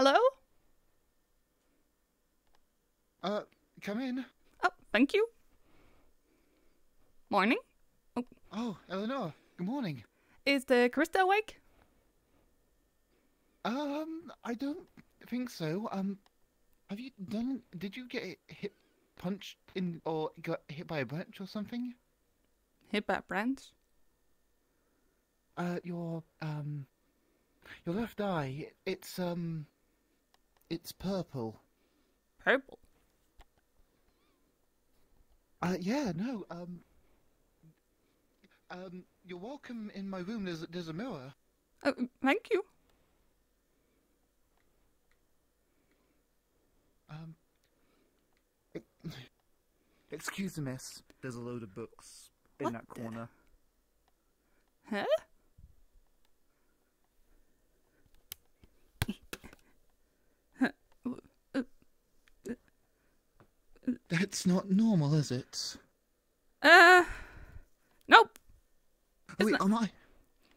Hello? Come in. Oh, thank you. Morning. Oh, Eleanor, good morning. Is the Krista awake? I don't think so. Did you get hit, punched in, or got hit by a branch or something? Hit by a branch? Uh, your, um, your left eye, it's purple. Purple. Yeah, no, you're welcome in my room. There's a mirror. Oh, thank you. Um, e- excuse me, miss. There's a load of books in What that the- corner. Huh? That's not normal, is it? Nope. Wait, not. am I?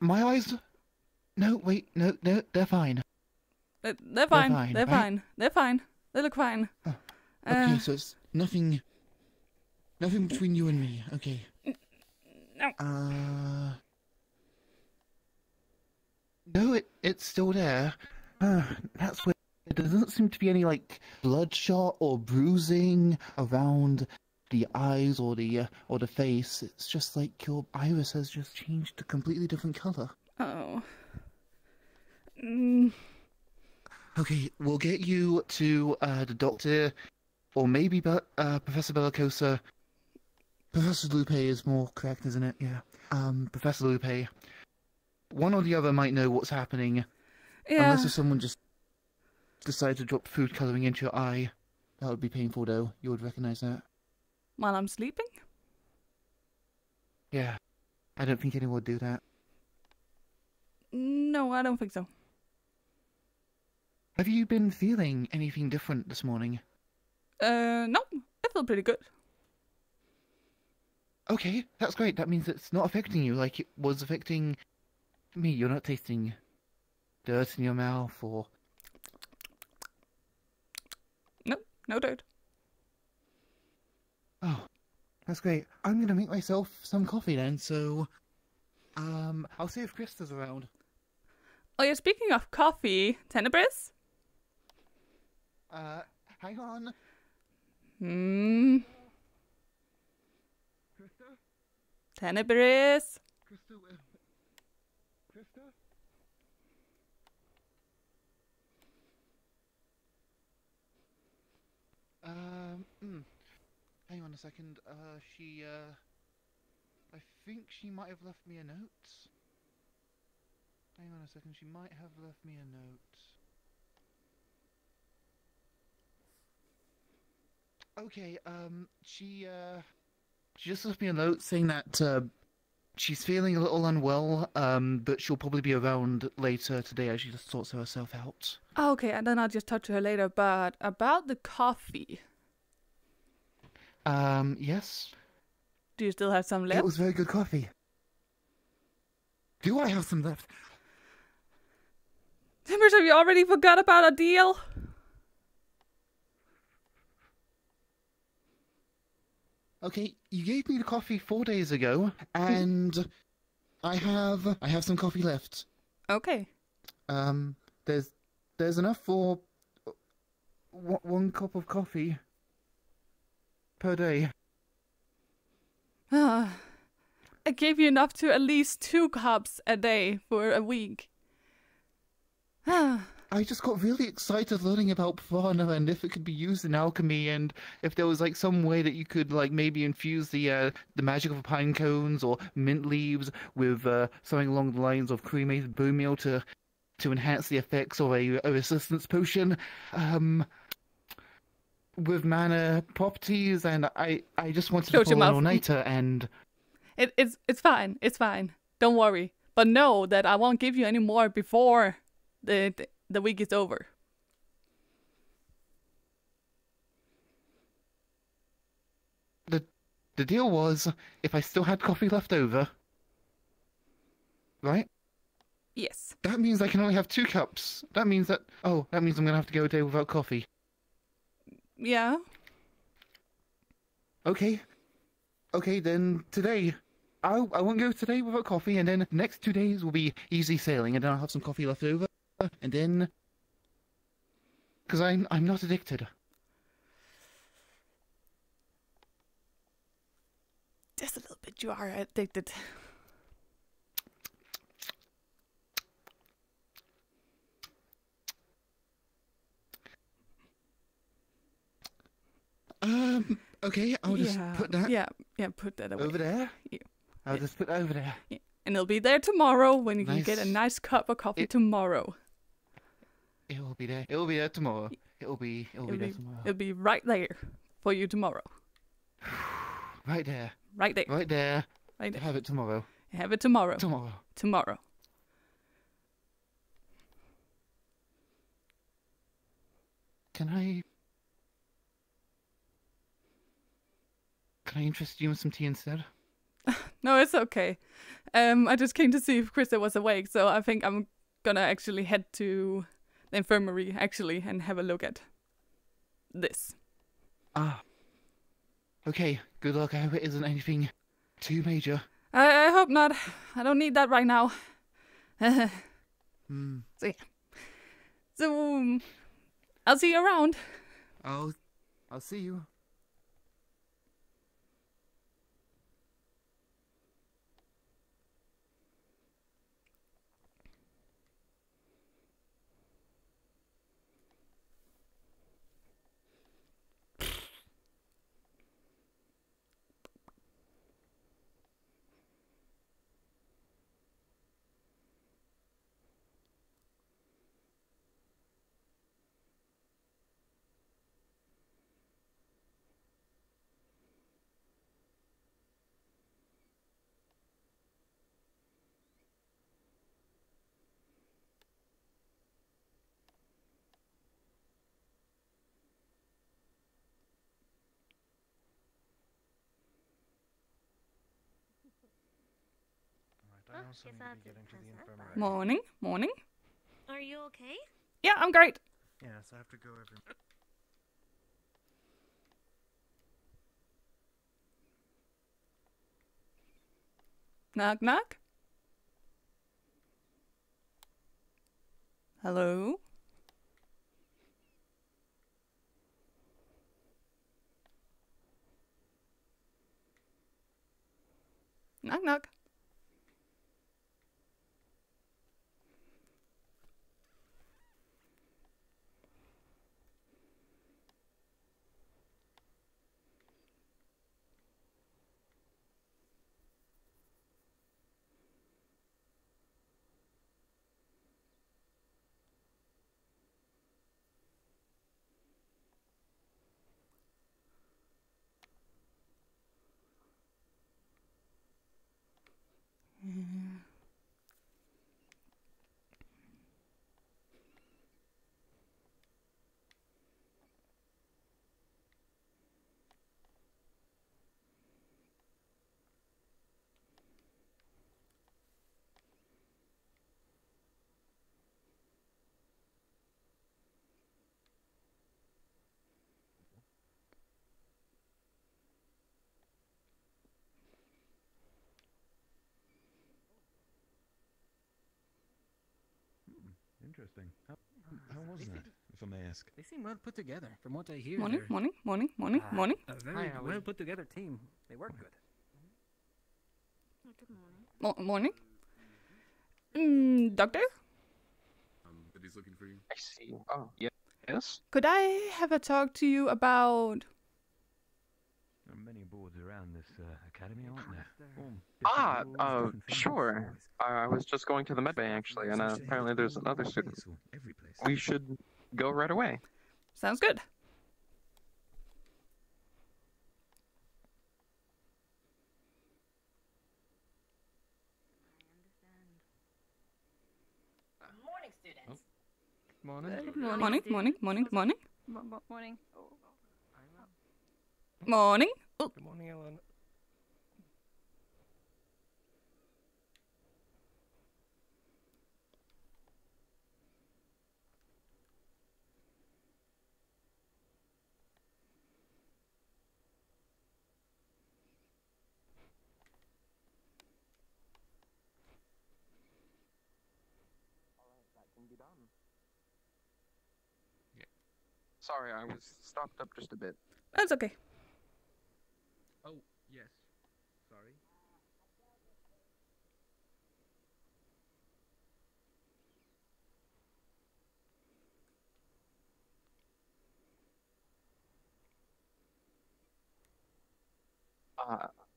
My eyes? No, wait, no, they're fine. They're fine. fine, They're right? fine. They're fine. They look fine. Oh, okay, so it's nothing between you and me. Okay. No. No, it's still there. That's weird. There doesn't seem to be any like bloodshot or bruising around the eyes or the face. It's just like your iris has just changed to a completely different color. Oh. Okay, we'll get you to the doctor, or maybe Professor Bellicosa. Professor Lupe is more correct, isn't it? Yeah. Professor Lupe. One or the other might know what's happening. Yeah. Unless if someone just decided to drop food coloring into your eye. That would be painful, though. You would recognize that. While I'm sleeping? Yeah. I don't think anyone would do that. No, I don't think so. Have you been feeling anything different this morning? No. I feel pretty good. Okay, that's great. That means it's not affecting you like it was affecting me. You're not tasting dirt in your mouth or... Nope. No dirt. Oh, that's great. I'm gonna make myself some coffee then, so... I'll see if Krista's around. Oh, yeah, speaking of coffee, Tenebris? Hang on. Krista? Tenebris? Krista? Krista? Hang on a second. I think she might have left me a note. Hang on a second, she might have left me a note. Okay, she just left me a note saying that, she's feeling a little unwell, but she'll probably be around later today as she just sorts herself out. Oh, okay, and then I'll just talk to her later, but about the coffee. Yes? Do you still have some left? It was very good coffee. Do I have some left? Timbers, have you already forgot about a deal? Okay, you gave me the coffee 4 days ago, and I have some coffee left. Okay. There's enough for one cup of coffee per day. I gave you enough to at least 2 cups a day for a week. I just got really excited learning about prana and if it could be used in alchemy, and if there was like some way that you could like maybe infuse the magic of pine cones or mint leaves with something along the lines of cremated bone meal to enhance the effects of a resistance potion, with mana properties, and I just wanted to Close your pull an mouth. all-nighter, and It's fine. It's fine. Don't worry. But know that I won't give you any more before the week is over. the deal was if I still had coffee left over, right? Yes. That means I can only have 2 cups. That means that... Oh, that means I'm going to have to go a day without coffee. Yeah. Okay. Okay, then today. I won't go today without coffee, and then the next 2 days will be easy sailing, and then I'll have some coffee left over, and then... Because I'm not addicted. Just a little bit. You are addicted. Okay, I'll just put that Yeah, put that away. over there. Yeah. I'll just put that over there. Yeah. And it'll be there tomorrow when you Nice. get a nice cup of coffee tomorrow. It will be there. It will be there tomorrow. It'll be there tomorrow. It'll be right there for you tomorrow. Right there. Right there. Right there. Right there. Have it tomorrow. Have it tomorrow. Tomorrow. Tomorrow. Can I interest you in some tea instead? No, it's okay. I just came to see if Krista was awake, so I think I'm gonna actually head to the infirmary actually and have a look at this. Ah. Okay, good luck. I hope it isn't anything too major. I hope not. I don't need that right now. So yeah. So I'll see you around. I'll see you. I also need to be getting to the infirmary. Morning, morning. Are you okay? Yeah, I'm great. Yes, I have to go every... Knock, knock. Hello? Knock, knock. Interesting. How was that, if I may ask? They seem well put together. From what I hear, Morning, they're morning, morning, morning, morning. a very Hi, Howie. well put together team. They work good. Good morning. Morning. Doctor? That he's looking for you. I see. Oh, yeah. Yes? Could I have a talk to you about... There are many boards around this academy, aren't there? Sure. I was just going to the med bay, actually, and apparently there's another student. Every place. We should go right away. Sounds good. Morning, students. Morning. Morning, morning, morning, morning. Morning. Morning. Oh, Good morning, Ellen. be done. Yeah. Sorry, I was stopped up just a bit. That's okay. Oh, yes. Sorry.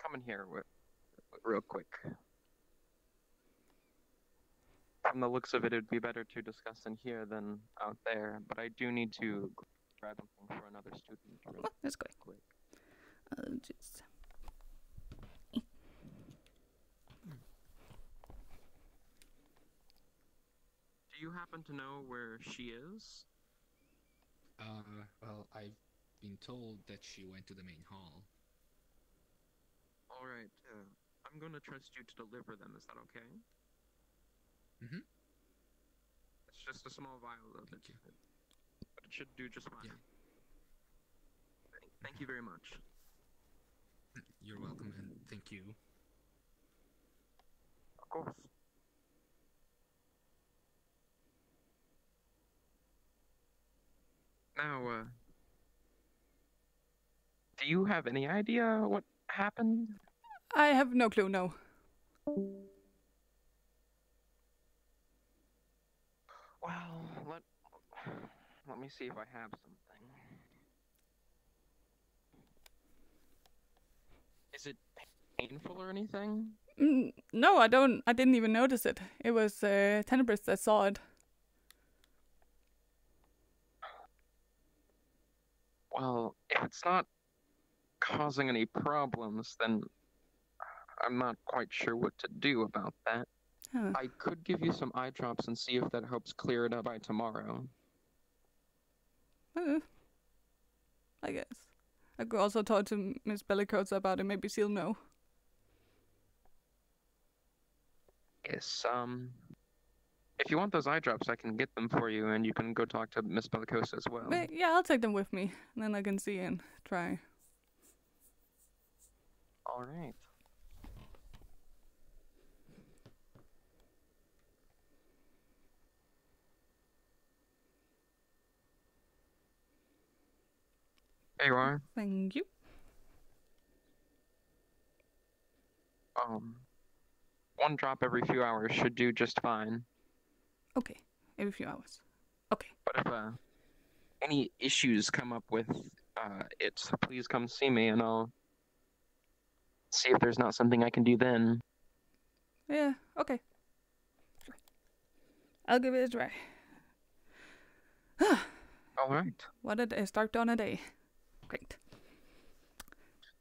Come in here real quick. From the looks of it, it'd be better to discuss in here than out there, but I do need to grab something for another student real Oh, that's great. quick. I'll just... Do you happen to know where she is? Well, I've been told that she went to the main hall. Alright, I'm gonna trust you to deliver them, is that okay? Mm-hmm. It's just a small vial of it, but it should do just fine. Yeah. Thank you very much. You're welcome, and thank you. Of course. Now, do you have any idea what happened? I have no clue, no. Well, let me see if I have something. Is it painful or anything? No, I didn't even notice it. It was Tenebris that saw it. Well, if it's not causing any problems, then I'm not quite sure what to do about that. Huh. I could give you some eye drops and see if that helps clear it up by tomorrow. I guess. I could also talk to Miss Bellicosa about it. Maybe she'll know. Yes, if you want those eye drops, I can get them for you, and you can go talk to Miss Bellicosa as well. But yeah, I'll take them with me. And then I can see and try. All right. There you are. Thank you. One drop every few hours should do just fine. Okay, every few hours. Okay. But if any issues come up with it, please come see me, and I'll see if there's not something I can do then. Yeah, okay. I'll give it a try. All right. What a start on a day. Great.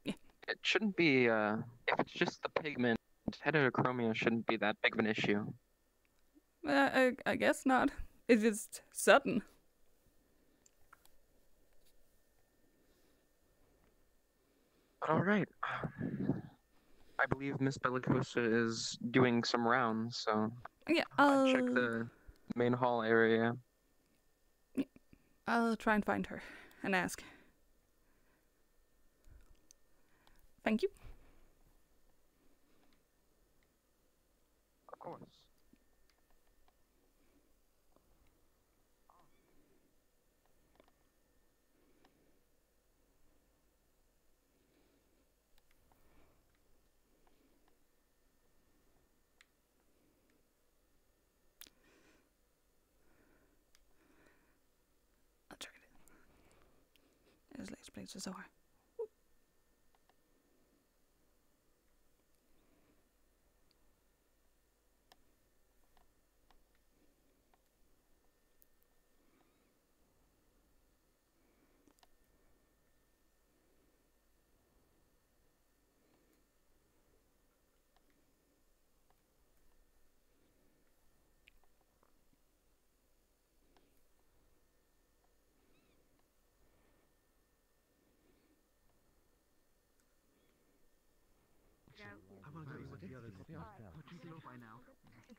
Yeah. It shouldn't be, if it's just the pigment, heterochromia shouldn't be that big of an issue. I guess not. It's just sudden. But all right. I believe Miss Bellicosa is doing some rounds, so Yeah, I'll check the main hall area. I'll try and find her and ask. Thank you. Of course. I'll try it. As late places are.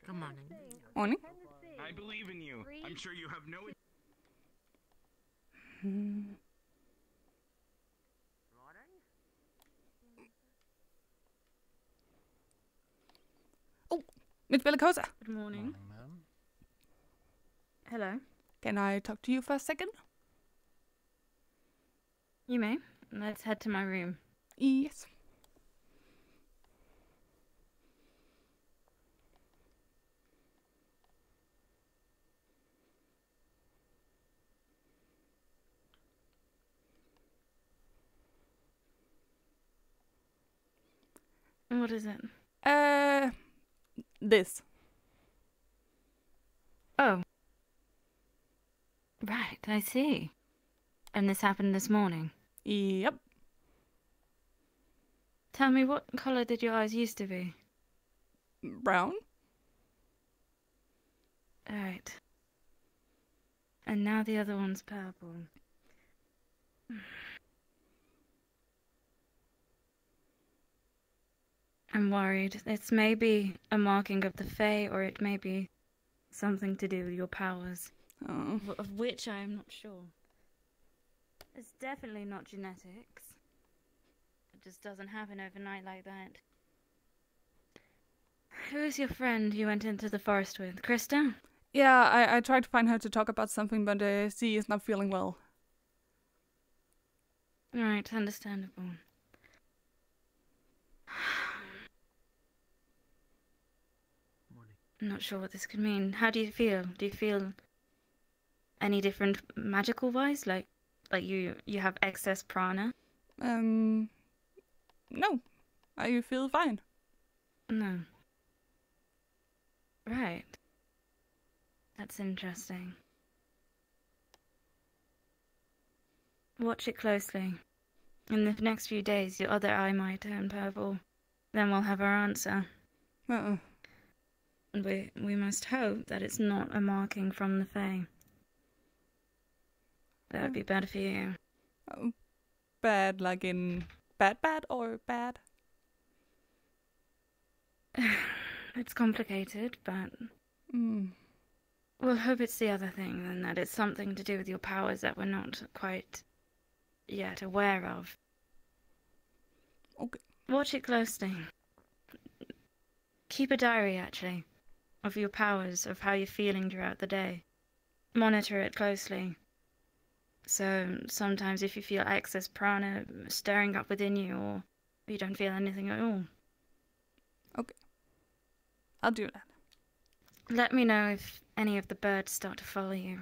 Good morning. Morning. I believe in you. I'm sure you have no... Oh, Miss Bellicosa. Good morning. Ma'am. Hello. Can I talk to you for a second? You may. Let's head to my room. Yes. What is it? This. Oh. Right, I see. And this happened this morning? Yep. Tell me, what colour did your eyes used to be? Brown? Alright. And now the other one's purple. I'm worried. It's maybe a marking of the Fae, or it may be something to do with your powers. Oh. Of which I am not sure. It's definitely not genetics. It just doesn't happen overnight like that. Who is your friend you went into the forest with? Krista? Yeah, I tried to find her to talk about something, but she is not feeling well. Right, understandable. I'm not sure what this could mean. How do you feel? Do you feel any different magical-wise? Like you have excess prana? No. I feel fine. No. Right. That's interesting. Watch it closely. In the next few days, your other eye might turn purple. Then we'll have our answer. Uh-uh. And we must hope that it's not a marking from the Fae. That would be better for you. Oh, bad, like in bad or bad? It's complicated, but we'll hope it's the other thing, and that it's something to do with your powers that we're not quite yet aware of. Okay. Watch it closely. Keep a diary, actually, of your powers, of how you're feeling throughout the day. Monitor it closely. So sometimes if you feel excess prana stirring up within you, or you don't feel anything at all. Okay. I'll do that. Let me know if any of the birds start to follow you.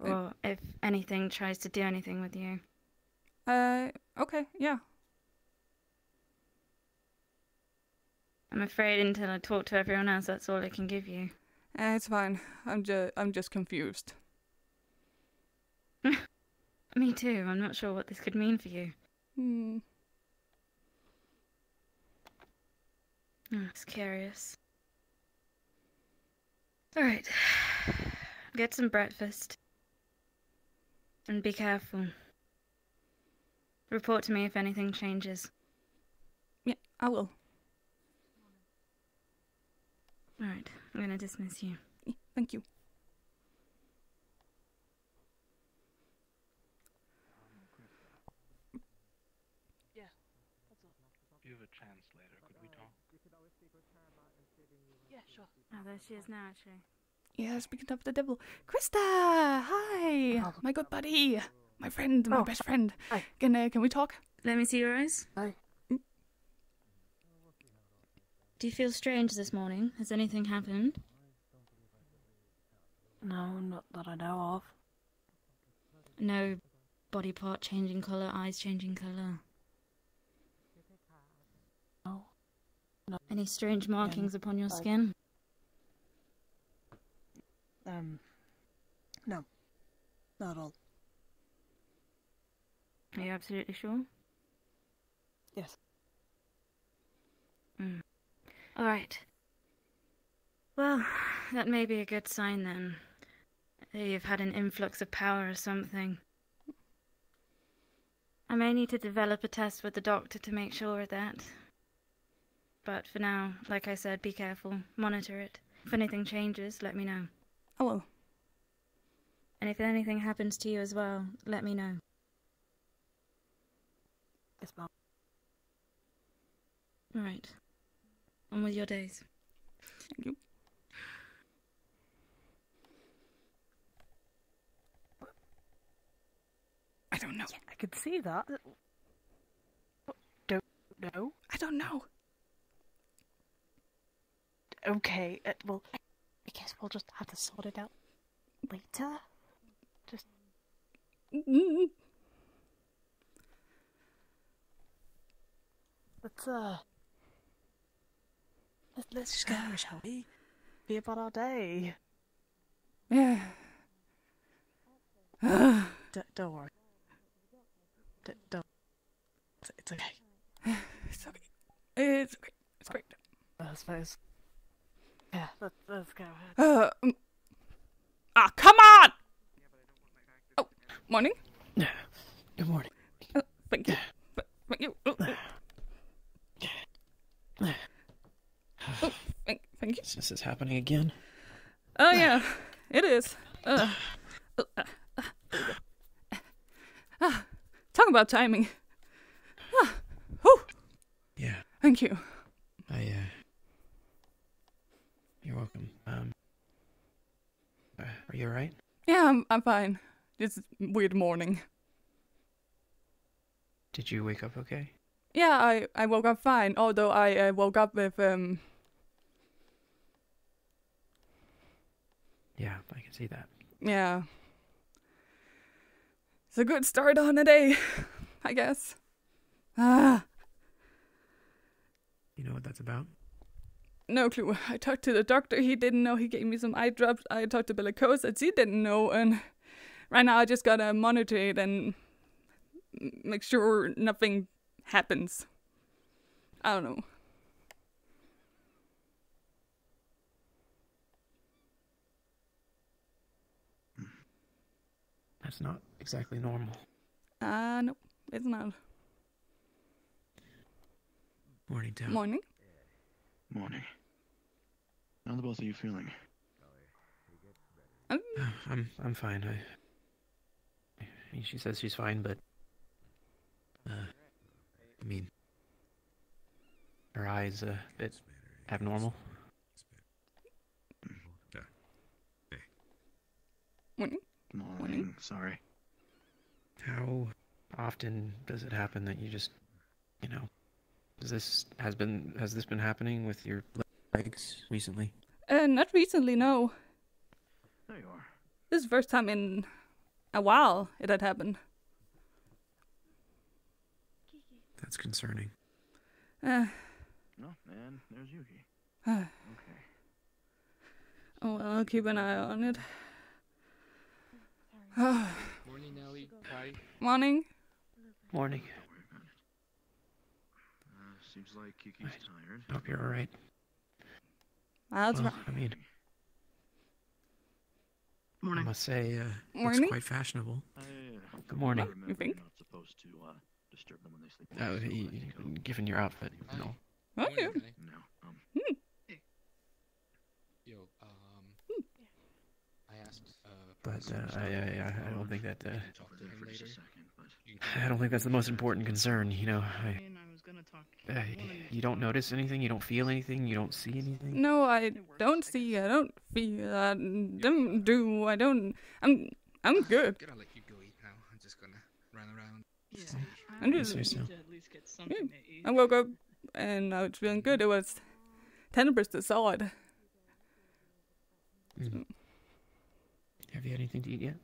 Or if anything tries to do anything with you. Okay, yeah. I'm afraid until I talk to everyone else, that's all I can give you. It's fine. I'm just confused. Me too. I'm not sure what this could mean for you. It's curious. Alright. Get some breakfast. And be careful. Report to me if anything changes. Yeah, I will. Alright, I'm gonna dismiss you. Thank you. You have a chance later. Could we talk? Yeah, sure. Oh, there she is now, actually. Yeah, speaking of the devil. Krista! Hi! My good buddy! My friend, my best friend. Hi. Can we talk? Let me see your eyes. Hi. Do you feel strange this morning? Has anything happened? No, not that I know of. No body part changing colour, eyes changing colour? No. Any strange markings upon your skin? No. Not at all. Are you absolutely sure? Yes. Alright. Well, that may be a good sign then. You've had an influx of power or something. I may need to develop a test with the doctor to make sure of that. But for now, like I said, be careful. Monitor it. If anything changes, let me know. I will. And if anything happens to you as well, let me know. Yes, Mom. Alright. On with your days. Thank you. don't know. Yeah, I could see that. Don't know. I don't know. Okay, well, I guess we'll just have to sort it out later. Just... Let's just go, shall we? Be about our day. Yeah. Don't worry. Don't. It's okay. It's okay. It's okay. It's great. I suppose. Yeah, let's go ahead. Come on! Oh, morning. Good morning. Thank you. Thank you. Thank you. Is this happening again? Oh yeah, it is. Talk about timing. Yeah. Thank you. You're welcome. Are you alright? Yeah, I'm fine. It's a weird morning. Did you wake up okay? Yeah, I woke up fine. Although I woke up with Yeah, I can see that. Yeah. It's a good start on a day, I guess. You know what that's about? No clue. I talked to the doctor. He didn't know. He gave me some eye drops. I talked to Bellicose. She didn't know. And right now I just gotta monitor it and make sure nothing happens. I don't know. That's not exactly normal. No, it's not. Morning, Tom. Morning. Morning. How are the both of you feeling? I'm fine. I mean, she says she's fine, but I mean, her eyes a bit abnormal. Morning. Morning. Sorry. How often does it happen that you just, has this been happening with your legs recently? Not recently, no. There you are. This is the first time in a while it had happened. That's concerning. No, and there's Yuki. Okay. Oh, well, I'll keep an eye on it. Morning, Nelly. Hi. Morning. Morning. Seems like Kiki's tired. Hope you're alright. That's Well, right. I mean, Morning. I must say, Morning. looks quite fashionable. Good morning. You think? You're not supposed to disturb them when they sleep. Given your outfit, no. Oh, yeah. No. Yo, I asked, But I don't think that. talk to him later. I don't think that's the most important concern. You don't notice anything. You don't feel anything. You don't see anything. No, I don't see. I don't feel. I don't do. I don't. I'm good. Gonna let you go eat now. I'm just gonna run around. I'm just. Yeah. I woke up and I was feeling good. It was 10% solid. Mm. Have you had anything to eat yet?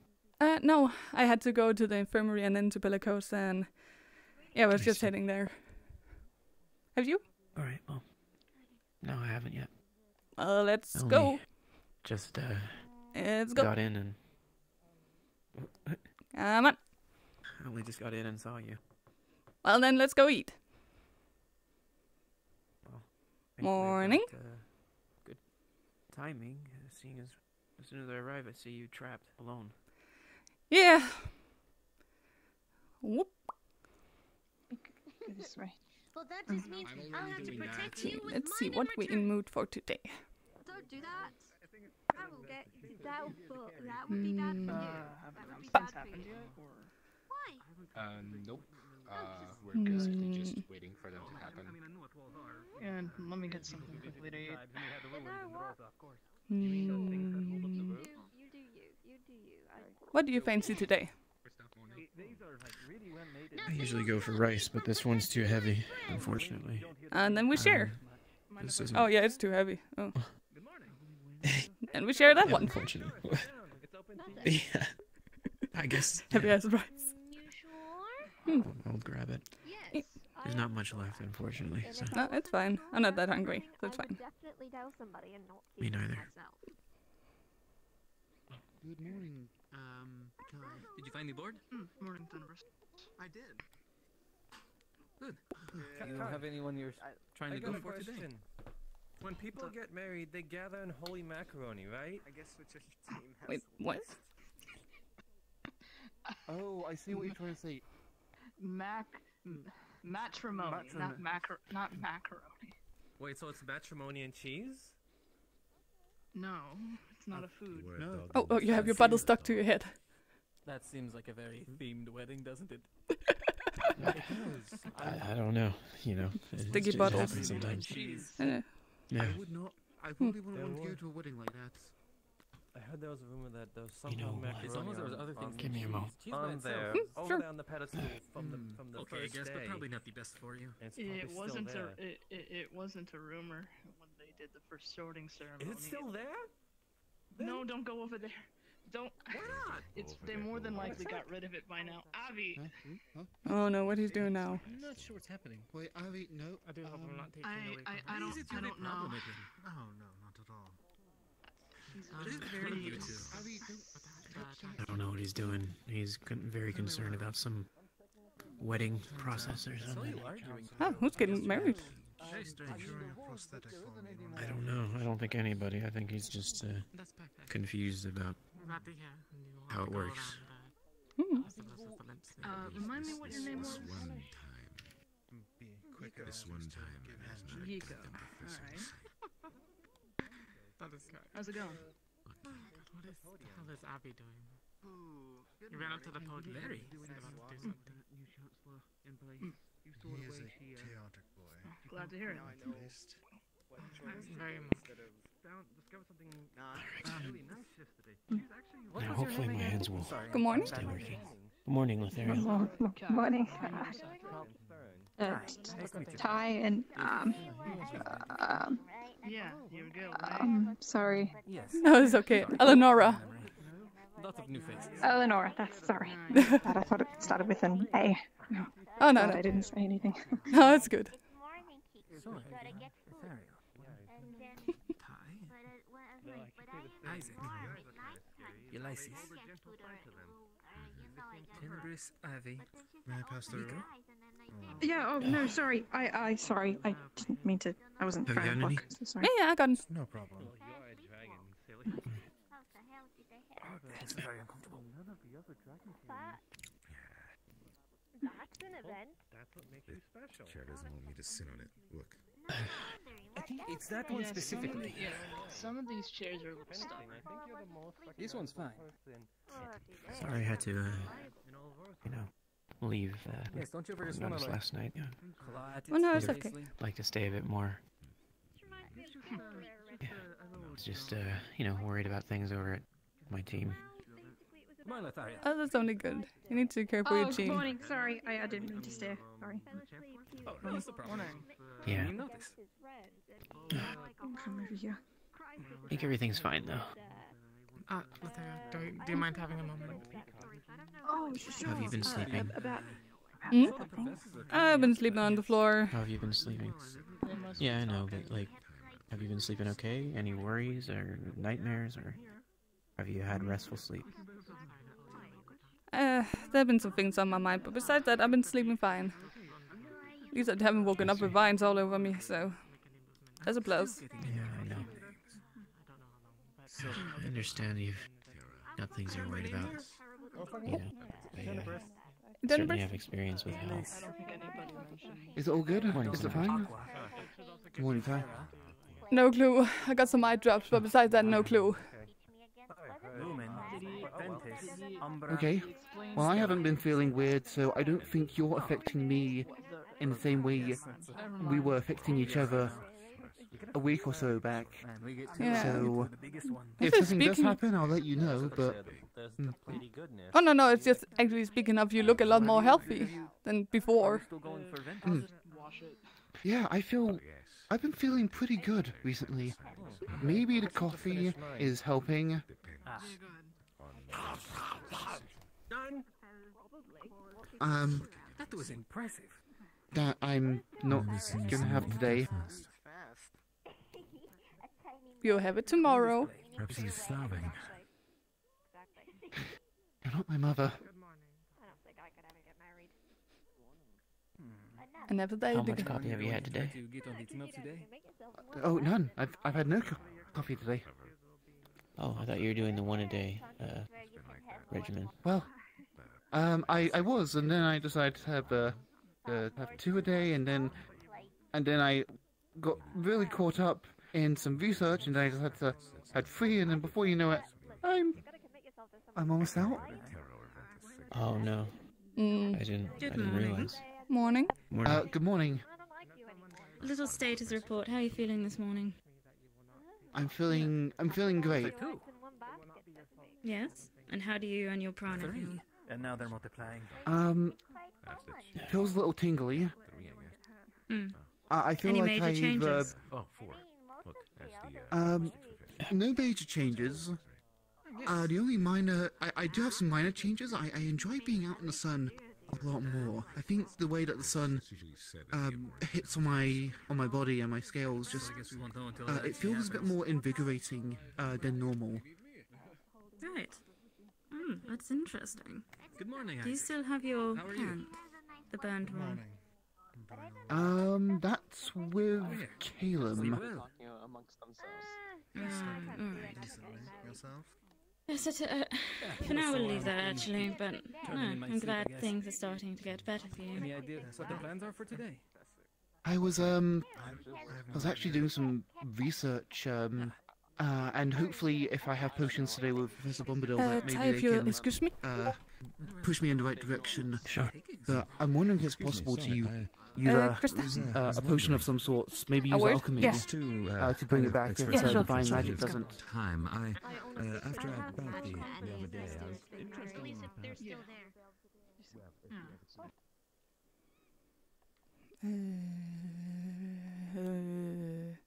No, I had to go to the infirmary and then to Bellicose, and yeah, I was I just see. heading there. Have you? All right. Well, no, I haven't yet. Let's Only go. Just Let's go. got in and. Come on. I only just got in and saw you. Well, then let's go eat. Well, thankfully I've Morning. got, good timing, seeing as soon as I arrive, I see you trapped alone. Yeah. Whoop. This right. Well, that just means I'll have to protect you with Let's see mine what in we're return. in mood for today. Don't do that. I will get that. That would be bad for you. That would be That's bad for happened you. yet, or? Why? Nope. We're basically just waiting for them to happen. And let me get something quickly to eat. Mm. You do you. You do you. What do you fancy today? I usually go for rice, but this one's too heavy, unfortunately. And then we share. This isn't... Oh yeah, it's too heavy. Oh. And we share that one. Unfortunately. Yeah. I guess. Heavy ass rice. I'll grab it. There's not much left, unfortunately. So. No, it's fine. I'm not that hungry, so it's fine. Definitely tell somebody and not Me neither. Good morning, Did you find the board? Morning, Thunderburst. I did. Good. You don't have anyone you're trying to go for today? When people get married, they gather in holy macaroni, right? I guess whichever team has. Wait, what? Oh, I see what you're trying to say. Matrimony, not macaroni. Wait, so it's matrimony and cheese? No, it's not a food. No. Oh, you have your bottle stuck to your head. That seems like a very themed wedding, doesn't it? I don't know, you know. Sticky it bottles. happens sometimes. I Yeah. would not. I probably wouldn't want to go to a wedding like that. I heard there was a rumor that there was some You know what? macaroni As long as there was other things. Give me a moment. on there, over Sure. there on the pedestal from the Okay, I first guess, day. but probably not the best for you. And it's It probably wasn't still a there. it wasn't a rumor when they did the first sorting ceremony. Is it still there? No, don't go over there. Don't. Why not? It's they more than likely got rid of it by now. Avi. Oh no, what he's doing now? I'm not sure what's happening. Wait, Avi, no. I do hope I'm not taking away from I don't know. No, no, not at all. It's very you two. Avi, I don't know what he's doing. He's very concerned about some wedding process or something. Oh, who's getting married? Very strange. I don't know. I don't think anybody. I think he's just confused about how it works. Remind me what your name was. This one time, it has not Yiko. the professors. How's it going? What the hell is Abby doing? You ran up to the podium. Very. He is a chaotic boy. Glad to hear it. Very much. Discovered something Alright. really nice yesterday. Now, hopefully my hands will Good morning. stay working. Good morning, Lothario. Morning. Ty and Yeah, here we go. sorry. Yes. No, it's okay. Eleonora. Lots of new faces. Eleanor, that's sorry. That I thought it started with an A. No. Oh no, Glad no. I didn't say anything. No, it's good. Sorry. Isaac. Ulysses. Tenebris, Ivy. May I pass the room? Yeah, oh no, sorry. I sorry. I didn't mean to. I wasn't Have you trying to had any? look. So sorry. Yeah, I got him. No problem. It's very uncomfortable. That's an event. That's what makes you special. Chair doesn't want me to sit on it. Look. I think it's that one specifically. Some of these chairs are stuck. This one's fine. Sorry I had to, leave Yes, don't you ever just want notice to last night. Yeah. Oh no, it's Would've okay. Like to stay a bit more. I was just, worried about things over at my team. Come on, Lothario. Oh, that's only good. You need to care for your Good team. morning. Sorry, I didn't mean to stare. Sorry. Oh, what's the problem? Yeah. You notice. Come over here. I think everything's fine though. Lothario, do you mind having a moment? Oh, sure. How have you been sleeping? Hmm? I've been sleeping on the floor. How have you been sleeping? Yeah, I know, but have you been sleeping okay? Any worries or nightmares, or have you had restful sleep? There have been some things on my mind, but besides that, I've been sleeping fine. At least I haven't woken up with vines all over me, so that's a plus. Yeah, I know. I understand you've got things you're worried about. I certainly have experience with hell. Is it all good? Is it fine? Good morning, Ty. No clue. I got some eye drops, but besides that, no clue. Okay. Well, I haven't been feeling weird, so I don't think you're affecting me in the same way we were affecting each other a week or so back. Yeah. So if This is something does speaking- happen, I'll let you know. But Oh no, it's just actually speaking of, you look a lot more healthy than before. yeah, I've been feeling pretty good recently. Maybe the coffee is helping. That was impressive. That I'm not gonna have today. You'll have it tomorrow. Perhaps he's starving. You're not my mother. And after that, How much coffee have you had today? Oh, none. I've had no coffee today. Oh, I thought you were doing the one a day regimen. Well, I was, and then I decided to have 2 a day, and then I got really caught up in some research, and I just had 3, and then before you know it, I'm almost out. Oh no, I didn't realize. Morning. Good morning. Little status report. How are you feeling this morning? I'm feeling great. Yes. And how do you and your prana feel? And now they're multiplying. Feels a little tingly. I feel Any like major changes? Oh, 4. Look, that's the no major changes. The only minor, I do have some minor changes. I enjoy being out in the sun a lot more. I think the way that the sun hits on my body and my scales just it feels a bit more invigorating than normal. Right. That's interesting. Good morning. Do you still have your hand? The burned one? That's with Caleb. Amongst themselves. Yourself? Yes, for now we'll leave that actually, but no, I'm glad things are starting to get better for you. Any idea what the plans are for today? I was actually doing some research, and hopefully if I have potions today with Professor Bombadil, that maybe they can excuse me? Push me in the right direction. Sure. But I'm wondering if it's possible to use a potion of some sorts, maybe use alchemy to bring it back if divine magic doesn't. Time. After I bought the other day, I was They're still there.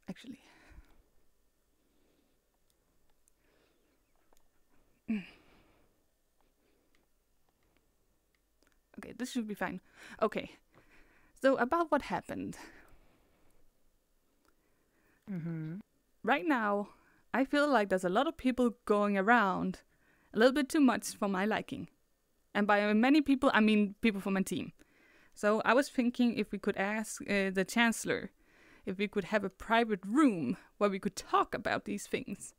Actually. Okay, this should be fine. Okay. So about what happened. Right now, I feel like there's a lot of people going around a little bit too much for my liking. And by many people, I mean people from my team. So I was thinking if we could ask the Chancellor if we could have a private room where we could talk about these things.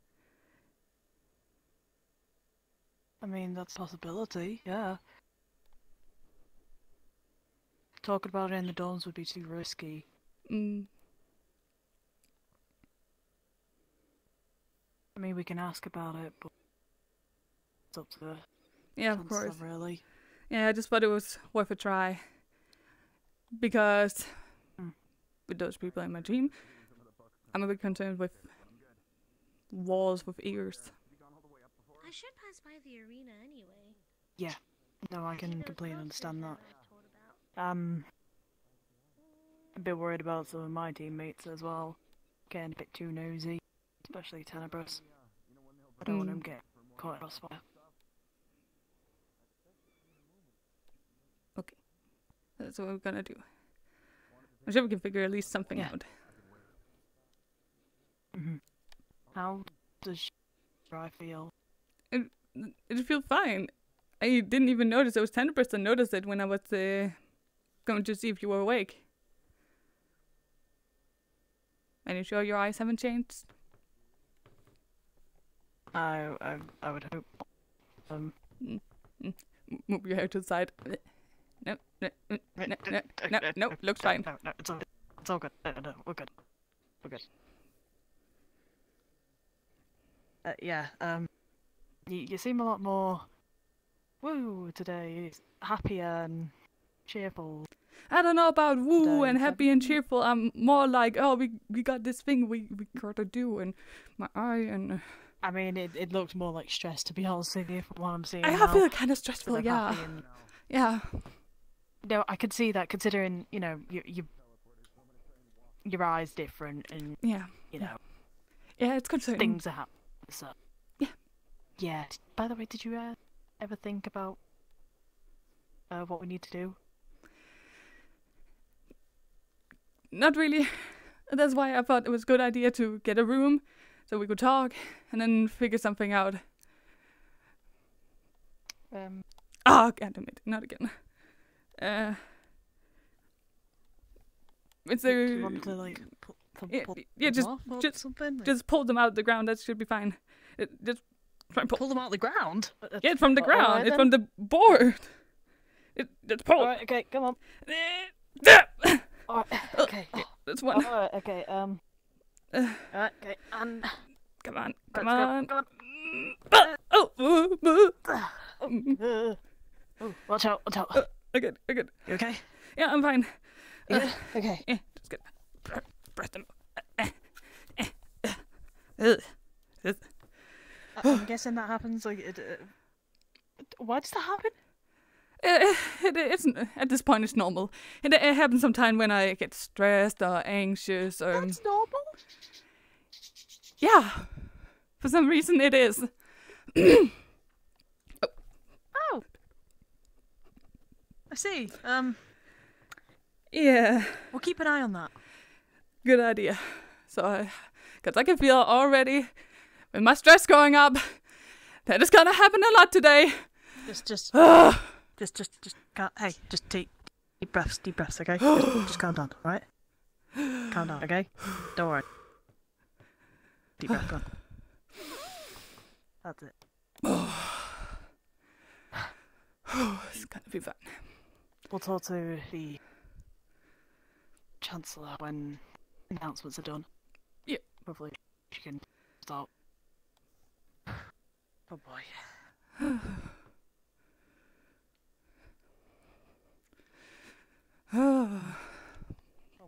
I mean, that's a possibility, yeah. Talking about it in the dorms would be too risky. I mean, we can ask about it, but it's up to the Yeah, of course. Chancellor, really. Yeah, I just thought it was worth a try. Because with those people in my team, I'm a bit concerned with walls with ears. I should pass by the arena anyway. Yeah, no, I can completely understand that. A bit worried about some of my teammates as well, getting a bit too nosy, especially Tenebris. I don't want them getting caught in crossfire. Okay, that's what we're gonna do. I'm sure we can figure at least something out. How does I feel? It feels fine. I didn't even notice. It was 10% noticed it when I was going to see if you were awake. Are you sure your eyes haven't changed? I would hope. Move your hair to the side. No, looks fine. No, it's all good. No, we're good. We're good. You seem a lot more woo today, happier and cheerful. I don't know about woo Today, and happy and cheerful. I'm more like, oh, we got this thing we gotta do, and my eye and. I mean, it looks more like stress, to be honest with you, from what I'm seeing. I feel kind of stressful, yeah. Yeah. No, I could see that, considering, you know, your eyes different, and yeah, you know, yeah, it's concerning. Things are happening. So yeah, yeah. By the way, did you ever think about what we need to do? Not really. That's why I thought it was a good idea to get a room so we could talk and then figure something out. Oh, God damn it, not again. It's Do you want to like pull yeah, them off or just something? just pull them out of the ground. That should be fine. Just try and pull them out of the ground. Yeah, from the ground. Alright, it's then. from the board. Just pull. Alright, okay, come on. Alright, okay. That's one. Alright, okay. Alright, okay, and come on, let's come go, on. come on. Oh, watch out, watch out. Okay. You okay? Yeah, I'm fine. You good? Okay. Yeah, just get press them. I'm guessing that happens like. Why does that happen? It's at this point it's normal. It happens sometime when I get stressed or anxious. That's normal. Yeah, for some reason it is. Oh, I see. Yeah. We'll keep an eye on that. Good idea. So, because I can feel already with my stress going up that is gonna happen a lot today. Just hey, just take deep breaths, okay? Just calm down, alright? Calm down, okay? Don't worry. Deep breath, go on. That's it. It's gonna be fun. We'll talk to the Chancellor when announcements are done. Yeah. Hopefully she can start. Oh boy. Oh boy.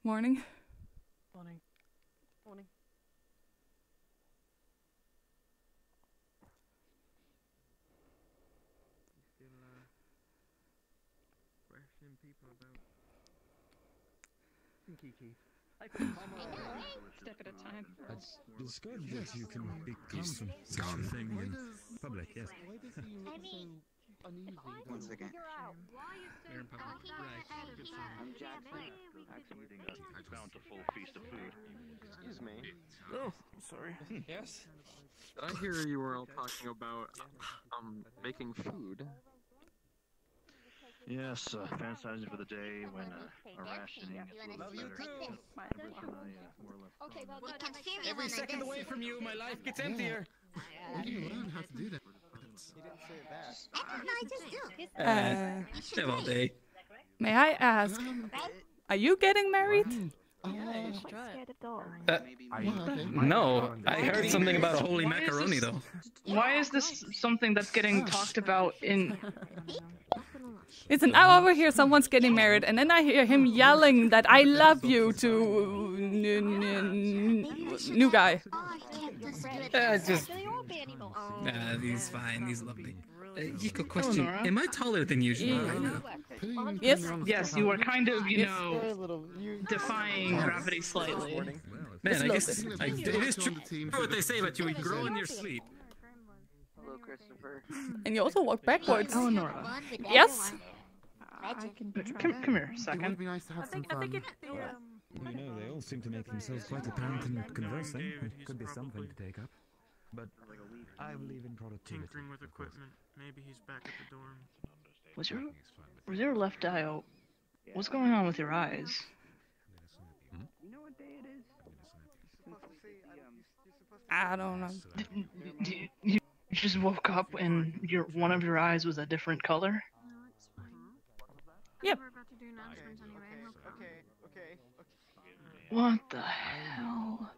Morning. Morning. Morning. Still questioning people about Kiki. Step at a time. It's good that you can become something in public, yes. One second. They're in public. Right. Good fun. I'm Jackson. Actually eating a bountiful feast of food. Excuse me. Oh, sorry. Yes. Did I hear you were all talking about making food? Yes, fantasizing for the day when a rationing is a little better. Every second away from you, my life gets emptier. Where do you learn how to do that? All day. May I ask, are you getting married? No, I heard something about a holy macaroni though. Why is this something that's getting talked about in... Listen, I overhear someone's getting married, and then I hear him yelling that I love you to new guy. Just... he's fine, he's lovely. Yiko, question, am I taller than usual right now? Yes? Yes, you are kind of, you know, defying gravity slightly. Man, I guess it is true what they say about you grow in your sleep. Hello, Christopher. And you also walk backwards. Eleonora. Yes? Come here a second. It would be nice to have some fun. You know, they all seem to make themselves quite apparent in conversing. It could be something to take up. But I believe in productivity. Tinkering with equipment. Maybe he's back at the dorm. Was your left eye out? What's going on with your eyes? You know what day it is? I don't know. You just woke up and one of your eyes was a different color? Yep. What the hell?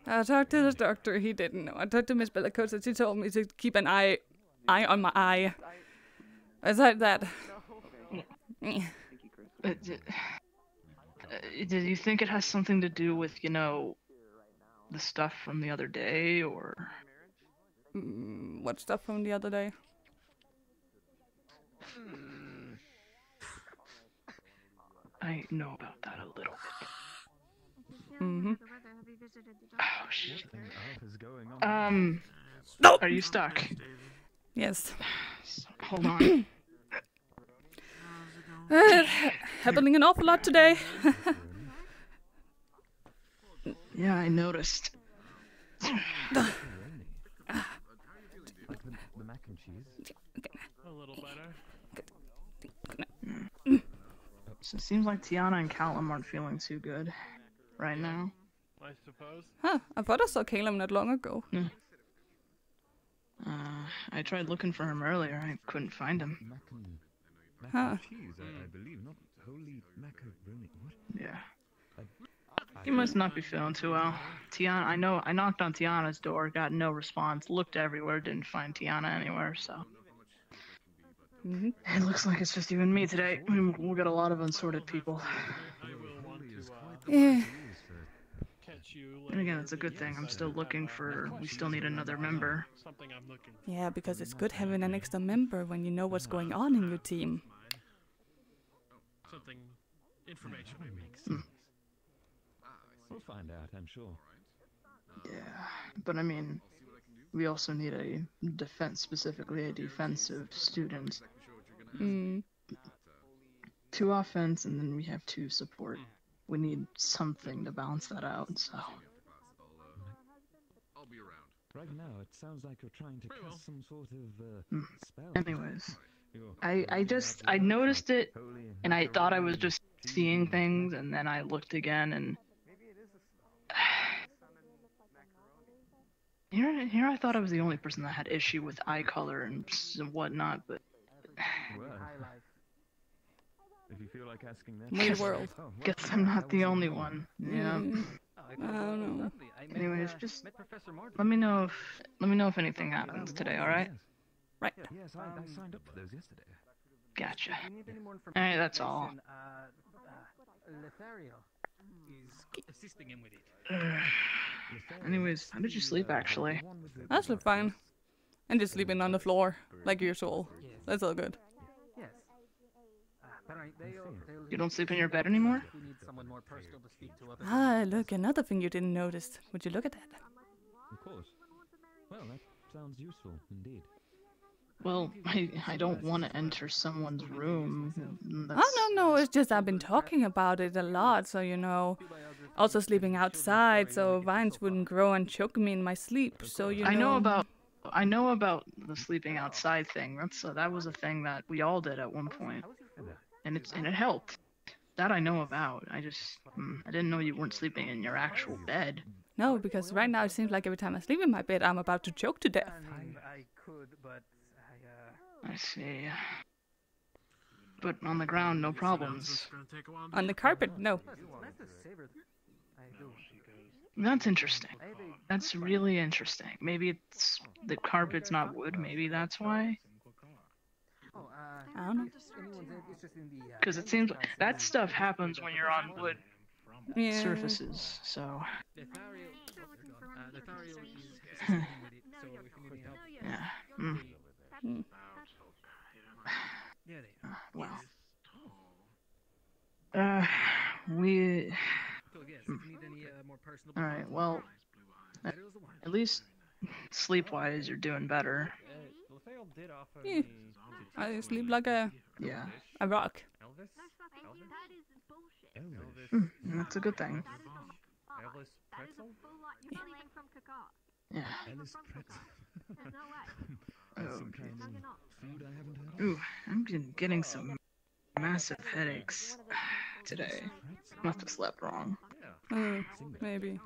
I talked to the doctor. He didn't know. I talked to Miss Bellicosa. She told me to keep an eye on my eye. Aside that. Do you think it has something to do with, you know, the stuff from the other day, or? What stuff from the other day? I know about that a little bit. Mm-hmm. Oh shit. No! Are you stuck? Yes. Hold on. Happening an awful lot today. Yeah, I noticed. Like the mac and cheese. A little better. So it seems like Tiana and Callum aren't feeling too good right now. I suppose. Huh, I thought I saw Caleb not long ago. I tried looking for him earlier. I couldn't find him. Mac and cheese, I believe, not holy macaroni. What? Yeah. He must not be feeling too well. Tiana, I know, I knocked on Tiana's door, got no response, looked everywhere, didn't find Tiana anywhere, so. It looks like it's just you and me today. We'll get a lot of unsorted people. Yeah. And again, it's a good thing. I'm still looking for, we still need another member. Yeah, because it's good having an extra member when you know what's going on in your team. Something information makes sense. We'll find out, I'm sure. Yeah, but I mean, we also need a defense, specifically a defensive student. 2 offense, and then we have 2 support. We need something to balance that out, so. Right now, it sounds like you're trying to cast some sort of spell. Anyways, I noticed it, and I thought I was just seeing things, and then I looked again, and here I thought I was the only person that had issue with eye color and whatnot, but. Well, if you feel like asking that. Weird world. Guess I'm not the only one. Yeah. I don't know. Anyways, just let me know if anything happens today. All right? Right. Yes, I signed up for those yesterday. Gotcha. All right, that's all. Lothario is assisting him with it. Anyways, how did you sleep, actually? I slept fine. And just sleeping on the floor, like usual. That's all good. Yes. You don't sleep in your bed anymore? We need someone more personal to speak to other Ah, look, another thing you didn't notice. Would you look at that? Of course. Well, that sounds useful, indeed. Well, I don't want to enter someone's room. Oh, no, it's just I've been talking about it a lot, so you know. Also sleeping outside, so vines wouldn't grow and choke me in my sleep, so you know. I know about the sleeping outside thing. That was a thing that we all did at one point, and it helped. That I know about. I didn't know you weren't sleeping in your actual bed. No, because right now it seems like every time I sleep in my bed, I'm about to choke to death. I could, but I see. But on the ground, no problems. On the carpet, no. That's interesting. That's really interesting. Maybe it's the carpet's not wood. Maybe that's why. I don't know. Because it seems that stuff happens when you're on wood surfaces. So. Yeah. Well. We. All right. Well. At least sleep-wise, you're doing better. Yeah. I sleep like a rock. That's a good thing. Yeah. Ooh, I'm getting some massive headaches today. Must have slept wrong. Maybe.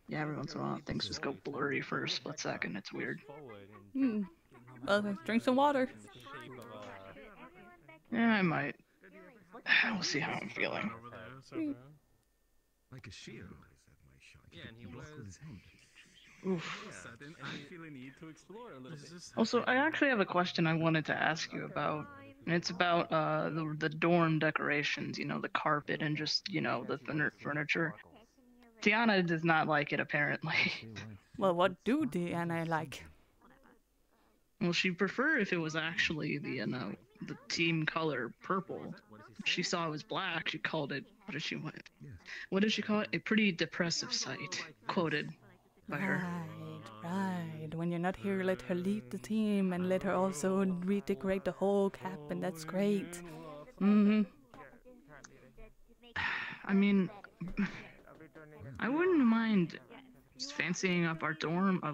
Yeah, every once in a while things just go blurry for a split second. It's weird. Well, drink some water. Yeah, I might. We'll see how I'm feeling. Like a shield. Yeah, and he Block was. with his head. Oof. Sudden, I feel a need to explore a little bit. Also, I actually have a question I wanted to ask you about. And it's about the dorm decorations, you know, the carpet and just, you know, the furniture. Tiana does not like it, apparently. Well, what do Deanna like? Well, she'd prefer if it was actually the team color purple. If she saw it was black, she called it, what did she call it? A pretty depressive sight, quoted by her. Right. When you're not here, let her lead the team and let her also redecorate the whole cabin. That's great. Mm-hmm. I mean, I wouldn't mind just fancying up our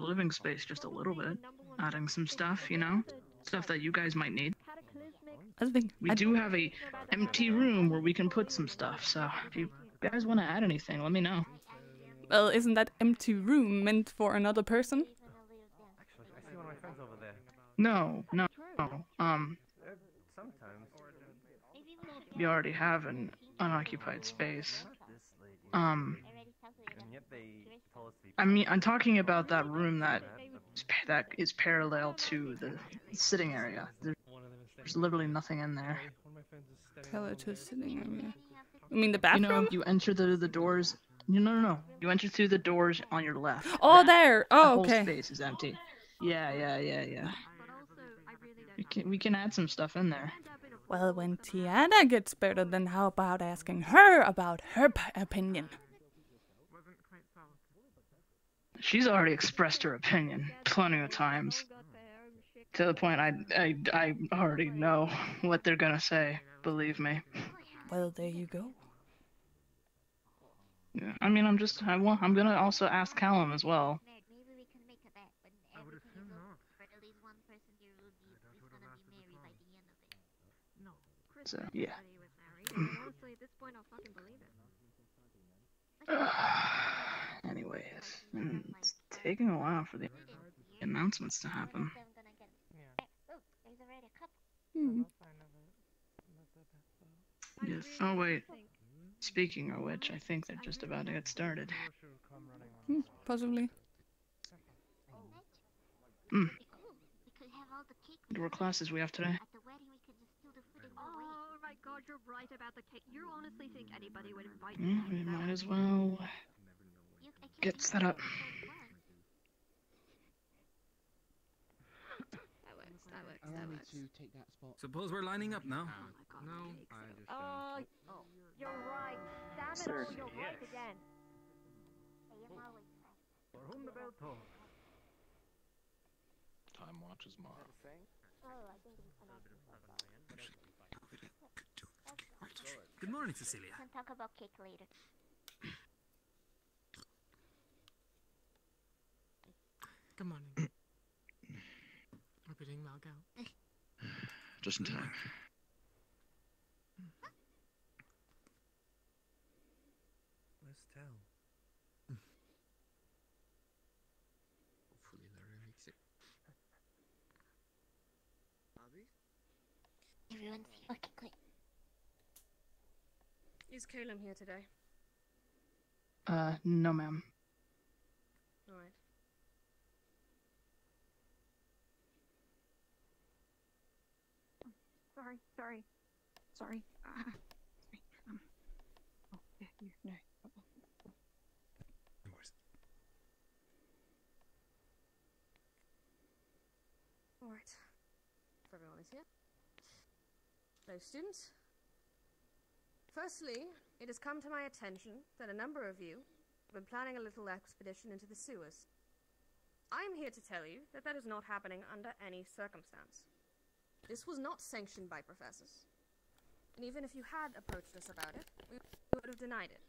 living space just a little bit. Adding some stuff, you know? Stuff that you guys might need. We do have a empty room where we can put some stuff, so if you guys want to add anything, let me know. Well, isn't that empty room meant for another person? I see one of my friends over there. No. Sometimes. We already have an unoccupied space. And yet they told us to. I mean, I'm talking about that room that is parallel to the sitting area. There's literally nothing in there. Parallel to the sitting area. You mean the bathroom? You know, you enter the doors. No. You enter through the doors on your left. Oh, there. Oh, okay. The whole space is empty. Yeah. We can add some stuff in there. Well, when Tiana gets better, then how about asking her about her opinion? She's already expressed her opinion plenty of times. To the point I already know what they're gonna say, believe me. Well, there you go. Yeah, I mean, I'm gonna also ask Callum as well. So, yeah. Anyways, it's taking a while for the announcements to happen. Yes. Oh wait. Speaking of which, I think they're just about to get started. Possibly. What classes we have today? Oh my god, you're right about the cake. You honestly think anybody would invite Yeah, we might as well get set up. Allow me to take that spot. Suppose we're lining up now. No, I just. You're right. Damn it, Sir. you're right again. For whom the bell tolls. Time watches Mara. Good morning, Cecilia. Can talk about cake later. Good morning. Hope you're doing well, girl. Just in time. Let's tell. Hopefully Larry makes it. Everyone see okay, great. Is Calum here today? No, ma'am. Alright. Sorry. Oh, yeah, no. No worries. Alright. If everyone is here. Hello, students. Firstly, it has come to my attention that a number of you have been planning a little expedition into the sewers. I'm here to tell you that that is not happening under any circumstance. This was not sanctioned by professors. And even if you had approached us about it, we would have denied it.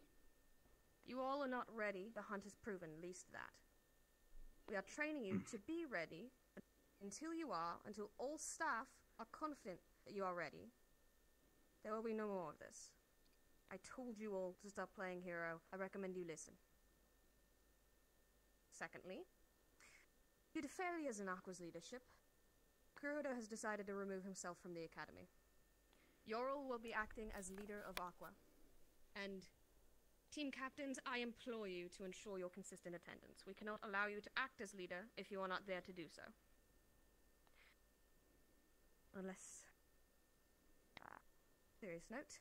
You all are not ready. The hunt has proven at least that. We are training you to be ready until all staff are confident that you are ready. There will be no more of this. I told you all to stop playing hero. I recommend you listen. Secondly, due to failures in Aqua's leadership, Kuroda has decided to remove himself from the academy. Yorl will be acting as leader of Aqua. And Team captains, I implore you to ensure your consistent attendance. We cannot allow you to act as leader if you are not there to do so. Unless... serious note.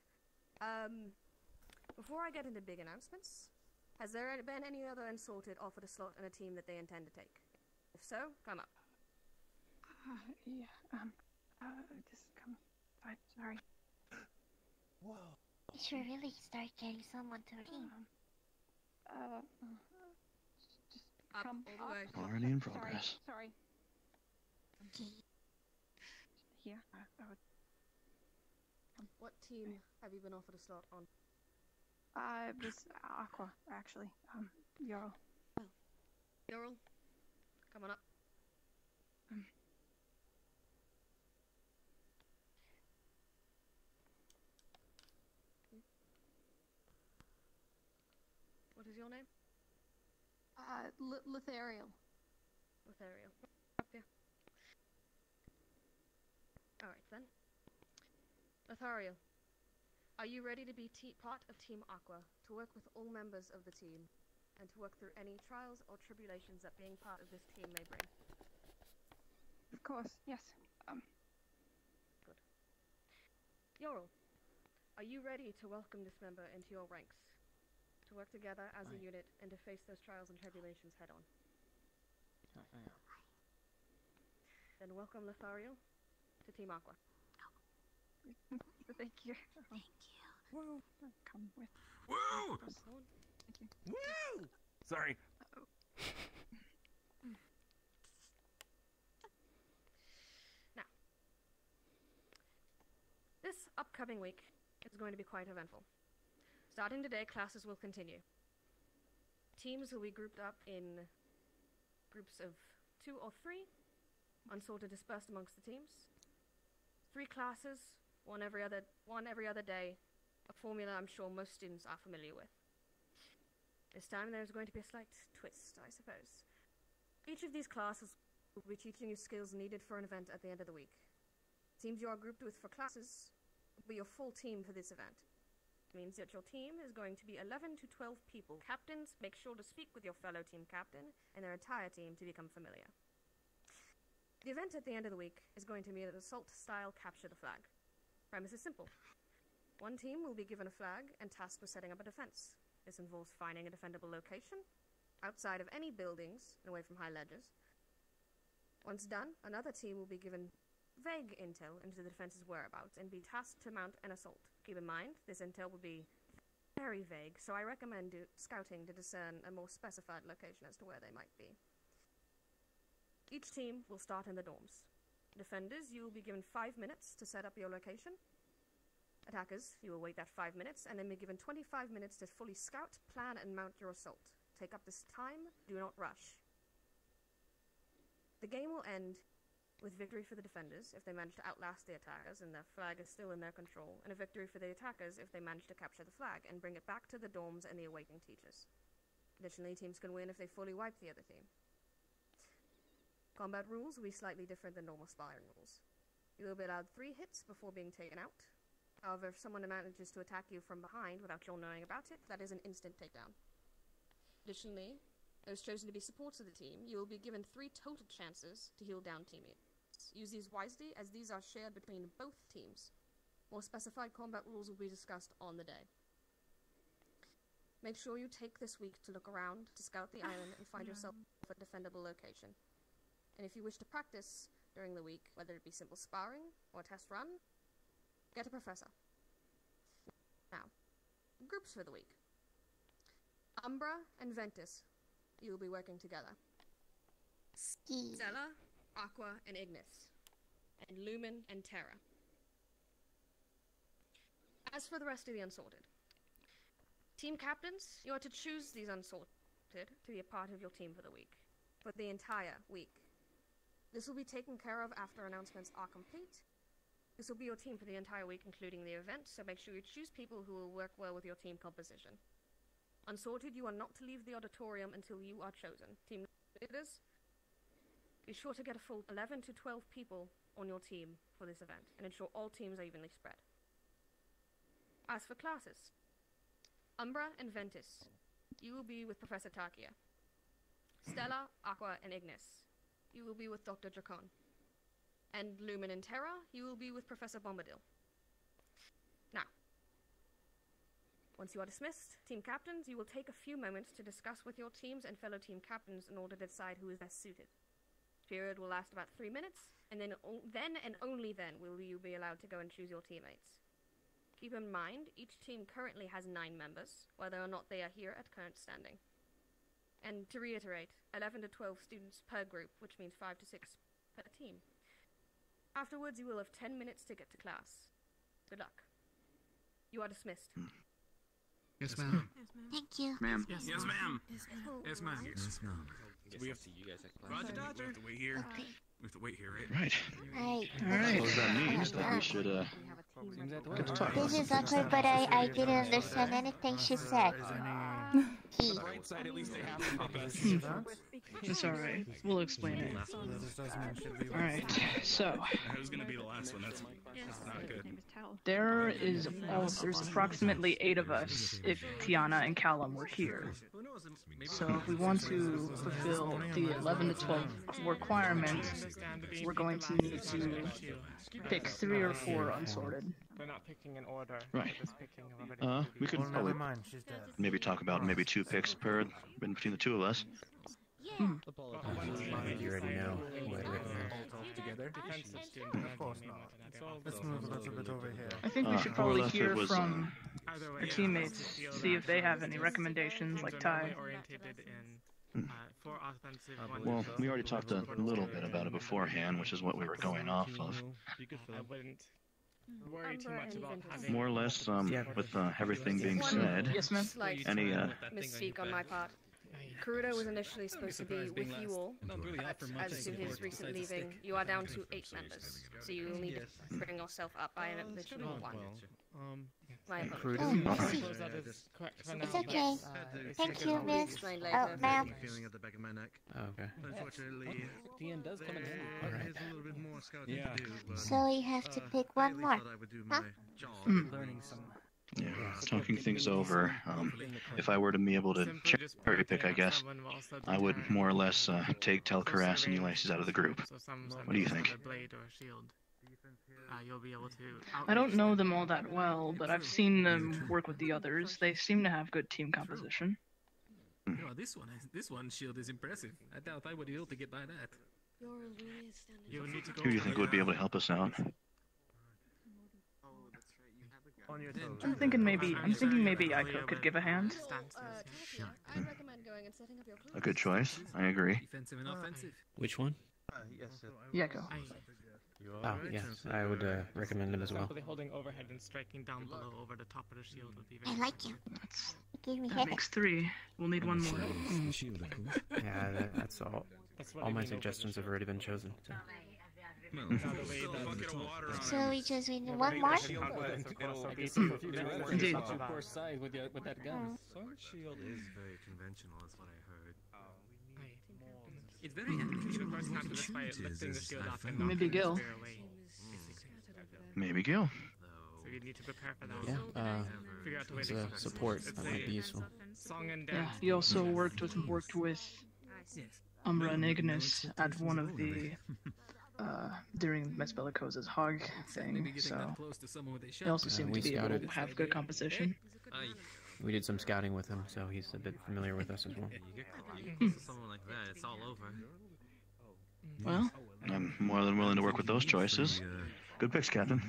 Before I get into big announcements, has there been any other Unsorted offered a slot in a team that they intend to take? If so, come up. Yeah, just come. Fine, sorry. Whoa. You should really start getting someone to team. Just up, come all the way. Already in progress. Sorry. Here, What team have you been offered a slot on? It was Aqua, actually. Yarl. Yarl, come on up. What is your name? Lethariel. Lethariel. Up here. Alright then. Lethariel, are you ready to be part of Team Aqua, to work with all members of the team, and to work through any trials or tribulations that being part of this team may bring? Of course, yes. Good. Yorl, are you ready to welcome this member into your ranks? To work together as a unit and to face those trials and tribulations head on? Then welcome Lethariel to Team Aqua. Thank you. Thank you. Whoa. Come with. Woo! Thank you. Woo! Sorry. Now, this upcoming week is going to be quite eventful. Starting today, classes will continue. Teams will be grouped up in groups of 2 or 3, unsorted dispersed amongst the teams. 3 classes, one every other day, a formula I'm sure most students are familiar with. This time there's going to be a slight twist, I suppose. Each of these classes will be teaching you skills needed for an event at the end of the week. Teams you are grouped with for classes will be your full team for this event. It means that your team is going to be 11 to 12 people. Captains, make sure to speak with your fellow team captain and their entire team to become familiar. The event at the end of the week is going to be an assault-style capture the flag. Premise is simple. One team will be given a flag and tasked with setting up a defense. This involves finding a defendable location outside of any buildings and away from high ledges. Once done, another team will be given vague intel into the defense's whereabouts and be tasked to mount an assault. Keep in mind, this intel will be very vague, so I recommend scouting to discern a more specified location as to where they might be. Each team will start in the dorms. Defenders, you will be given 5 minutes to set up your location. Attackers, you will wait that 5 minutes and then be given 25 minutes to fully scout, plan, and mount your assault. Take up this time, do not rush. The game will end with victory for the defenders if they manage to outlast the attackers and the flag is still in their control, and a victory for the attackers if they manage to capture the flag and bring it back to the dorms and the awaiting teachers. Additionally, teams can win if they fully wipe the other team. Combat rules will be slightly different than normal sparring rules. You will be allowed 3 hits before being taken out. However, if someone manages to attack you from behind without your knowing about it, that is an instant takedown. Additionally, those chosen to be supports of the team, you will be given 3 total chances to heal down teammates. Use these wisely, as these are shared between both teams. More specified combat rules will be discussed on the day. Make sure you take this week to look around, to scout the island, and find yourself a defendable location. And if you wish to practice during the week, whether it be simple sparring or a test run, get a professor. Now, groups for the week. Umbra and Ventus, you will be working together. Stella, Aqua, and Ignis. And Lumen and Terra. As for the rest of the Unsorted, team captains, you are to choose these Unsorted to be a part of your team for the week. For the entire week. This will be taken care of after announcements are complete. This will be your team for the entire week, including the event, so make sure you choose people who will work well with your team composition. Unsorted, you are not to leave the auditorium until you are chosen. Team leaders, be sure to get a full 11 to 12 people on your team for this event, and ensure all teams are evenly spread. As for classes, Umbra and Ventus, you will be with Professor Takia. Stella, Aqua, and Ignis, you will be with Dr. Dracon. And Lumen and Terra, you will be with Professor Bombadil. Now, once you are dismissed, team captains, you will take a few moments to discuss with your teams and fellow team captains in order to decide who is best suited. The period will last about 3 minutes, and then and only then will you be allowed to go and choose your teammates. Keep in mind, each team currently has 9 members, whether or not they are here at current standing. And to reiterate, 11 to 12 students per group, which means 5 to 6 per team. Afterwards, you will have 10 minutes to get to class. Good luck. You are dismissed. Yes, ma'am. Thank you. Ma'am. Yes, ma'am. Yes, ma'am. Yes, ma'am. So we have to see you guys at class. Roger, Dodger. We have to wait here. Okay. We have to wait here, right? Right. Right. I suppose that means that we should, get to talk. This is awkward, but I didn't understand anything she said. At least they have to pick us. It's alright. We'll explain it. Alright, so. Who's gonna be the last one? That's not good. There's approximately 8 of us if Tiana and Callum were here. So if we want to fulfill the 11 to 12 requirement, we're going to need to pick 3 or 4 unsorted. We're not picking an order. Right. We're just picking whoever We could probably maybe talk about maybe 2 picks per between the 2 of us. You already know what together. Of course not. Let's move a little bit over here. I think we should probably hear from our teammates, see if they have any recommendations, like Ty. Well, we already talked a little bit about it beforehand, which is what we were going off of. I wouldn't worry too much about having... More or less, with everything being said, Yes, ma'am. Slight any misspeak on my part. Kuruda was initially supposed to be with you all, but as to his recent leaving, you are down to 8 members, so you will need to bring yourself up by an additional 1. My apologies. It's okay. Thank you, miss. Oh, ma'am. Okay. Unfortunately, DN does come in handy. there's a little bit more scouting to do. But, So you have to pick one more. Huh? Learning some... Yeah, talking things over. If I were to be able to cherry pick, I guess, I would more or less take Telkaras and Ulysses out of the group. What do you think? I don't know them all that well, but I've seen them work with the others. They seem to have good team composition. This one shield is impressive. I doubt I would be able to get by that. Who do you think would be able to help us out? I'm thinking maybe Aiko could give a hand. I'd recommend going and setting up your A good choice. I agree. Defensive and offensive. Which one? Yeko. Oh, yes, I would recommend it as well. Holding overhead and striking down below over the top of the shield would be very I like you. Give me That head. makes 3. We'll need 1 more. Yeah, that's all. All my suggestions have already been chosen. So. So we just need 1 more? Indeed. with that gun. Sword shield is very conventional, is what I heard. It's very educational. Maybe Gil. Maybe Gil. So you need to prepare for that. Yeah, Figure out a way as to a support, that might be useful. Song and Yeah, dance. he also worked with Umbra and Ignis at one of the during Mes Bellicosa's hog thing, so they also seem to be able to have good composition. We did some scouting with him, so he's a bit familiar with us as well. Someone like that, it's all over. Well, I'm more than willing to work with those choices. Good picks, Captain.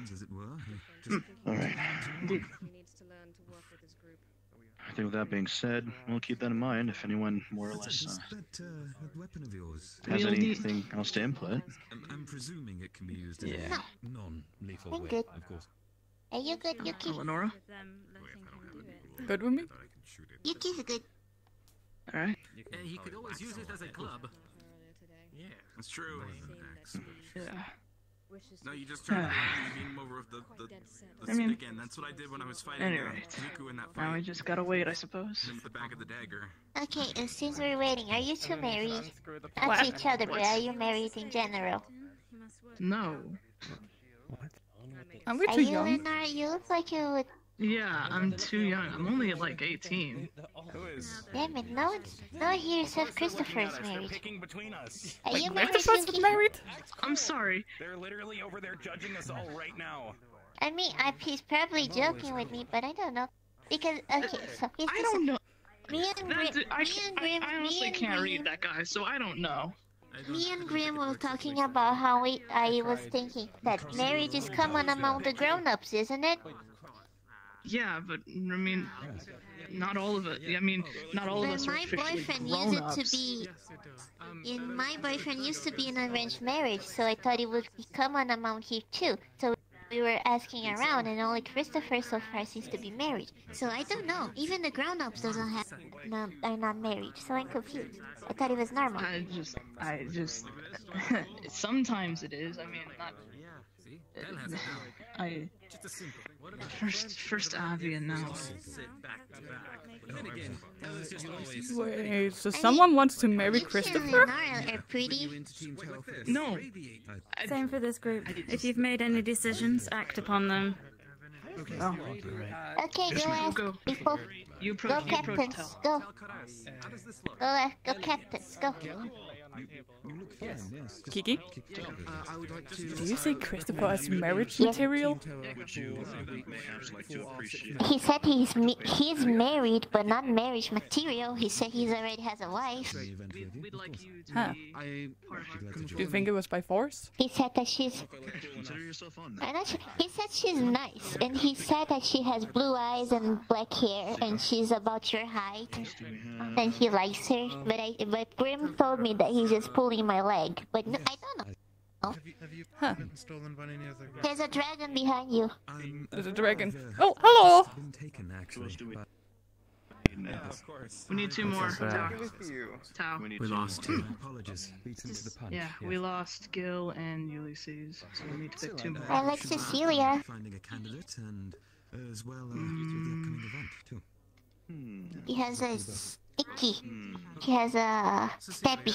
All right. Indeed. I think with that being said, we'll keep that in mind if anyone more or less that weapon of yours has anything else to input. I'm presuming it can be used in Yeah. a non-lethal I'm way, good. of course. Are you good, Yuki? Lenora? Good with me? Yuki's good. Alright. And he could always use it as a club. Yeah, that's true. Yeah. No, you just turn around and beat him over with the I mean, stick end. That's what I did when I was fighting anyway, Zuko in that fight. now we just gotta wait, I suppose. Him with the back of the dagger. Okay, and since we're waiting, are you two married? Not to each other, but are you married in general? No. Are we Are too you, young? Lenora? You look like you would Yeah, I'm too young. I'm only like 18. Damn it, no one here said Christopher's married. Are you married, Christopher's Yuki? married? I'm sorry. They're literally over there judging us all right now. I mean, he's probably joking with me, but I don't know. Because, okay, so he's I don't know. Me and Grim, I honestly can't read that guy, so I don't know. Me and Grim were talking about how I was thinking that marriage is common among the grown-ups, isn't it? Yeah, but I mean, not all of it. I mean, not all of us are officially grown-ups. My boyfriend used to be in an arranged marriage, so I thought it would be common among here too. So we were asking around, and only Christopher so far seems to be married. So I don't know. Even the grown-ups are not married, so I'm confused. I thought it was normal. I just, sometimes it is. I mean, not. First Avi and now. Wait, so someone wants to marry Christopher? Are pretty. No. Same for this group. If you've made any decisions, act upon them. Okay, go go. Go captains, go. Go captains, go. Kiki? Do you say Christopher as marriage material? He said he's married, but not marriage material. He said he already has a wife. Huh. Do you think it was by force? He said that she's... He said she's nice, and he said that she has blue eyes and black hair, and she's about your height, and he likes her. But Grim told me that he's just pulling my leg. But no, I don't know. Have you been stolen by any other? There's a dragon behind you. There's a dragon. Oh, hello! We need two more. Tau. We lost two. Yeah, we lost Gil and Ulysses, so we need to pick two more. I like Cecilia. Finding a candidate and as well to the upcoming event too. He has a sticky. He has a stabby.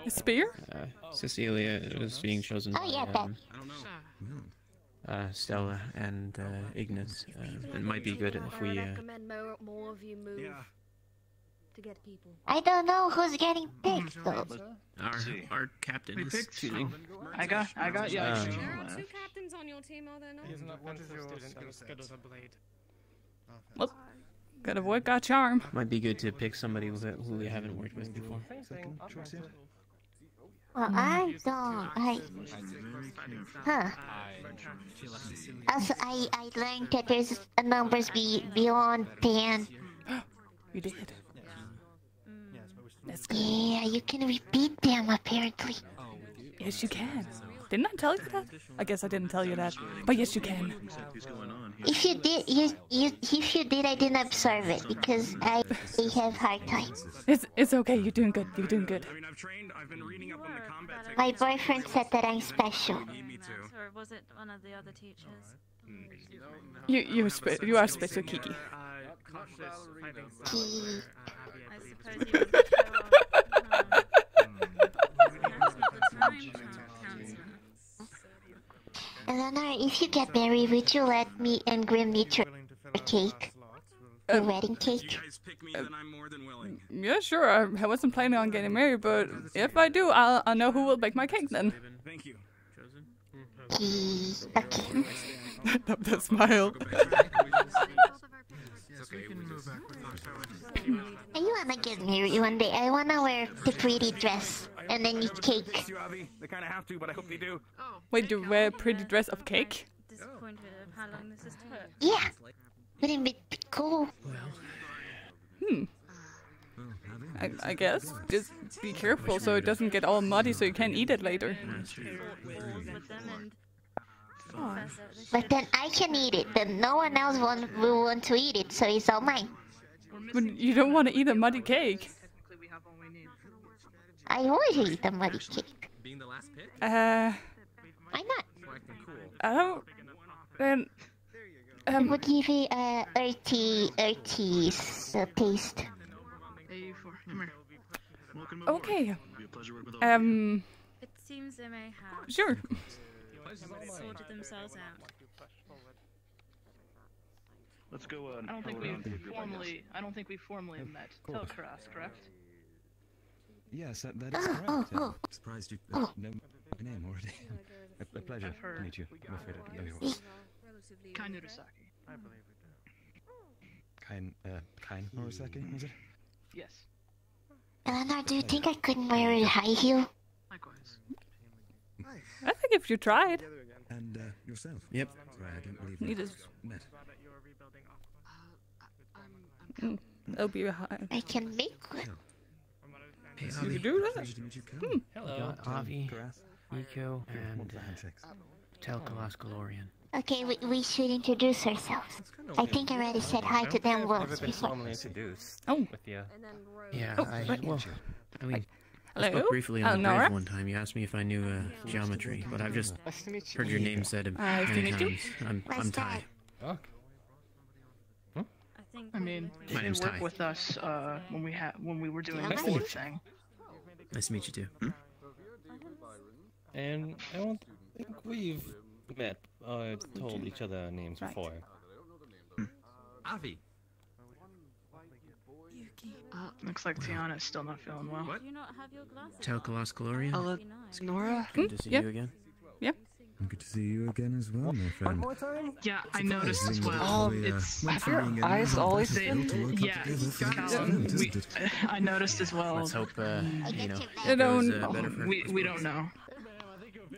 A spear? Cecilia was being chosen Oh yeah, by Stella and Ignis. It might be good if we. I recommend more of you move to get people. I don't know who's getting picked though. Our captain is choosing. I got There are two captains on your team, are there not? He's not one student as good as a blade. Well, gotta work our charm. Might be good to pick somebody who we haven't worked with before. Well, I don't. Huh. Also, I learned that there's numbers beyond 10. You did. That's good. Yeah, you can repeat them apparently. Yes, you can. Didn't I tell you that? I guess I didn't tell you that, but yes, you can. If you did, if you did, I didn't observe it because I have hard time. It's okay. You're doing good. You're doing good. My boyfriend said that I'm special. Or was it one of the other teachers? You are special, Kiki. Eleanor, if you get married, would you let me and Grim eat your cake? Your wedding cake? Yeah, sure. I wasn't planning on getting married, but if I do, I'll know who will bake my cake then. Thank you. Okay. The smile. I wanna get married one day. I wanna wear the pretty dress and then eat cake. They kind of have to, but I hope they do. Wait, do you wear a pretty dress of cake? Disappointed of how long this is took. Yeah. Wouldn't it be cool? I guess. Just be careful so it doesn't get all muddy so you can't eat it later. But then I can eat it. Then no one else will want to eat it, so it's all mine. But you don't want to eat a muddy cake. I always eat a muddy cake. Why not? I don't... Then... It would give it a earthy taste. Okay. It seems they may have. Sure. Sorted themselves out. Let's go. I don't think go around to the we group, I guess. formally. I don't think we formally met. course. Telkaras, correct? Yes, that is correct. Surprised you know my name already. A pleasure I've heard. to meet you. I'm afraid I don't know you well. Kain Urasaki. I believe we do. Kain Morosaki, was it? Yes. Eleanor, do you think I could wear a high heel? Likewise. I think if you tried. And yourself? Yep. Sorry, I don't believe You we just- met. That'll be high. I can make one. Hey, You Avi. can do that. Pleasure to meet you, Cal. Hmm. Hello. Got Avi, Nico, and Telkalaskalorian. Okay, we should introduce ourselves. I think I already said hi to them once before. Oh. With you. Yeah, Oh, I right. well, I mean, I Hello? spoke briefly on the Nora? bridge one time. You asked me if I knew geometry, but I've just heard your name said Nice to many meet you. times. I'm Ty. I mean, My you name's work Ty. with us when we were doing the Nice to board meet you. thing. Nice to meet you too. And I don't think we've met, told each other names before. Avi. Looks like Tiana's still not feeling well. What? Telkalaskalorian. Nora? Good to see you again. Yep. Good to see you again as well, my friend. One more time? Yeah, I noticed as well. Have your eyes always been? Yeah, I noticed as well. Let's hope you know I it goes don't- better for We don't know.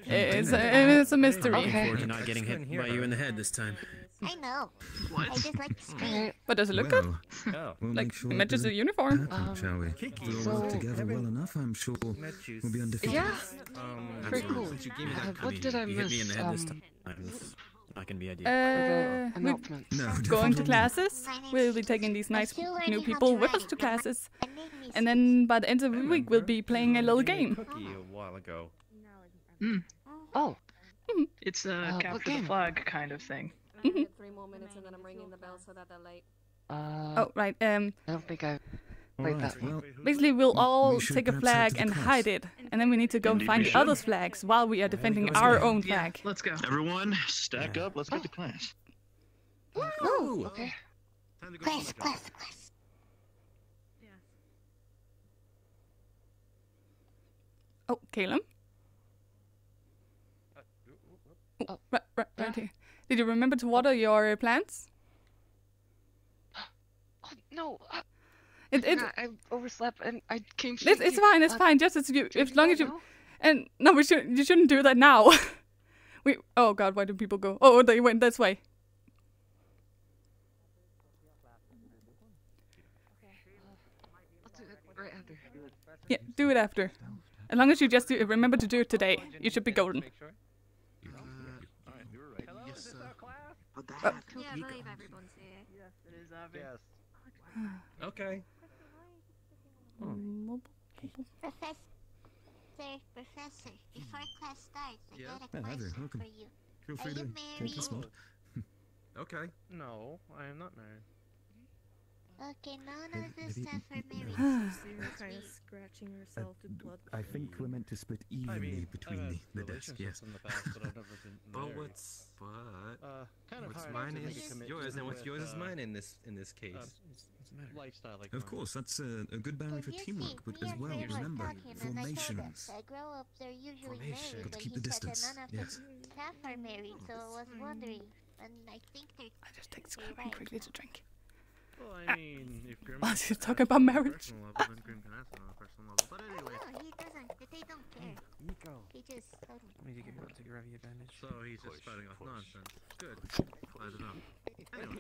It's a mystery. Looking forward to not getting hit by you in the head this time. I know. I just like to scream. But does it look good? We'll Like, make sure it matches that the uniform. happens, shall we? If we all work together well enough, I'm sure we'll be undefeated. Yeah. Very cool. Since you gave me that What did I you hit me in miss? the head this time. It's not gonna be ideal. We're announcements. No, going to definitely not. classes. We'll be taking these nice new people with us to classes. And then by the end of the week, we'll be playing a little game. Cookie a while ago. Oh. It's a what capture the game? flag kind of thing. I get 3 more minutes and then I'm ringing the bell so that they're late. Oh, right. I don't think I played Alright, that one. well, Basically, we'll all we should take a perhaps head flag to the and class. hide it. And then we need to go and Indeed find we the should. others' flags while we are defending our own Yeah, flag. let's go. Everyone, stack up. Let's get to class. Ooh. Okay. Class. Oh, Caleb? Oh, right here. Did you remember to water your plants? Oh, no. It I overslept and I came. It's straight it's to- fine. It's fine. Just as you, as long as you, and no, you shouldn't do that now. Oh God, why do people go? Oh, they went this way. I'll do it right after. Yeah, do it after. As long as you just remember to do it today, you should be golden. Yes, sir. Yeah, I believe everyone's here. Yes, it is Avi. Okay. Professor, before class starts, I Yeah. got a Yeah, hi there, question welcome. for you. Feel free Are to you take this married? one. Okay. No, I am not married. Okay, none of the stuff are married. kind of scratching herself to blood. I think we're meant to split evenly between the desks, yes. In the past, but I've never been But married. what's Kind of what's hard mine to is make a commitment yours, and what's with, yours is mine in this case. lifestyle like Of mine. course, that's a good boundary for You see, teamwork, but me as and well, Ray were remember, talking, and I told us formations. that grown-ups are usually Formation. married, Got to but keep he the said that distance, none of yes. the staff are married, so I was wondering. And I think they're. I just take this they're cup right. quickly to drink. Well, I mean, if Grim While can she's ask talking about on a marriage. personal level, then Grim can ask on a personal level. But anyway. No, he doesn't. They don't care. He just told me. Let me take your heavy advantage. So he's just spouting off nonsense. Good. Glad to know. Anyway.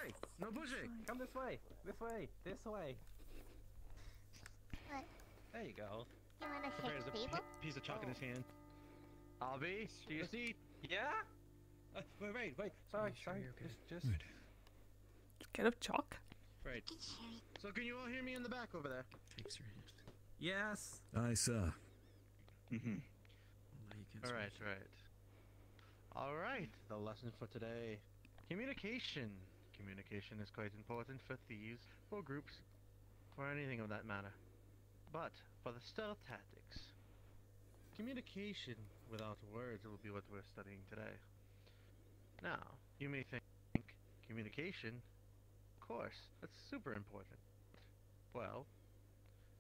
Hey! No pushing! Come this way! This way! This way! What? There you go. You wanna shake Prepares the a table? piece of chalk in his hand. Albie, do you see? Yeah? Wait. Sorry. Just. Get up, chalk. Right. So can you all hear me in the back over there? Shakes your hand. Yes. Aye, sir. Mm-hmm. Alright. The lesson for today. Communication. Communication is quite important for thieves, for groups, for anything of that matter. But for the stealth tactics, communication without words will be what we're studying today. Now, you may think Communication? Of course, that's super important. Well,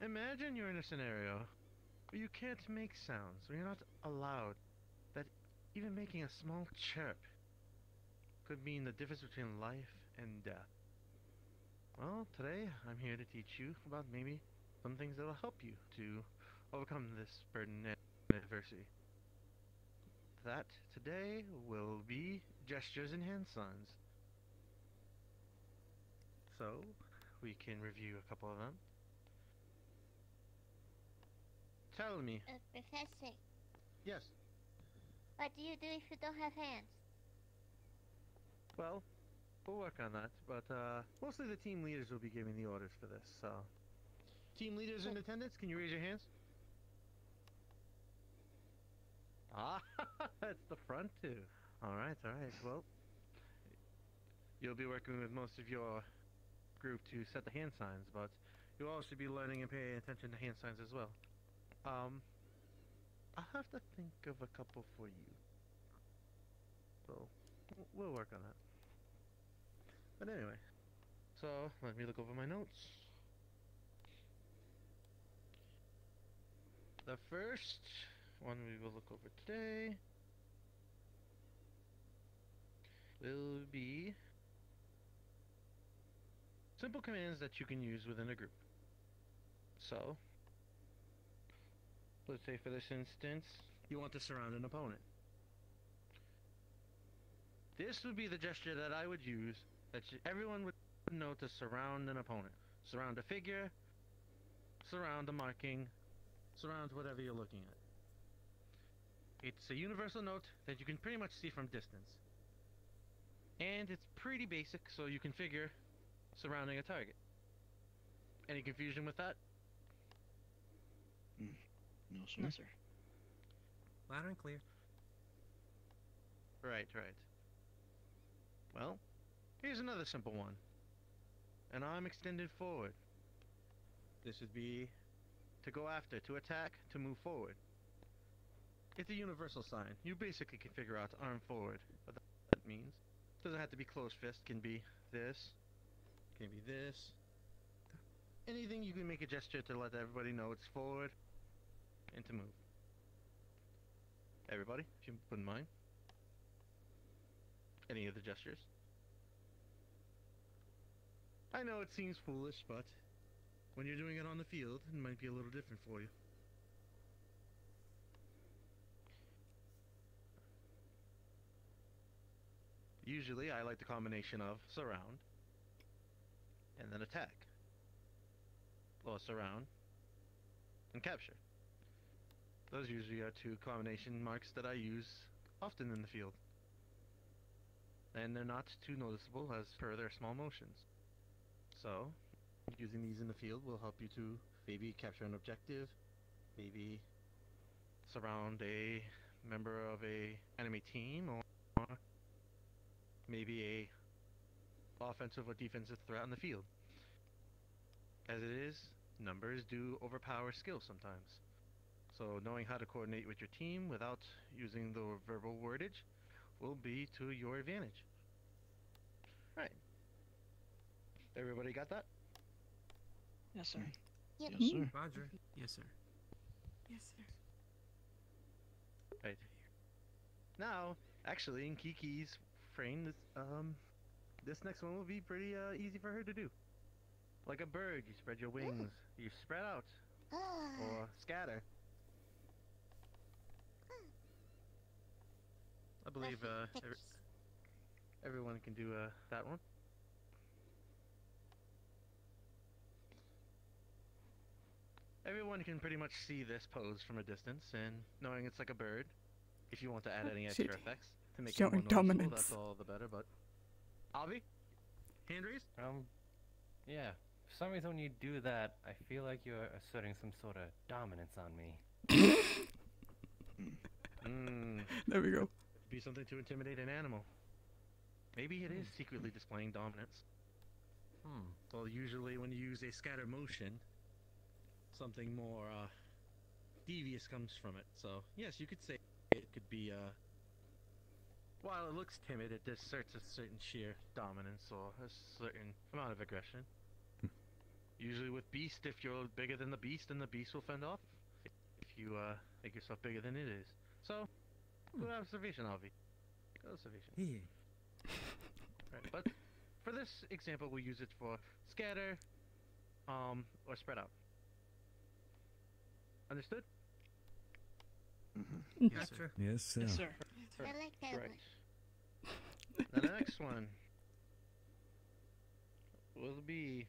imagine you're in a scenario where you can't make sounds, where you're not allowed, that even making a small chirp could mean the difference between life and death. Well, today I'm here to teach you about maybe some things that will help you to overcome this burden and adversity. That today will be gestures and hand signs. So, we can review a couple of them. Tell me. Professor, Yes. what do you do if you don't have hands? Well, we'll work on that, but mostly the team leaders will be giving the orders for this, so... Team leaders in attendance, can you raise your hands? Ah, that's the front too. Alright, well... You'll be working with most of your group to set the hand signs, but you'll also be learning and paying attention to hand signs as well. I'll have to think of a couple for you. So, we'll work on that. But anyway, so let me look over my notes. The first one we will look over today will be simple commands that you can use within a group. So, let's say for this instance, you want to surround an opponent. This would be the gesture that I would use that everyone would know to surround an opponent. Surround a figure, surround a marking, surround whatever you're looking at. It's a universal note that you can pretty much see from distance. And it's pretty basic, so you can figure surrounding a target. Any confusion with that? No, sir. No, sir. Loud and clear. Right. Well, here's another simple one. An arm extended forward. This would be to go after, to attack, to move forward. It's a universal sign. You basically can figure out arm forward what that means. Doesn't have to be closed fist. Can be this. Can be this. Anything you can make a gesture to let everybody know it's forward and to move. Everybody, if you wouldn't mind. Any of the gestures? I know it seems foolish, but when you're doing it on the field, it might be a little different for you. Usually, I like the combination of surround and then attack, or surround and capture. Those usually are two combination marks that I use often in the field. And they're not too noticeable as per their small motions. So, using these in the field will help you to maybe capture an objective, maybe surround a member of a enemy team, or maybe a offensive or defensive threat on the field. As it is, numbers do overpower skill sometimes. So knowing how to coordinate with your team without using the verbal wordage will be to your advantage. Right. Everybody got that? Yes, sir. Yep. Yes, sir. Roger. Yes, sir. Yes, sir. Right. Now, actually, in Kiki's frame, this next one will be pretty easy for her to do. Like a bird, you spread your wings. You spread out. Or scatter. I believe everyone can do that one. Everyone can pretty much see this pose from a distance, and knowing it's like a bird, if you want to add any extra effects to make it more Showing noticeable, dominance. that's all the better, but... Avi? Hand raise? Yeah. For some reason when you do that, I feel like you're asserting some sort of dominance on me. There we go. Be something to intimidate an animal. Maybe it is secretly displaying dominance. Well, usually when you use a scatter motion, something more devious comes from it. So, yes, you could say it could be while it looks timid, it asserts a certain sheer dominance or a certain amount of aggression. Usually with beast, if you're bigger than the beast, then the beast will fend off. If you make yourself bigger than it is. So, good observation, Avi. Good observation. Hey. Right, but for this example, we'll use it for scatter, or spread out. Understood? Yes, sir. Yes, sir. Yes, sir. I like that one. Right. Now the next one will be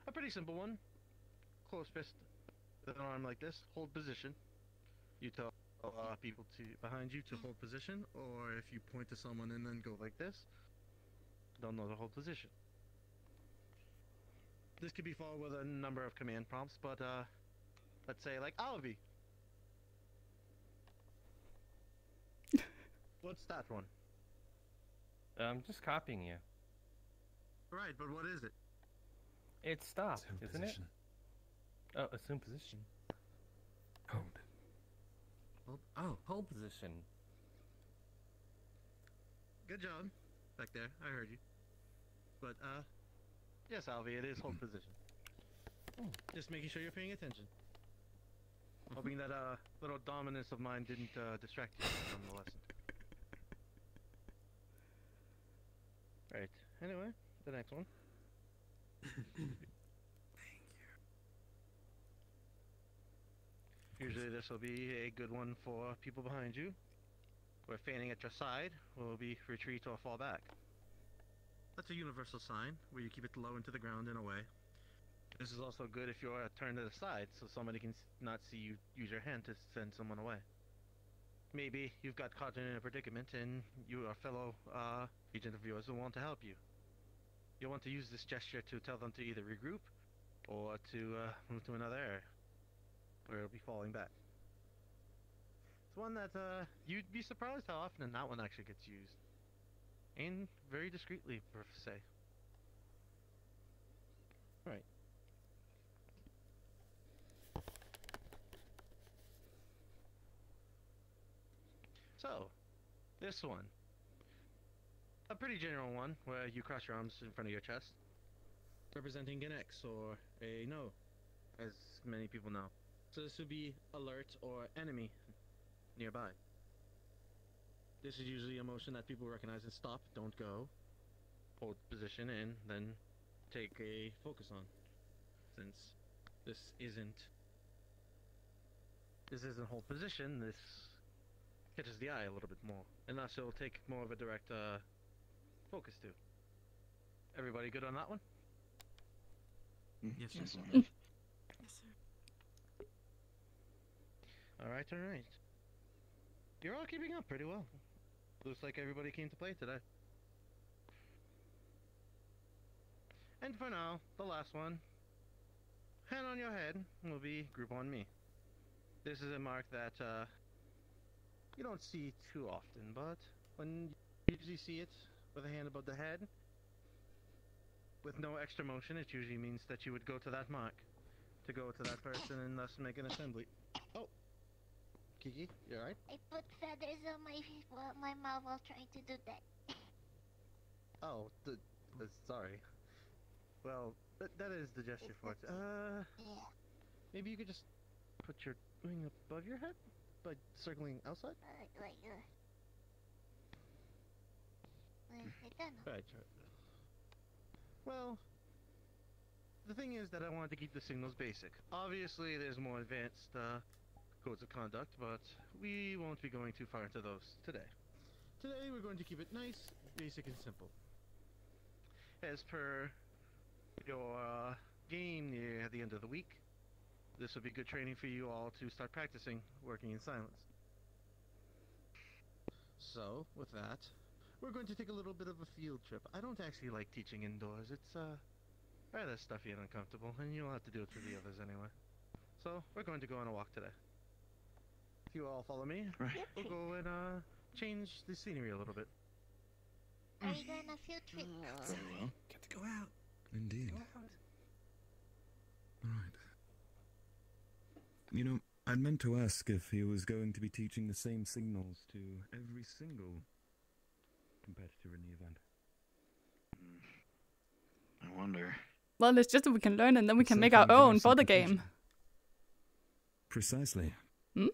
a pretty simple one. Close fist with an arm like this. Hold position. You tell people behind you to hold position, or if you point to someone and then go like this, they'll know to hold position. This could be followed with a number of command prompts, but let's say like Alvi. What's that one? I'm just copying you. Right, but what is it? It's stop, Assume isn't position. it? Oh, assume position. Hold. Hold position. Good job. Back there, I heard you. But, yes, Alvi, it is hold position. Just making sure you're paying attention. Hoping that, little dominance of mine didn't, distract you from the lesson. Right. Anyway, the next one. Usually this will be a good one for people behind you. Where fanning at your side will be retreat or fall back. That's a universal sign, where you keep it low into the ground in a way. This is also good if you're turned to the side, so somebody can not see you use your hand to send someone away. Maybe you've got caught in a predicament and your fellow agent of yours will want to help you. You'll want to use this gesture to tell them to either regroup or to move to another area where it'll be falling back. It's one that you'd be surprised how often that one actually gets used. And very discreetly, per se. Right. So, this one. A pretty general one, where you cross your arms in front of your chest, representing an X or a no, as many people know. So this would be alert or enemy nearby. This is usually a motion that people recognize as stop, don't go, hold position, and then take a focus on. Since this isn't hold position, this catches the eye a little bit more, and thus it'll take more of a direct focus to. Everybody good on that one? Yes, sir. Yes, sir. Alright, alright. You're all keeping up pretty well. Looks like everybody came to play today. And for now, the last one. Hand on your head will be group on me. This is a mark that you don't see too often, but when you usually see it with a hand above the head, with no extra motion, it usually means that you would go to that mark, to go to that person and thus make an assembly. Oh! Kiki, you alright? I put feathers on my mouth while trying to do that. Oh, sorry. Well, that is the gesture for it. Yeah. Maybe you could just put your wing above your head by circling outside? I don't know. Right. Well, the thing is that I wanted to keep the signals basic. Obviously, there's more advanced codes of conduct, but we won't be going too far into those today. Today, we're going to keep it nice, basic, and simple. As per your game near the end of the week, this will be good training for you all to start practicing working in silence. So, with that, we're going to take a little bit of a field trip. I don't actually like teaching indoors. It's rather stuffy and uncomfortable, and you'll have to do it for the others anyway. So, we're going to go on a walk today. If you all follow me, we'll go and change the scenery a little bit. Are you going on a field trip? Get to go out. Indeed. Right. You know, I'd meant to ask if he was going to be teaching the same signals to every single competitor in the event. I wonder. Well, it's just that we can learn and then we can make Certainly our own drives for some the confusion. game. Precisely. Mm.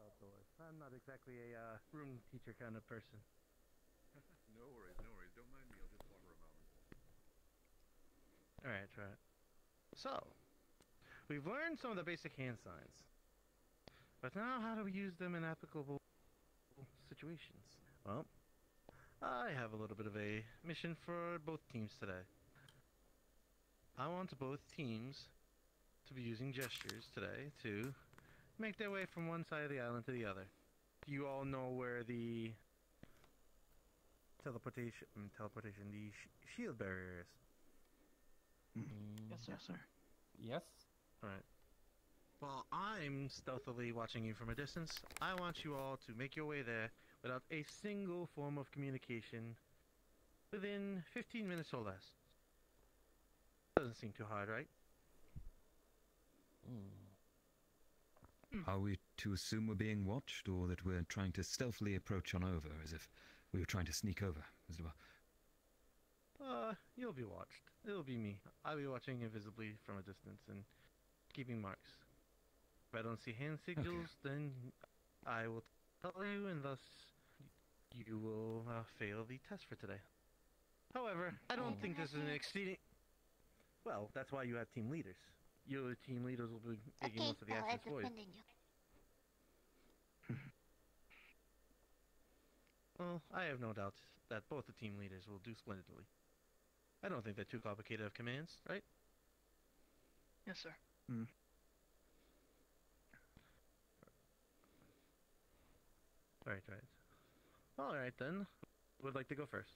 Outdoors. I'm not exactly a room teacher kind of person. No worries, no worries. Don't mind me. I'll just water a moment. Alright. So, we've learned some of the basic hand signs. But now how do we use them in applicable situations? Well, I have a little bit of a mission for both teams today. I want both teams to be using gestures today to make their way from one side of the island to the other. You all know where the teleportation, the shield barrier is. Yes, sir. Yes. Alright. While I'm stealthily watching you from a distance, I want you all to make your way there without a single form of communication within 15 minutes or less. Doesn't seem too hard, right? Are we to assume we're being watched, or that we're trying to stealthily approach on over, as if we were trying to sneak over, as it were? You'll be watched. It'll be me. I'll be watching invisibly from a distance and keeping marks. If I don't see hand signals, then I will tell you, and thus you will fail the test for today. However, I don't think this is an exceeding... Well, that's why you have team leaders. Your team leaders will be taking most of the actions for you. Well, I have no doubt that both the team leaders will do splendidly. I don't think they're too complicated of commands, right? Yes, sir. Right. Alright then. Who would like to go first?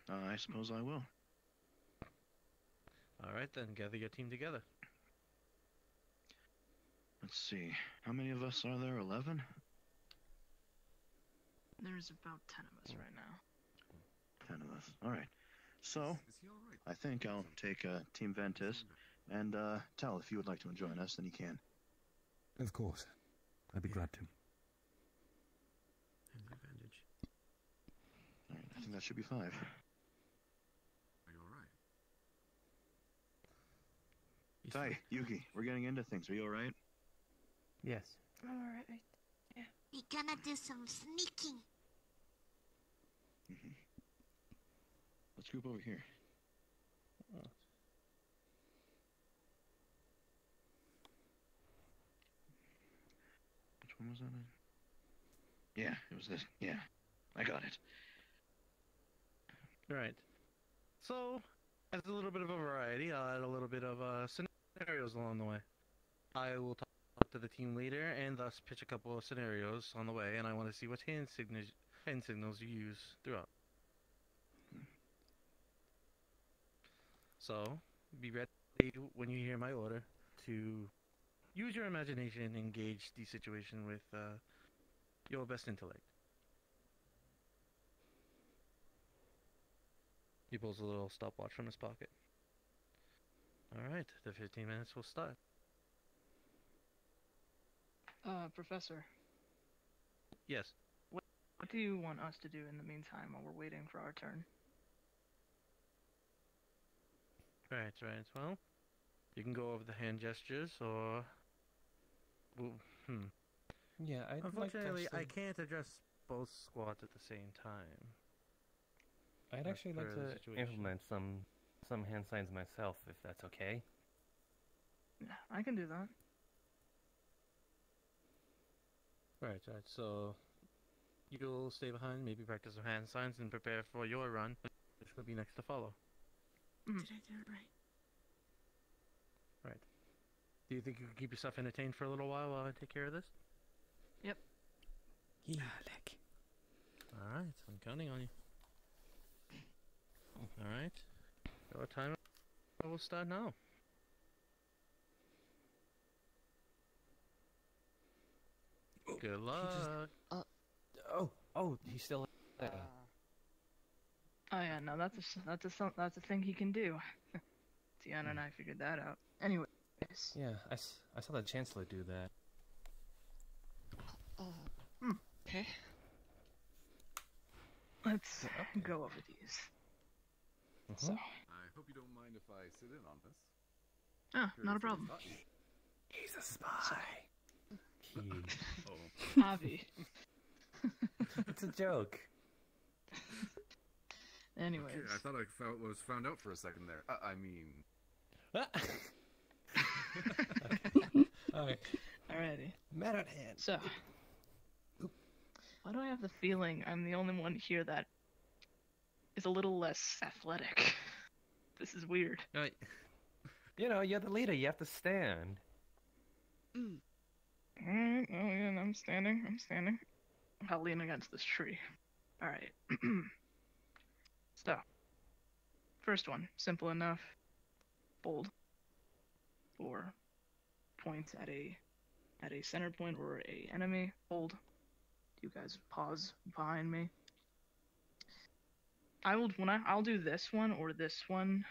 I suppose I will. Alright then, gather your team together. Let's see. How many of us are there? 11? There's about 10 of us right now. 10 of us. Alright. So, I think I'll take Team Ventus, and Tal, if you would like to join us, then you can. Of course. I'd be glad to. Advantage. Alright, I think that should be 5. Are you alright? Tai, Yuki, we're getting into things. Are you alright? Yes. Alright. Yeah. We're gonna do some sneaking. Let's group over here. Which one was that in? Yeah, it was this. Yeah, I got it. Right. So, as a little bit of a variety, I'll add a little bit of scenarios along the way. I will talk to the team leader and thus pitch a couple of scenarios on the way, and I want to see what hand signals you use throughout. So, be ready when you hear my order to use your imagination and engage the situation with your best intellect. He pulls a little stopwatch from his pocket. Alright, the 15 minutes will start. Professor. Yes. What do you want us to do in the meantime while we're waiting for our turn? Right. Well, you can go over the hand gestures, or... Well, Yeah, Unfortunately, I can't address both squads at the same time. I'd actually like to implement some hand signs myself, if that's okay. Yeah, I can do that. Right. So, you'll stay behind, maybe practice some hand signs, and prepare for your run, which will be next to follow. Did I do it right? Right. Do you think you can keep yourself entertained for a little while I take care of this? Yep. Alright, I'm counting on you. Alright. What time will start now? Good luck. Oh, he's still there. Oh yeah, no, that's a thing he can do. Tiana and I figured that out. Anyways. Yeah, I saw the Chancellor do that. Okay. Let's go over these. So. I hope you don't mind if I sit in on this. Ah, not a problem. He's a spy. Avi. It's a joke. Anyways. Okay, I thought I was found out for a second there. I mean... Okay. Alrighty. Matter at hand. So, why do I have the feeling I'm the only one here that is a little less athletic? This is weird. You know, you're the leader. You have to stand. Alright, oh yeah, I'm standing. I'll lean against this tree. Alright. So, first one, simple enough. Bold. Or point at a center point or a enemy. Hold. You guys pause behind me. I'll do this one or this one.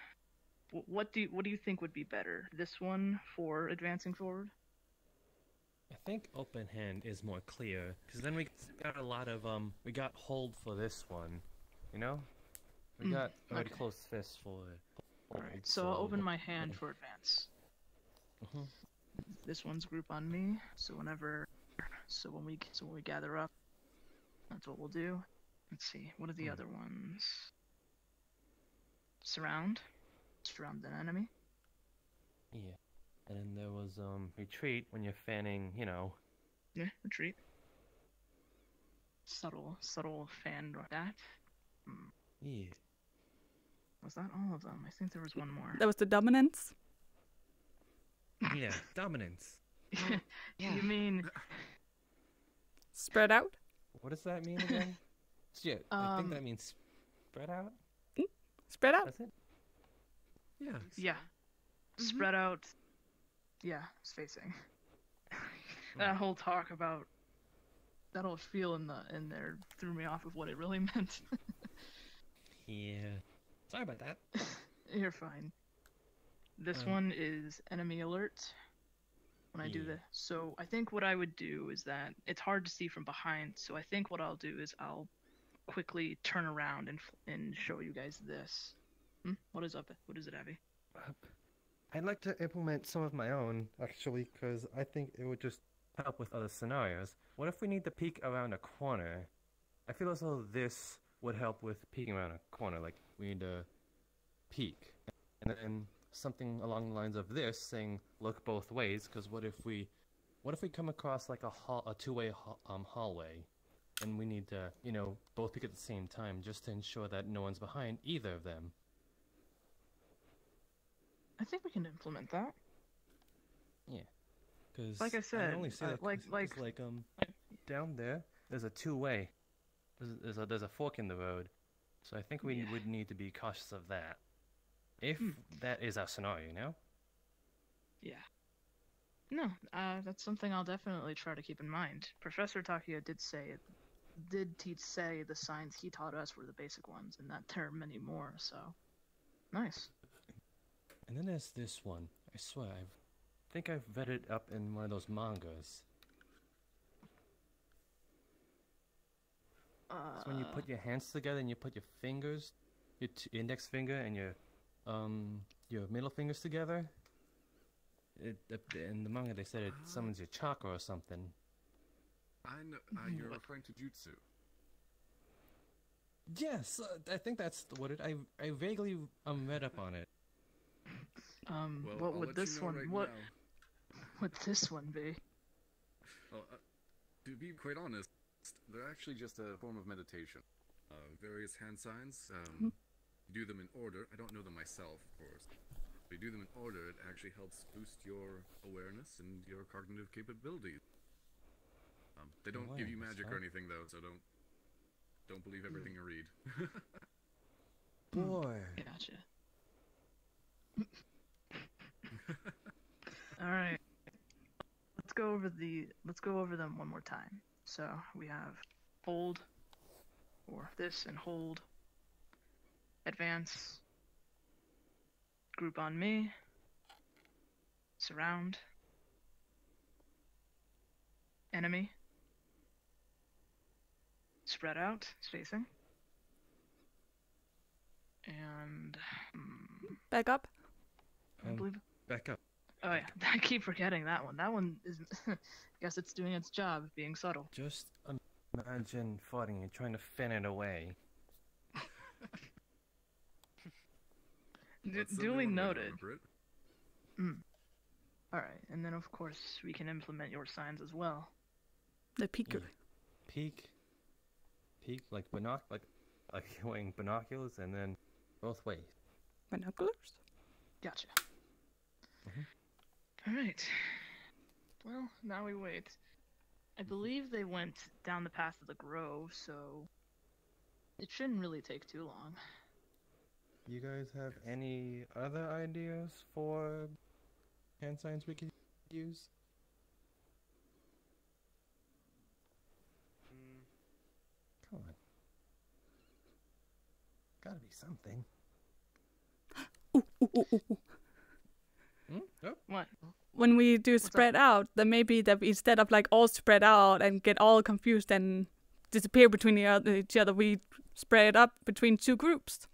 What do you think would be better? This one for advancing forward? I think open hand is more clear, because then we got a lot of we got hold for this one, you know. We got already close fist for it. Alright, so I'll open my hand for advance. This one's group on me, so when we gather up, that's what we'll do. Let's see, what are the other ones? Surround an enemy. Yeah, and then there was retreat when you're fanning, you know. Yeah, retreat. Subtle fan like that. Yeah. Was that all of them? I think there was one more. That was the dominance? Yeah, dominance. You mean... Spread out? What does that mean again? Yeah, I think that means spread out? Spread out? That's it? Yeah. Yeah. Spread out. Yeah, spacing. That whole talk about... That whole feel in there threw me off of what it really meant. Yeah. Sorry about that. You're fine. This one is enemy alert. When I do this, so I think what I would do is that it's hard to see from behind. So I think what I'll do is I'll quickly turn around and show you guys this. What is up? What is it, Abby? I'd like to implement some of my own, actually, because I think it would just help with other scenarios. What if we need to peek around a corner? I feel as though this would help with peeking around a corner, like we need to peek. And then something along the lines of this, saying look both ways, because what if we come across like a two-way hallway, and we need to, you know, both peek at the same time, just to ensure that no one's behind either of them. I think we can implement that. Yeah, because like I said, I only see down there. There's a two-way. There's a fork in the road, so I think we would need to be cautious of that. If that is our scenario, you know? Yeah. No, that's something I'll definitely try to keep in mind. Professor Takia did say the signs he taught us were the basic ones, and that there are many more, so... Nice. And then there's this one. I swear, I think I've read it up in one of those mangas. It's when you put your hands together and you put your fingers, your index finger and your middle fingers together. In the manga they said it summons your chakra or something. I know, you're referring to jutsu. Yes, I think that's what it. I vaguely read up on it. What would this one? What would this one be? Well, to be quite honest, they're actually just a form of meditation. Various hand signs. You do them in order. I don't know them myself, of course. If you do them in order, it actually helps boost your awareness and your cognitive capabilities. They don't give you magic or anything though, so don't believe everything you read. Boy. Gotcha. All right. Let's go over them one more time. So we have hold, or this and hold. Advance. Group on me. Surround. Enemy. Spread out, spacing. And back up. I believe. Back up. Oh yeah, I keep forgetting that one. That one is. I guess it's doing its job, of being subtle. Just imagine fighting and trying to fin it away. Duly noted. Alright, and then of course we can implement your signs as well. The peeker. Peek, like like wearing binoculars, and then both ways. Binoculars? Gotcha. Alright. Well, now we wait. I believe they went down the path of the grove, so it shouldn't really take too long. You guys have any other ideas for hand signs we could use? Come on. Gotta be something. Oh. What? When we do spread out, then maybe that instead of like all spread out and get all confused and disappear between each other, we spread up between two groups.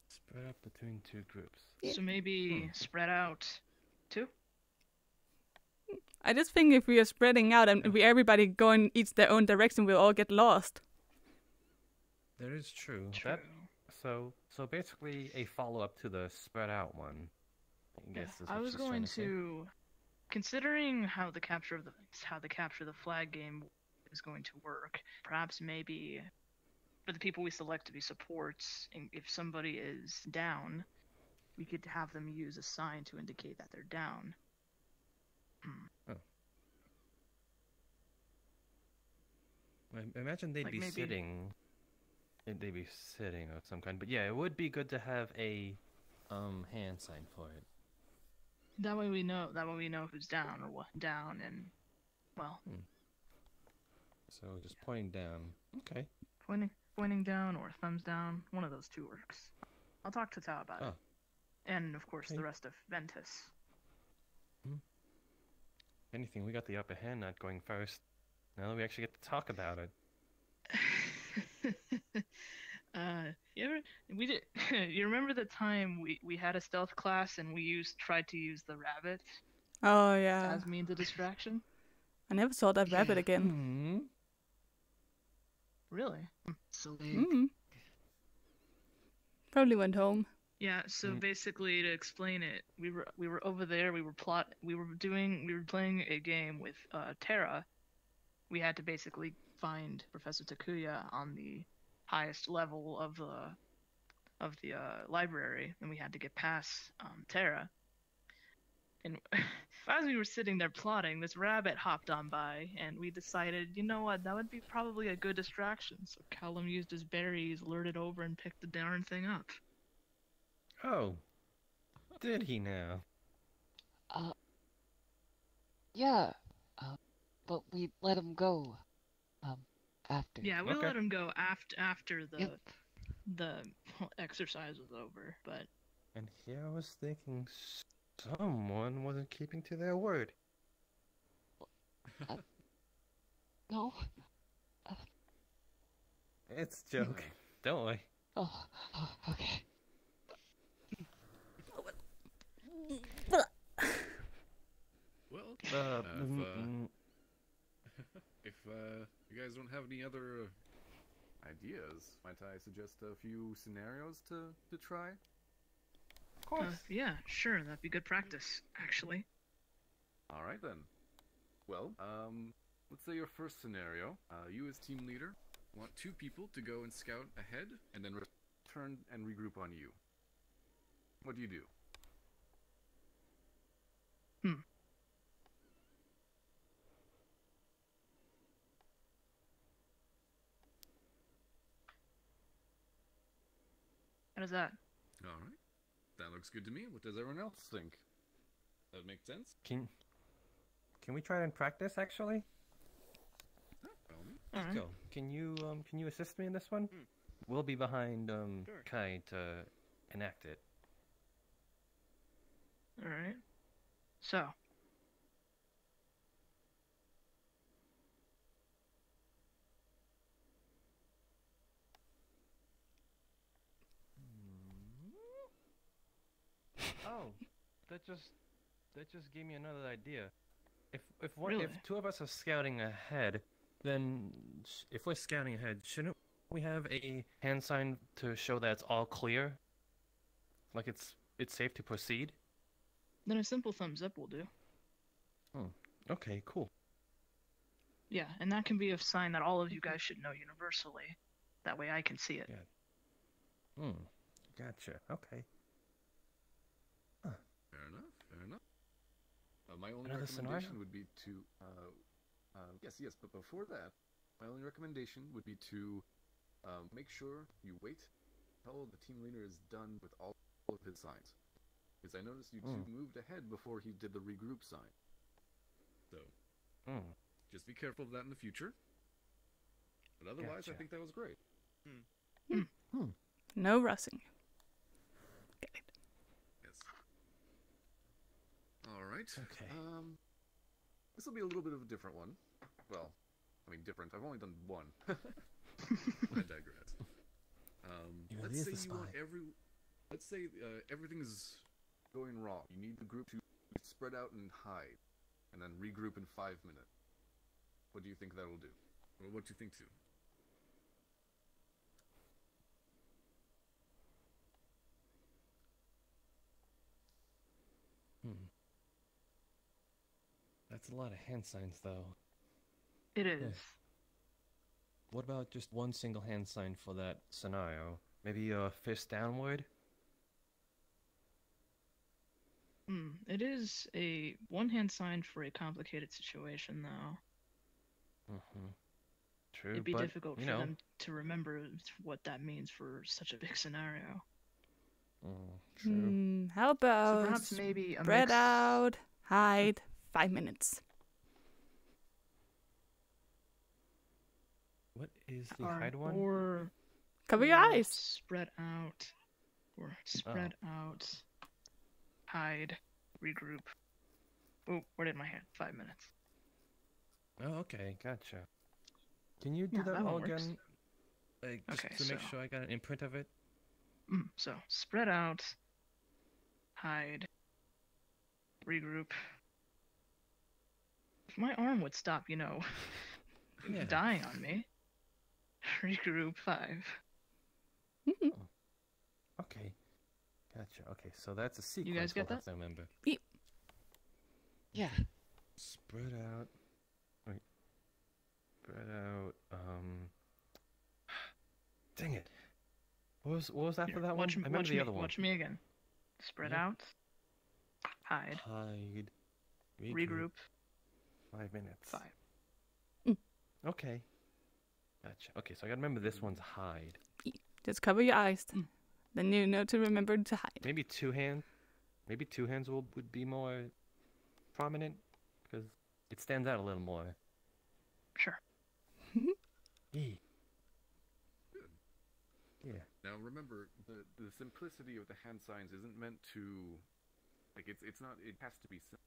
Spread up between two groups. So maybe spread out two? I just think if we are spreading out and everybody going each their own direction, we'll all get lost. That is true. So basically a follow-up to the spread out one. I guess is what I was she's going trying say. to, considering how the capture of the flag game is going to work, perhaps maybe for the people we select to be supports, if somebody is down, we could have them use a sign to indicate that they're down. Oh. I imagine they'd be sitting. They'd be sitting of some kind, but yeah, it would be good to have a hand sign for it. That way we know. Who's down or what down, and well. So just pointing down. Okay. Pointing down or thumbs down. One of those two works. I'll talk to Tao about it. And of course the rest of Ventus. Anything, we got the upper hand not going first. Now that we actually get to talk about it. You remember the time we had a stealth class and we tried to use the rabbit? Oh yeah. As means of distraction? I never saw that rabbit again. Really? So probably went home. Yeah, so basically to explain it, we were over there, we were playing a game with Terra. We had to basically find Professor Takuya on the highest level of the library, and we had to get past Terra. And as we were sitting there plotting, this rabbit hopped on by, and we decided, you know what, that would be probably a good distraction. So Callum used his berries, lured it over, and picked the darn thing up. Oh, did he now? Yeah, but we let him go, after. Yeah, we let him go after the exercise was over, but... And here I was thinking someone wasn't keeping to their word. No. It's joking. Don't worry. Oh, okay. Well, if you guys don't have any other ideas, might I suggest a few scenarios to try? Of course. Yeah, sure. That'd be good practice, actually. All right then. Well, let's say your first scenario. You as team leader want 2 people to go and scout ahead, and then turn and regroup on you. What do you do? How does that? All right. That looks good to me. What does everyone else think? That makes sense? Can we try and practice, actually? Let's go. Can you assist me in this one? We'll be behind Kai to enact it. Alright. So. Oh, that just gave me another idea. If Really? two of us are scouting ahead, then if we're scouting ahead, shouldn't we have a hand sign to show that it's all clear? Like it's safe to proceed? Then a simple thumbs up will do. Okay, cool. Yeah, and that can be a sign that all of you guys should know universally. That way I can see it. Yeah. Gotcha. Okay. Fair enough, fair enough. My only Another recommendation scenario? would be to, yes, but before that, my only recommendation would be to make sure you wait until the team leader is done with all of his signs. Because I noticed you two moved ahead before he did the regroup sign. So, just be careful of that in the future. But otherwise, I Gotcha. think that was great. No rushing. Yes. All right. Okay. This will be a little bit of a different one. Well, I mean, different. I've only done one. I digress. Let's say you want Let's say everything is going wrong. You need the group to spread out and hide, and then regroup in 5 minutes. What do you think that'll do? Or what do you think too? That's a lot of hand signs, though. It is. What about just one single hand sign for that scenario? Maybe a fist downward? It is a one-hand sign for a complicated situation, though. True, It'd be but, difficult you for know, them to remember what that means for such a big scenario. True. How about So perhaps maybe a spread mix. out, hide, 5 minutes. What is the hide one? Or Cover your eyes. Spread out. Or spread out. Hide. Regroup. Oh, where did my hand? 5 minutes. Oh, okay, gotcha. Can you do Yeah, that that one all works. again? Just Okay, to make so- sure I got an imprint of it? So, spread out. Hide. Regroup. If my arm would stop, Yeah. dying on me. Regroup 5. Okay. Gotcha. Okay, so that's a sequence guys get we'll have that? to remember. Yeah. Spread out. Wait. Spread out. Dang it. What was after that one? I remember the other one. Watch me again. Spread Yep. out. Hide. Hide. Regroup. 5 minutes. 5. Okay. Gotcha. Okay, so I gotta remember this one's hide. Just cover your eyes. Then you know to remember to hide. Maybe two hands. Maybe two hands would be more prominent because it stands out a little more. Sure. Yeah. Good. Yeah. Now remember, the simplicity of the hand signs isn't meant to, it's not, it has to be simple.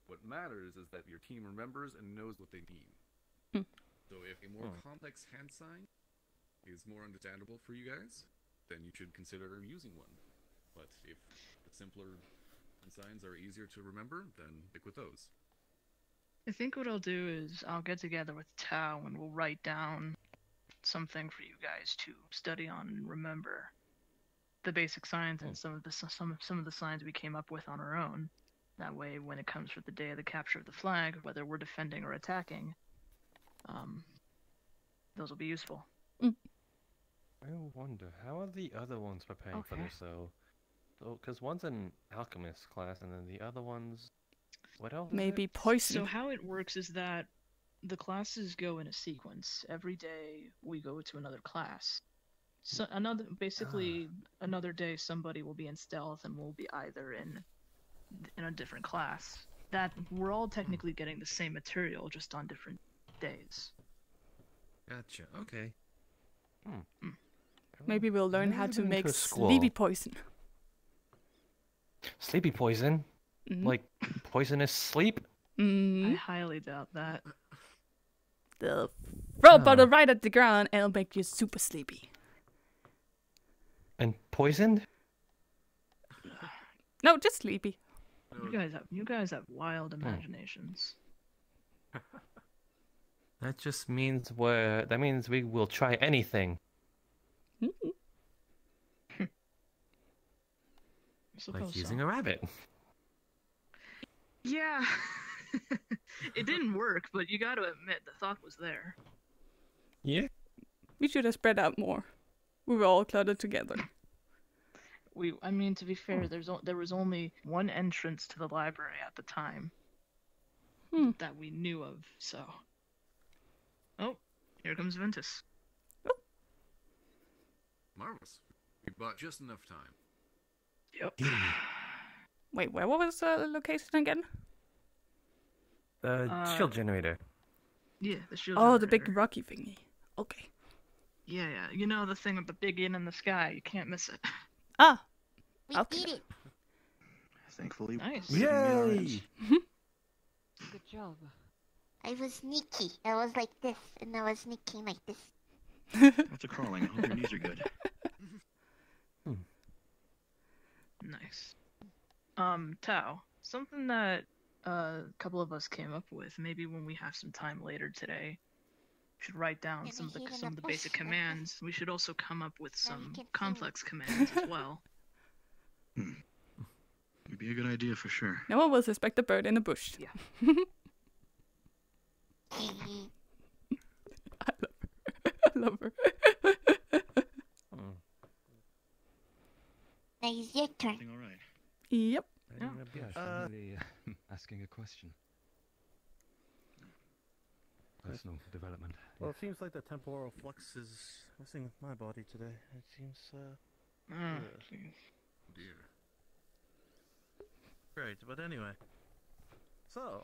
What matters is that your team remembers and knows what they mean. So if a more complex hand sign is more understandable for you guys, then you should consider using one. But if the simpler hand signs are easier to remember, then stick with those. I think what I'll do is I'll get together with Tao and we'll write down something for you guys to study on and remember the basic signs and some of the signs we came up with on our own. That way, when it comes for the day of the capture of the flag, whether we're defending or attacking, those will be useful. I wonder, how are the other ones preparing for this, though? Because one's an alchemist class, and then the other one's... What else Maybe is it? poison. So how it works is that the classes go in a sequence. Every day we go to another class. So basically another day somebody will be in stealth and will be either in a different class. That we're all technically getting the same material, just on different days. Gotcha. Okay. Maybe we'll learn how Never to been make to a school. sleepy poison. Sleepy poison? Like poisonous sleep? I highly doubt that. They'll throw a bottle right at the ground and it'll make you super sleepy. And poisoned? No, just sleepy. You guys have wild imaginations. That just means we will try anything. Like using a rabbit. Yeah. It didn't work, but you gotta admit the thought was there. Yeah. We should have spread out more. We were all cluttered together. I mean, to be fair, there was only one entrance to the library at the time that we knew of, so... Oh, here comes Ventus. Marvelous. We bought just enough time. Yep. Wait, where was the location again? Shield generator. Yeah, the shield Oh, generator. the big rocky thingy. Okay. Yeah. You know the thing with the big inn in the sky. You can't miss it. Ah. We did it. Thankfully. Nice. Yay! Good job. I was sneaky. I was like this, and I was sneaking like this. Lots of crawling. I hope your knees are good. Nice. Tao, something that a couple of us came up with, maybe when we have some time later today, we should write down some of the basic commands. We should also come up with some complex commands as well. Would be a good idea for sure. No one will suspect a bird in a bush. Yeah. I love her. Now it's your turn. All right. Yep. Merely asking a question. Personal development. Well, it seems like the temporal flux is messing with my body today. It seems, Dear. Great, but anyway. So,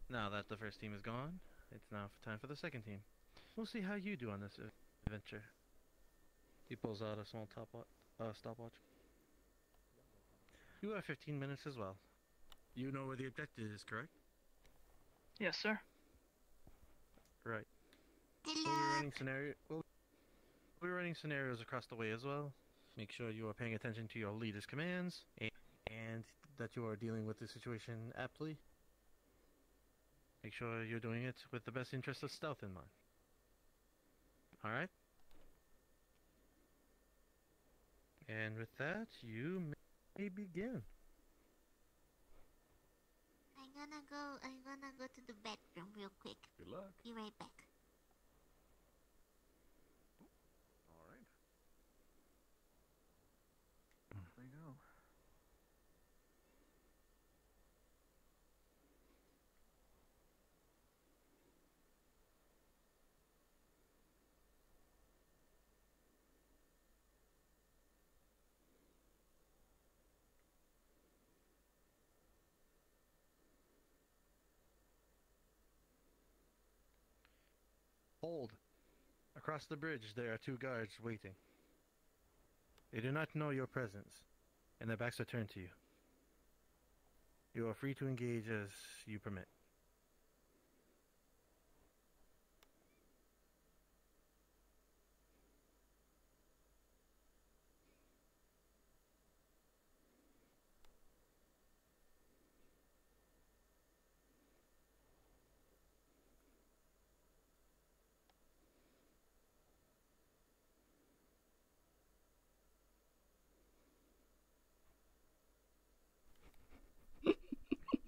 now that the first team is gone, it's now time for the second team. We'll see how you do on this adventure. He pulls out a small stopwatch. You have 15 minutes as well. You know where the objective is, correct? Yes, sir. Right. We'll be running scenarios across the way as well. Make sure you are paying attention to your leader's commands and that you are dealing with the situation aptly. Make sure you're doing it with the best interest of stealth in mind. Alright? And with that, you may begin. I'm gonna go to the bedroom real quick. Good luck. Be right back. All right. There you go. Hold. Across the bridge, there are two guards waiting. They do not know your presence, and their backs are turned to you. You are free to engage as you permit.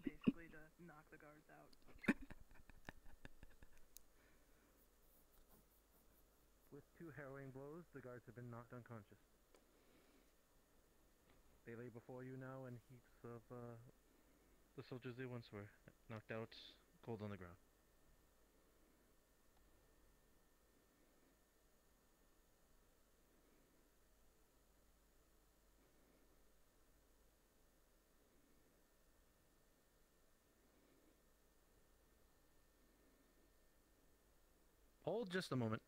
Basically to knock the guards With 2 harrowing blows, the guards have been knocked unconscious. They lay before you now in heaps of the soldiers they once were, knocked out, cold on the ground. Hold just a moment.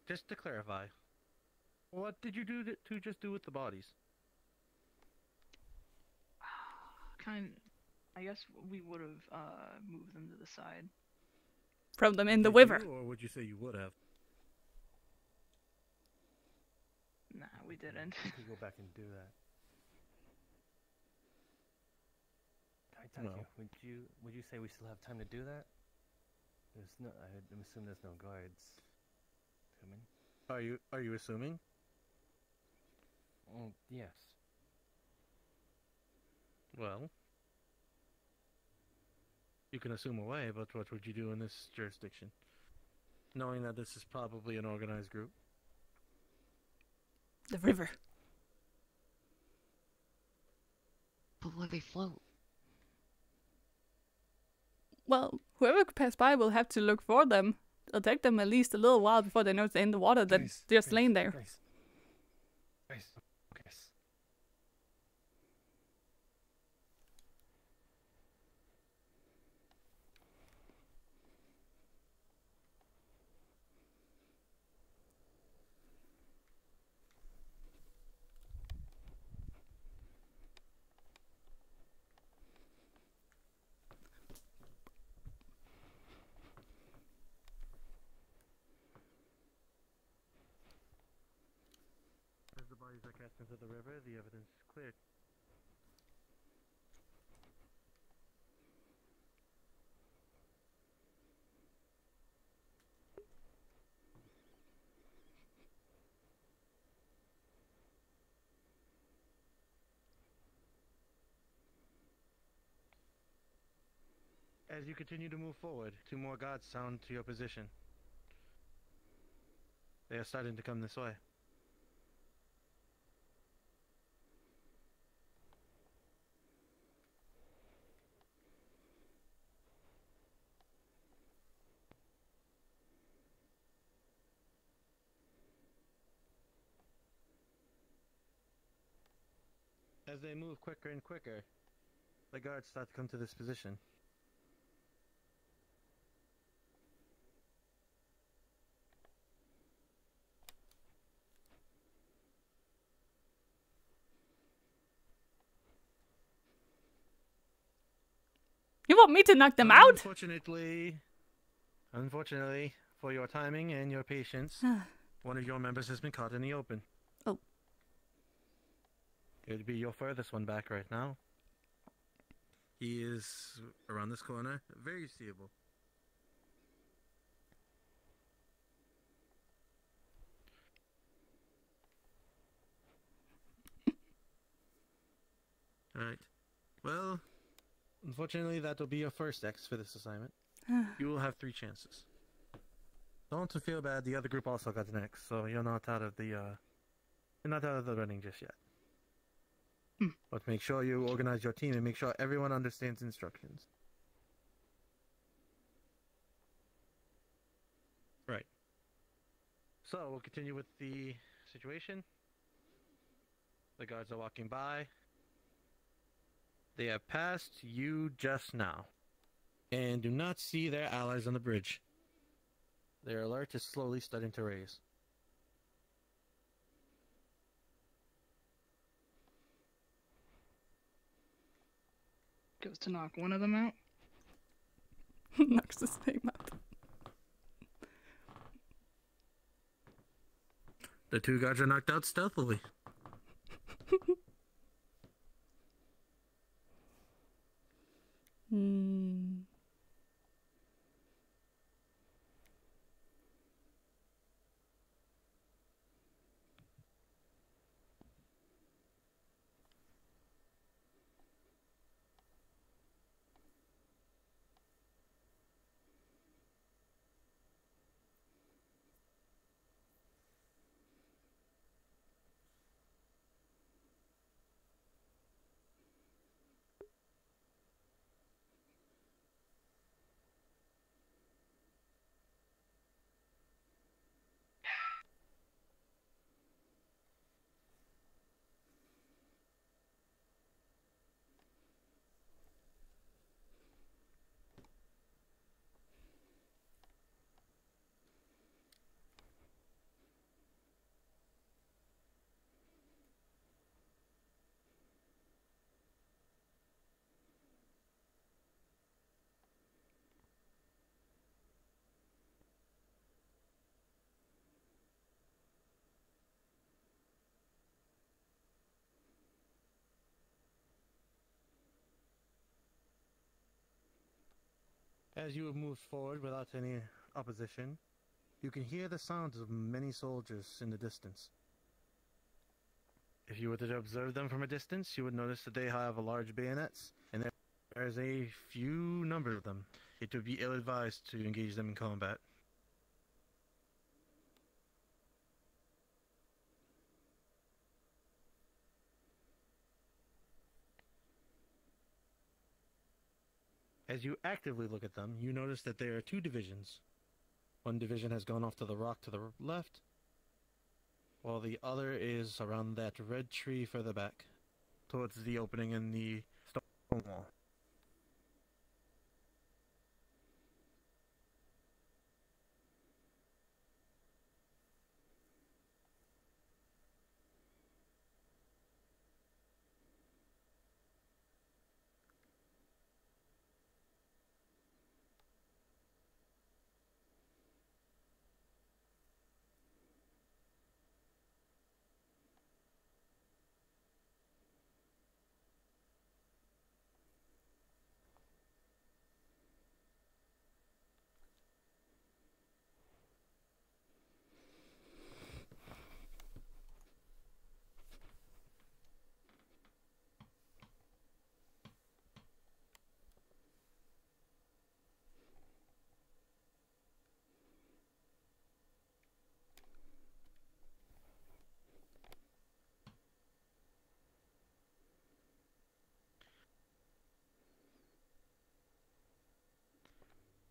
Just to clarify, what did you just do with the bodies? I guess we would have moved them to the side. Throw them in the Did river. you, or would you say you would have? Nah, we didn't. You could go back and do that. No. Would you say we still have time to do that? There's no. I'm assuming there's no guards coming. Are you assuming? Yes. Well, you can assume away, but what would you do in this jurisdiction? Knowing that this is probably an organized group. The river. But where they float? Well, whoever could pass by will have to look for them. It'll take them at least a little while before they notice they're in the water that they're just laying there. Guys. As the bodies are cast into the river, the evidence is cleared. As you continue to move forward, 2 more guards sound to your position. They are starting to come this way. As they move quicker and quicker, the guards start to come to this position. You want me to knock them out? Unfortunately, for your timing and your patience, one of your members has been caught in the open. Oh. It'd be your furthest one back right now. He is around this corner, very seeable. Alright. Well, unfortunately, that will be your first X for this assignment. You will have 3 chances. Don't feel bad. The other group also got an X, so you're not out of the running just yet. But make sure you organize your team and make sure everyone understands instructions. Right. So we'll continue with the situation. The guards are walking by. They have passed you just now, and do not see their allies on the bridge. Their alert is slowly starting to raise. Goes to knock one of them out. Knocks the same out. The 2 guards are knocked out stealthily. As you have moved forward without any opposition, you can hear the sounds of many soldiers in the distance. If you were to observe them from a distance, you would notice that they have large bayonets, and there is a few number of them. It would be ill-advised to engage them in combat. As you actively look at them, you notice that there are two divisions. One division has gone off to the rock to the left, while the other is around that red tree further back, towards the opening in the stone wall.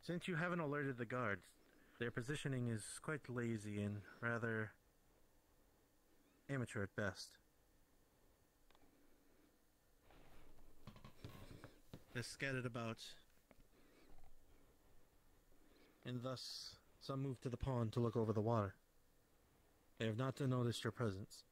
Since you haven't alerted the guards, their positioning is quite lazy and rather amateur at best. They're scattered about, and thus some move to the pond to look over the water. They have not noticed your presence.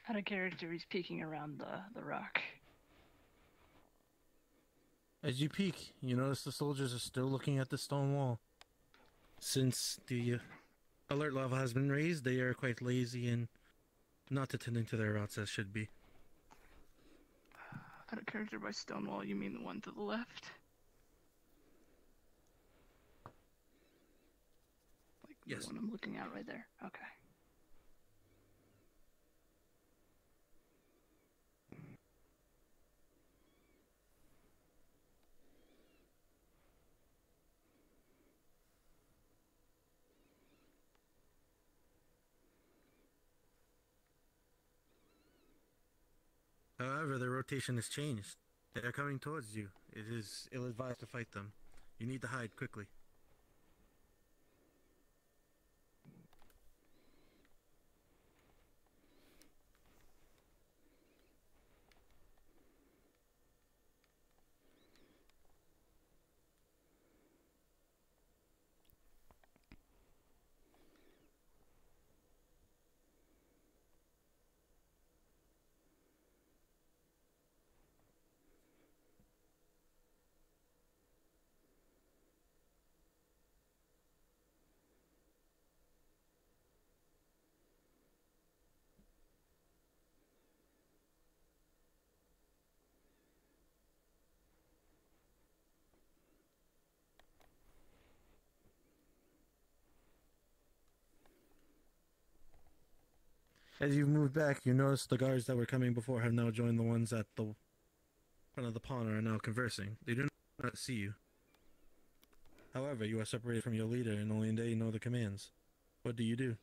Out of character, he's peeking around the rock. As you peek, you notice the soldiers are still looking at the stone wall. Since the alert level has been raised, they are quite lazy and not attending to their routes as should be. Out of character by Stonewall, you mean the one to the left? Like yes. The one I'm looking at right there. Okay. However, their rotation has changed. They are coming towards you. It is ill-advised to fight them. You need to hide quickly. As you've moved back, you notice the guards that were coming before have now joined the ones at the front of the pond and are now conversing. They do not see you. However, you are separated from your leader and only they know the commands. What do you do?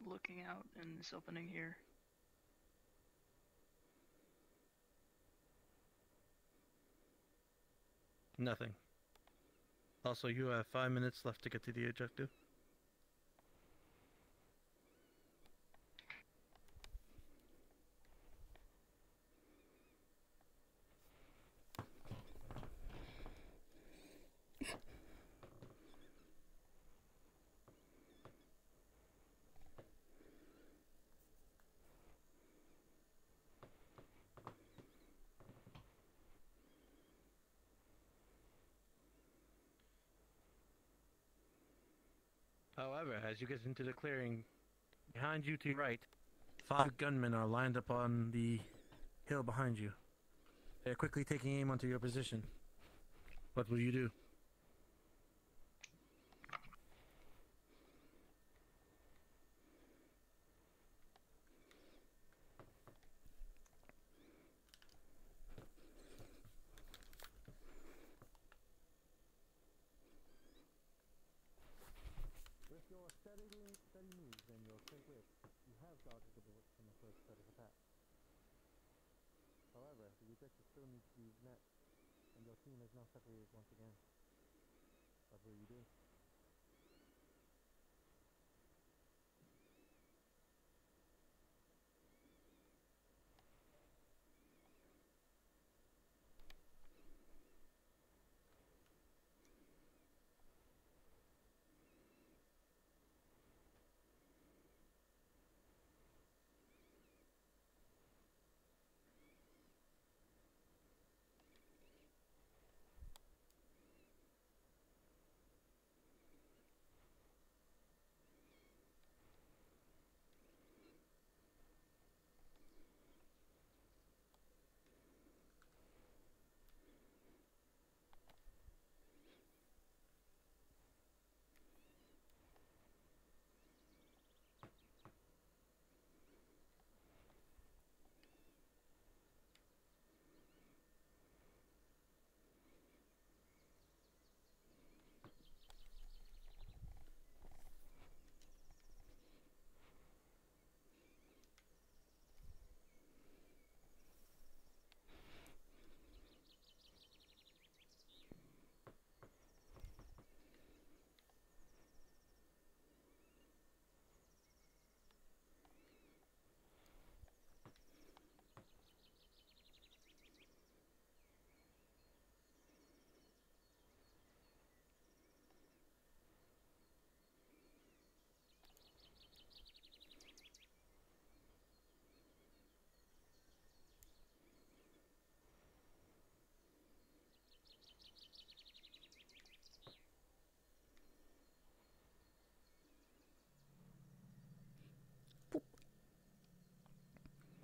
Looking out in this opening here. Nothing. Also, you have 5 minutes left to get to the objective. However, as you get into the clearing, behind you to your right, 5 gunmen are lined up on the hill behind you. They are quickly taking aim onto your position. What will you do? With your steady moves and your quick wit, you have dodged the bullet from the first set of attacks. However, the objective still needs to be met, and your team is now separated once again. What will you do?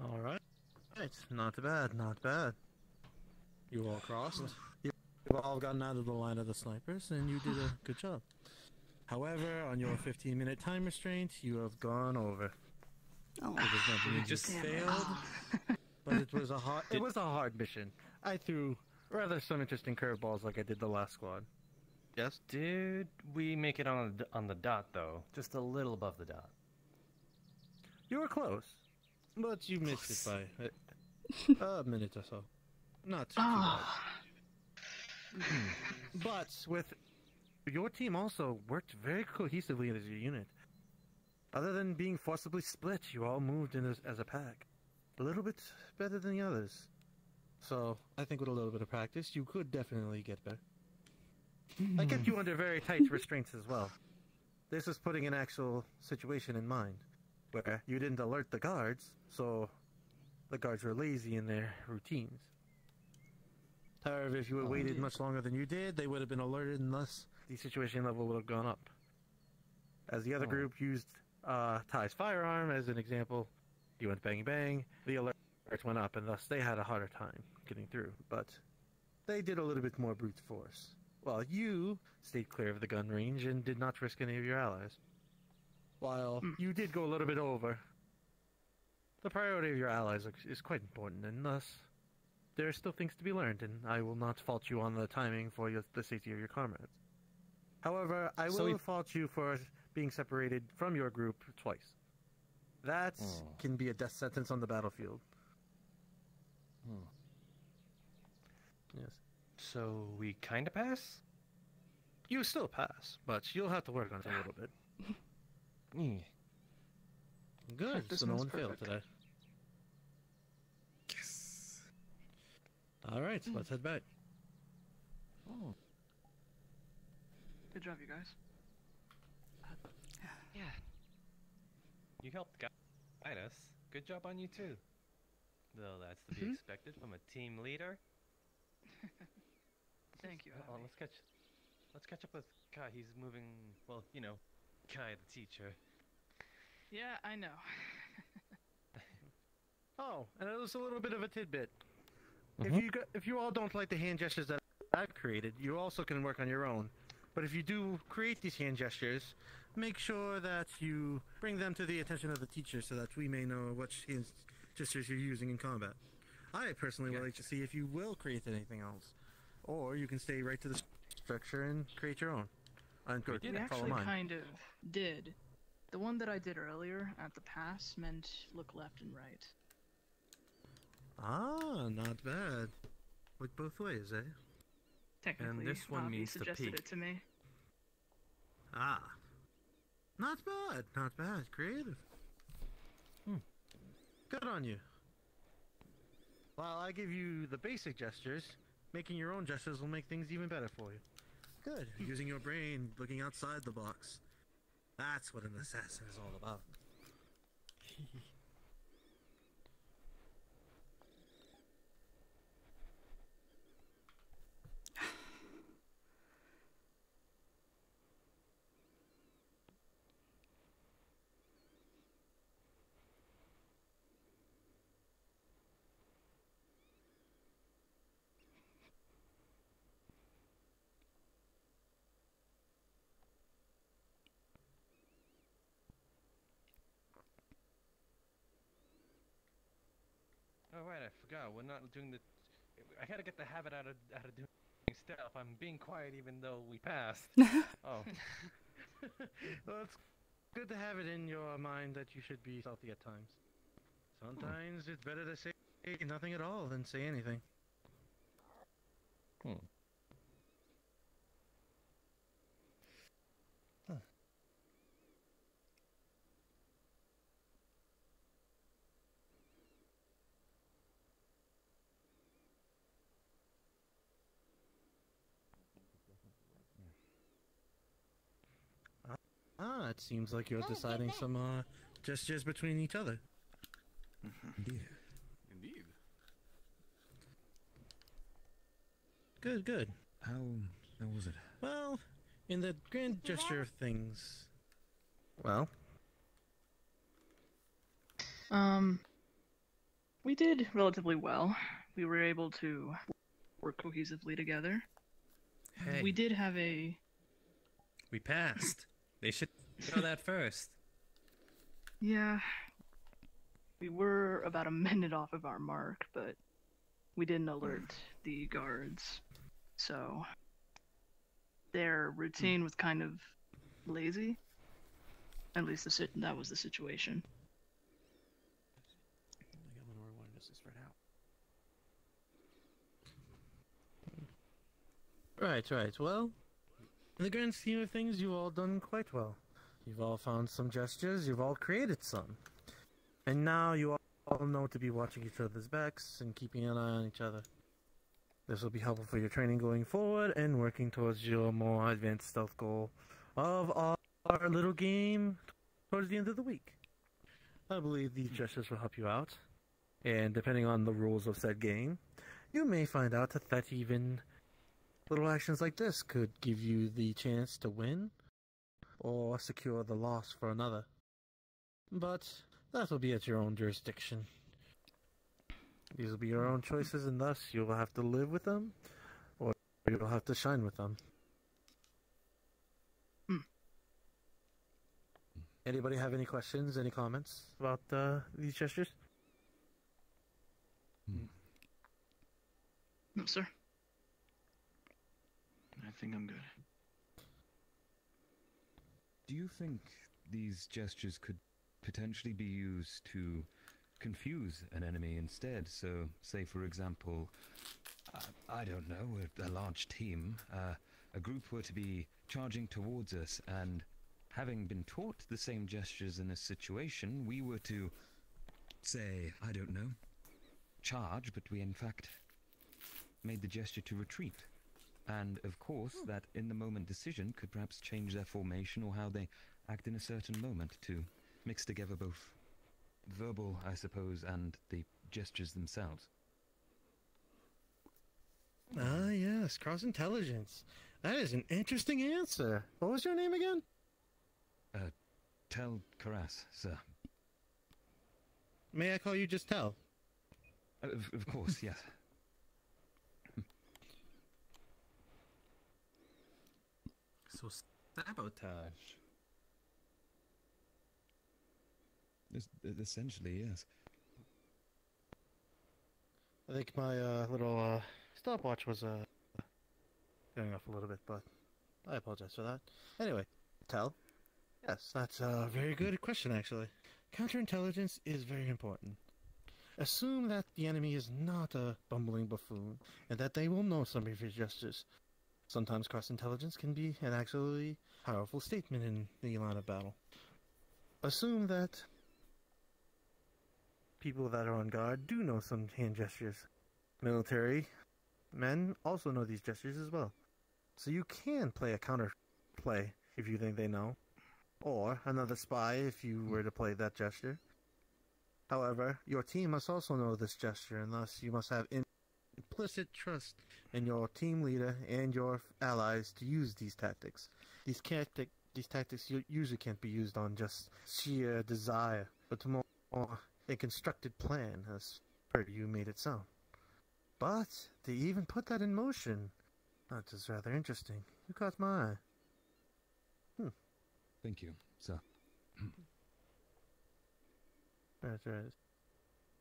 Alright. Not bad, not bad. You all crossed. You've all gotten out of the line of the snipers, and you did a good job. However, on your 15-minute time restraint, you have gone over. Oh. It does not mean you Just failed, but it was a hard mission. I threw rather some interesting curveballs like I did the last squad. Yes? Did we make it on the dot, though? Just a little above the dot. You were close, but you missed it by a minute or so. Not too bad. But with your team also worked very cohesively as a unit. Other than being forcibly split, you all moved in as a pack. A little bit better than the others. So, I think with a little bit of practice, you could definitely get better. I kept you under very tight restraints as well. This is putting an actual situation in mind, where you didn't alert the guards, so the guards were lazy in their routines. However, if you had waited much longer than you did, they would have been alerted, and thus the situation level would have gone up. As the other group used Ty's firearm as an example, you went bang bang, the alert went up, and thus they had a harder time getting through. But they did a little bit more brute force, while you stayed clear of the gun range and did not risk any of your allies. While you did go a little bit over, the priority of your allies is quite important, and thus there are still things to be learned, and I will not fault you on the timing for the safety of your comrades. However, I will fault you for being separated from your group twice. That can be a death sentence on the battlefield. Yes. So we kinda pass? You still pass, but you'll have to work on it a little bit. Good, so no one failed today. Yes. Alright, let's head back. Good job, you guys. Yeah. You helped guide us. Good job on you too. Though that's to be expected from a team leader. Thank you. Oh, let's catch up with Kai. He's moving. Well, you know, Kai the teacher. Yeah, I know. Oh, and it was a little bit of a tidbit. If you all don't like the hand gestures that I've created, you also can work on your own. But if you do create these hand gestures, make sure that you bring them to the attention of the teacher so that we may know which hand gestures you're using in combat. I personally would like to see if you will create anything else. Or you can stay right to the structure and create your own. We actually kind of did. The one that I did earlier at the pass meant look left and right. Ah, not bad. Look both ways, eh? Technically, and this one means to suggested peek. it to me. Ah. Not bad, not bad. Creative. Good on you. While I give you the basic gestures, making your own gestures will make things even better for you. Good. Using your brain, looking outside the box. That's what an assassin is all about. Oh right, I forgot. We're not doing the. I gotta get the habit out of doing stuff. I'm being quiet even though we passed. Oh. Well, it's good to have it in your mind that you should be stealthy at times. Sometimes it's better to say nothing at all than say anything. Ah, it seems like you're deciding some gestures between each other. Indeed. Good, good. How was it? Well, in the grand gesture of things. Well. We did relatively well. We were able to work cohesively together. Hey. We did have a... We passed. They should know that first. Yeah. We were about a minute off of our mark, but we didn't alert the guards. So their routine was kind of lazy. At least that was the situation. Right. Well, in the grand scheme of things, you've all done quite well. You've all found some gestures, you've all created some. And now you all know to be watching each other's backs and keeping an eye on each other. This will be helpful for your training going forward and working towards your more advanced stealth goal of our little game towards the end of the week. I believe these gestures will help you out. And depending on the rules of said game, you may find out that even little actions like this could give you the chance to win or secure the loss for another. But that will be at your own jurisdiction. These will be your own choices, and thus you will have to live with them, or you will have to shine with them. Anybody have any questions, any comments about these gestures? No, sir. I think I'm good. Do you think these gestures could potentially be used to confuse an enemy instead? So, say for example, I don't know, a large team, a group were to be charging towards us, and having been taught the same gestures in a situation, we were to say, I don't know, charge, but we in fact made the gesture to retreat. And of course, that in the moment decision could perhaps change their formation or how they act in a certain moment, to mix together both verbal, I suppose, and the gestures themselves. Ah, yes, cross-intelligence. That is an interesting answer. What was your name again? Tell Karas, sir. May I call you just Tell? Of course, yes. So sabotage. Essentially, yes. I think my little stopwatch was going off a little bit, but I apologize for that. Anyway, Tell. Yes, that's a very good question, actually. Counterintelligence is very important. Assume that the enemy is not a bumbling buffoon, and that they will know some of your gestures. Sometimes cross-intelligence can be an actually powerful statement in the line of battle. Assume that people that are on guard do know some hand gestures. Military men also know these gestures as well. So you can play a counter play if you think they know, or another spy if you were to play that gesture. However, your team must also know this gesture, and thus you must have implicit trust in your team leader and your allies to use these tactics. These tactics usually can't be used on just sheer desire, but to more a constructed plan, as per you made it sound. But to even put that in motion, that is rather interesting. You caught my eye. Thank you, sir. Right.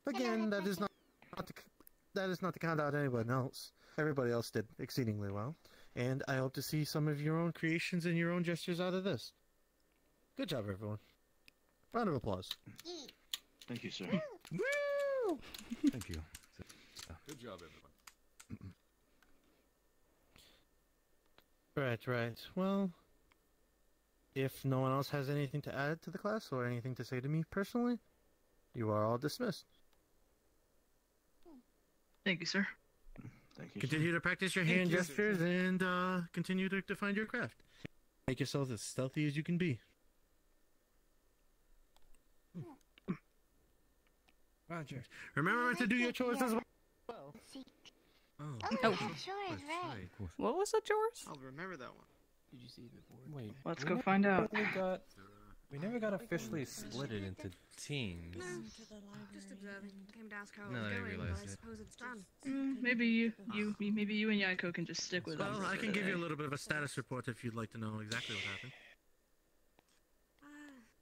Again, that is not to count out anyone else. Everybody else did exceedingly well, and I hope to see some of your own creations and your own gestures out of this. Good job, everyone. Round of applause. Thank you, sir. Woo! Thank you. Good job, everyone. Right. Well, if no one else has anything to add to the class or anything to say to me personally, you are all dismissed. Thank you, sir. Thank you. Continue to practice your hand gestures and continue to find your craft. Make yourselves as stealthy as you can be. Roger. Remember to do your chores as well. Oh, sure is right. What was the chores? I'll remember that one. Did you see the board? Wait. Let's go find out. We got We never got officially split it into teams. Just observing. Came to ask how No, it was I going, but realized I it. suppose it's done. Maybe you and Yaiko can just stick with them. Well, I can give you a little bit of a status report if you'd like to know exactly what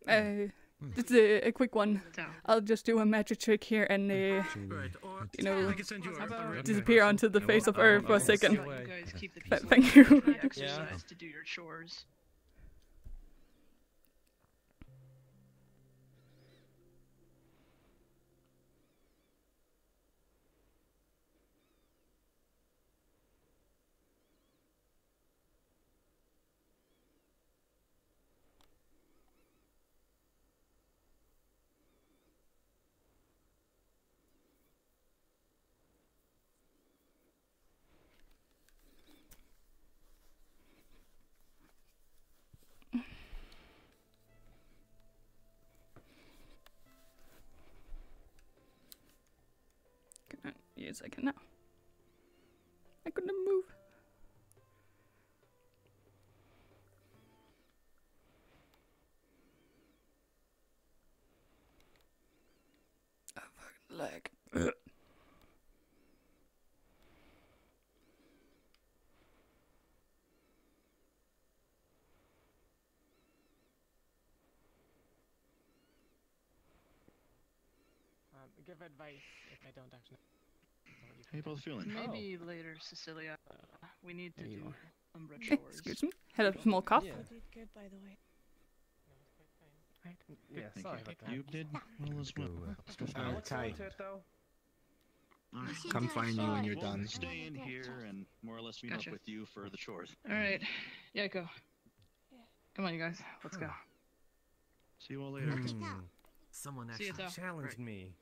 happened. Just a quick one. I'll just do a magic trick here and, you know, disappear onto the face of Earth for a second. You guys keep the peace. Thank you. Exercise to do your chores. Yes, I can now. I couldn't move. Oh, fucking leg. Give advice if I don't actually. How you both feeling? Maybe later, Cecilia. We need to do Umbra chores. Excuse me. Had a small cough. Yeah. I did good, by the way. Yeah, Thank sorry you. about that. You did well as well. Okay. Though? Come find you when you're We'll done. Stay in here and more or less meet Gotcha. up with you for the chores. Alright. Yaiko. Come on, you guys. Let's go. See you all later. Someone See you, actually Tal. challenged me.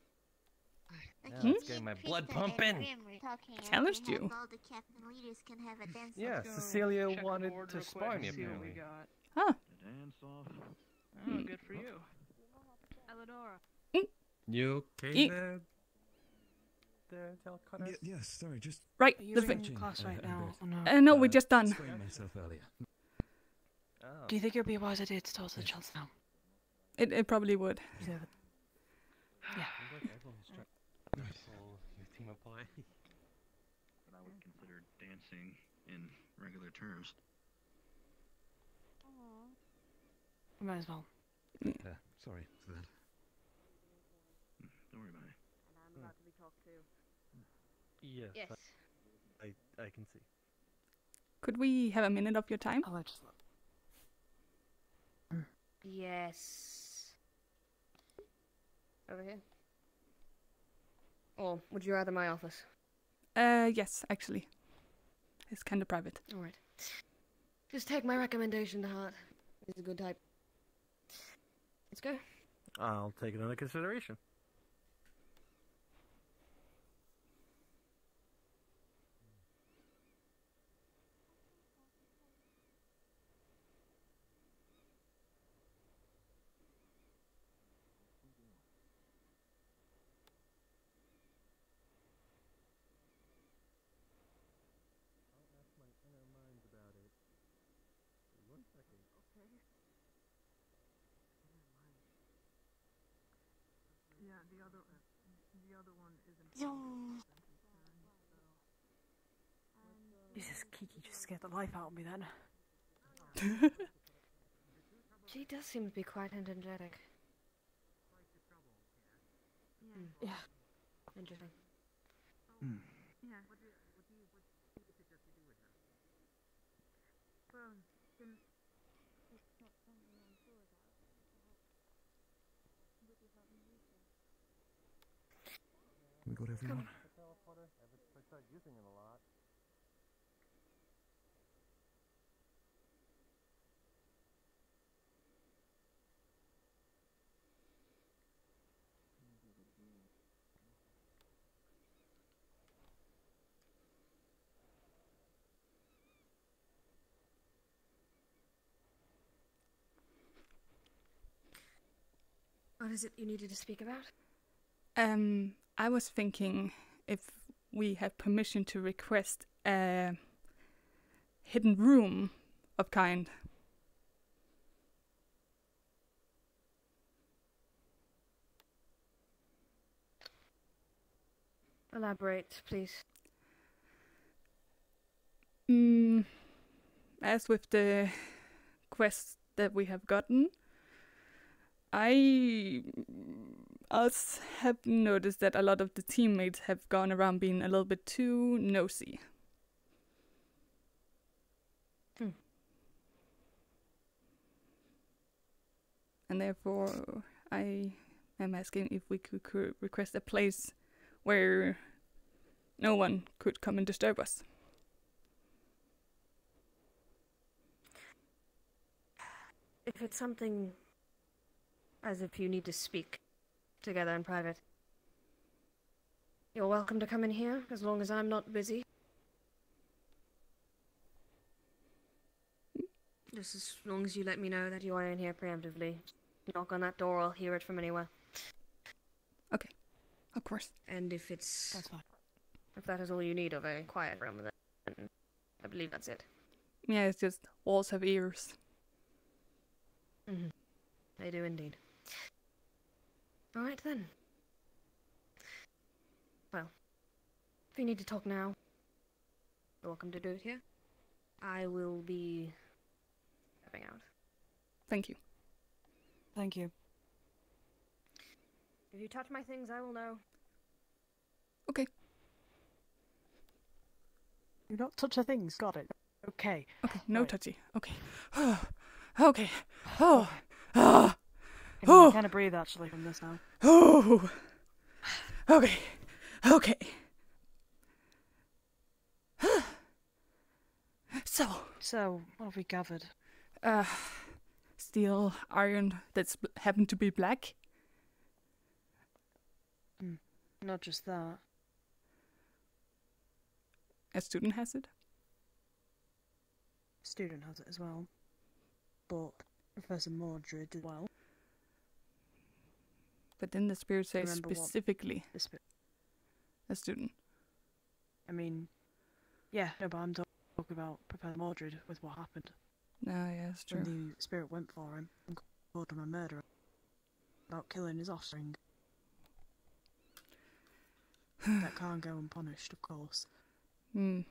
I Now think it's getting my Krista blood and pumping. Grim were talking and Challenged we you. have all the captain leaders can have a dance. Yeah, Let's go Cecilia check the wanted board to real quick spar and me see what we apparently. got. Huh. Dance off. Oh, good for you. Elidora. You okay Eek. there? There, Telcutter? Yes, sorry, just Right. Are you The in thing. class right now? Or no? No, we're just done. sprained myself earlier. Oh. Do you think it would be a wise idea to toss the chance now? It probably would. Yeah. Your team of play. But I would consider dancing in regular terms. Might as well. Sorry for that. Don't worry about it. And I'm about to be talked to. Yes. Yes. I can see. Could we have a minute of your time? Oh, I just. Yes. Over here. Or would you rather my office? Yes, actually. It's kind of private. Alright. Just take my recommendation to heart. He's a good type. Let's go. I'll take it under consideration. Yeah, the other one isn't. Jesus, Kiki just scared the life out of me then. She does seem to be quite energetic. Yeah. Interesting. Yeah. We got everyone. I start using it a lot. What is it you needed to speak about? I was thinking if we have permission to request a hidden room of kind. Elaborate, please. As with the quests that we have gotten, us have noticed that a lot of the teammates have gone around being a little bit too nosy. And therefore, I am asking if we could request a place where no one could come and disturb us. If it's something as if you need to speak together in private, you're welcome to come in here as long as I'm not busy. Just as long as you let me know that you are in here preemptively. Knock on that door, I'll hear it from anywhere. Okay, of course. And if it's... That's fine. If that is all you need of a quiet room, then I believe that's it. Yeah, it's just walls have ears. Mm-hmm. They do indeed. Alright then. Well, if you need to talk now, you're welcome to do it here. I will be stepping out. Thank you. Thank you. If you touch my things, I will know. Okay. You don't touch the things, got it. Okay. Okay, no right. touchy. Okay. Okay. Oh. I can kind of breathe actually from this now. Oh. Okay. Okay. So, what have we gathered? Steel, iron that's happened to be black. Not just that. A student has it. Student has it as well. But Professor Mordred as well. But then the spirit says Remember specifically a student. I mean, yeah, no, but I'm talking about Professor Mordred with what happened. No, yeah, it's true. When the spirit went for him and called him a murderer. About killing his offspring. That can't go unpunished, of course. And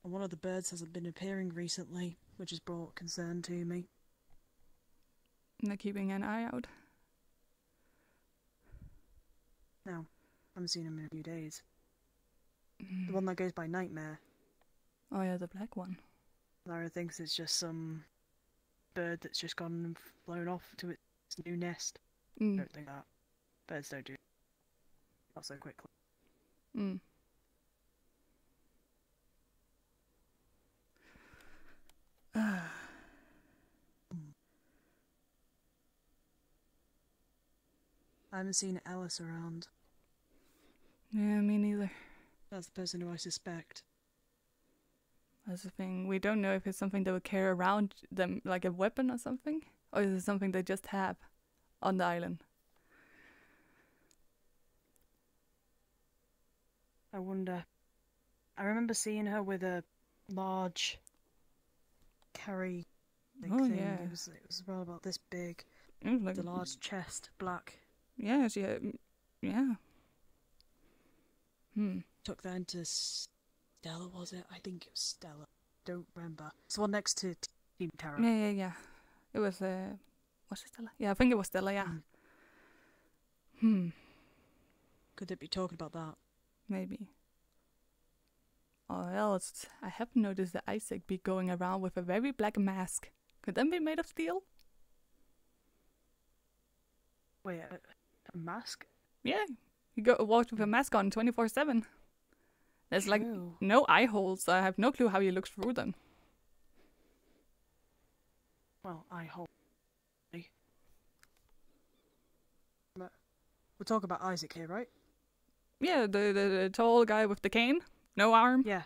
one of the birds hasn't been appearing recently, which has brought concern to me. they're keeping an eye out. No, I haven't seen him in a few days. The one that goes by Nightmare. Oh yeah, the black one. Lara thinks it's just some bird that's just gone and flown off to its new nest. I don't think that. Birds don't do not so quickly. I haven't seen Alice around. Yeah, me neither. That's the person who I suspect. That's the thing. We don't know if it's something they would carry around them, like a weapon or something, or is it something they just have on the island? I wonder. I remember seeing her with a large carry thing. Yeah. It was around about this big. It was like the large chest, black. Yeah, she had, yeah. Took that into Stella, was it? I think it was Stella. Don't remember. It's the one next to Team Terror. Yeah. It was, was it Stella? Yeah, I think it was Stella, yeah. Could they be talking about that? Maybe. Or else, I have noticed that Isaac be going around with a very black mask. Could that be made of steel? Wait, a mask? Yeah. You walk with a mask on 24/7. There's like no eye holes, so I have no clue how he looks through them. Well, eye hole. We're talking about Isaac here, right? Yeah, the tall guy with the cane. No arm. Yeah.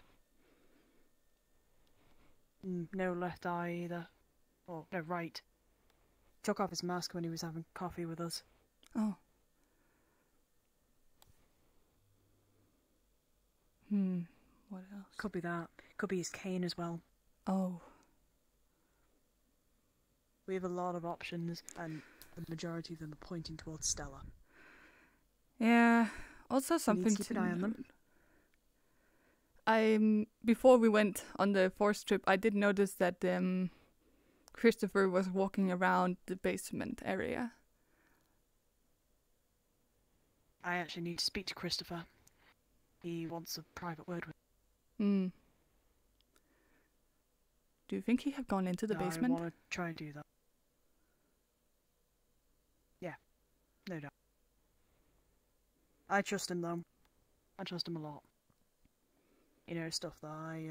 No left eye either. Oh, no, right. Took off his mask when he was having coffee with us. Oh. What else? Could be that. Could be his cane as well. Oh. We have a lot of options, and the majority of them are pointing towards Stella. Yeah. Also We something need to keep an eye on them. Before we went on the forest trip, I did notice that Christopher was walking around the basement area. I actually need to speak to Christopher. He wants a private word with Hmm. Do you think he have gone into the basement? I want to try and do that. Yeah, no doubt. I trust him though. I trust him a lot. You know, stuff that I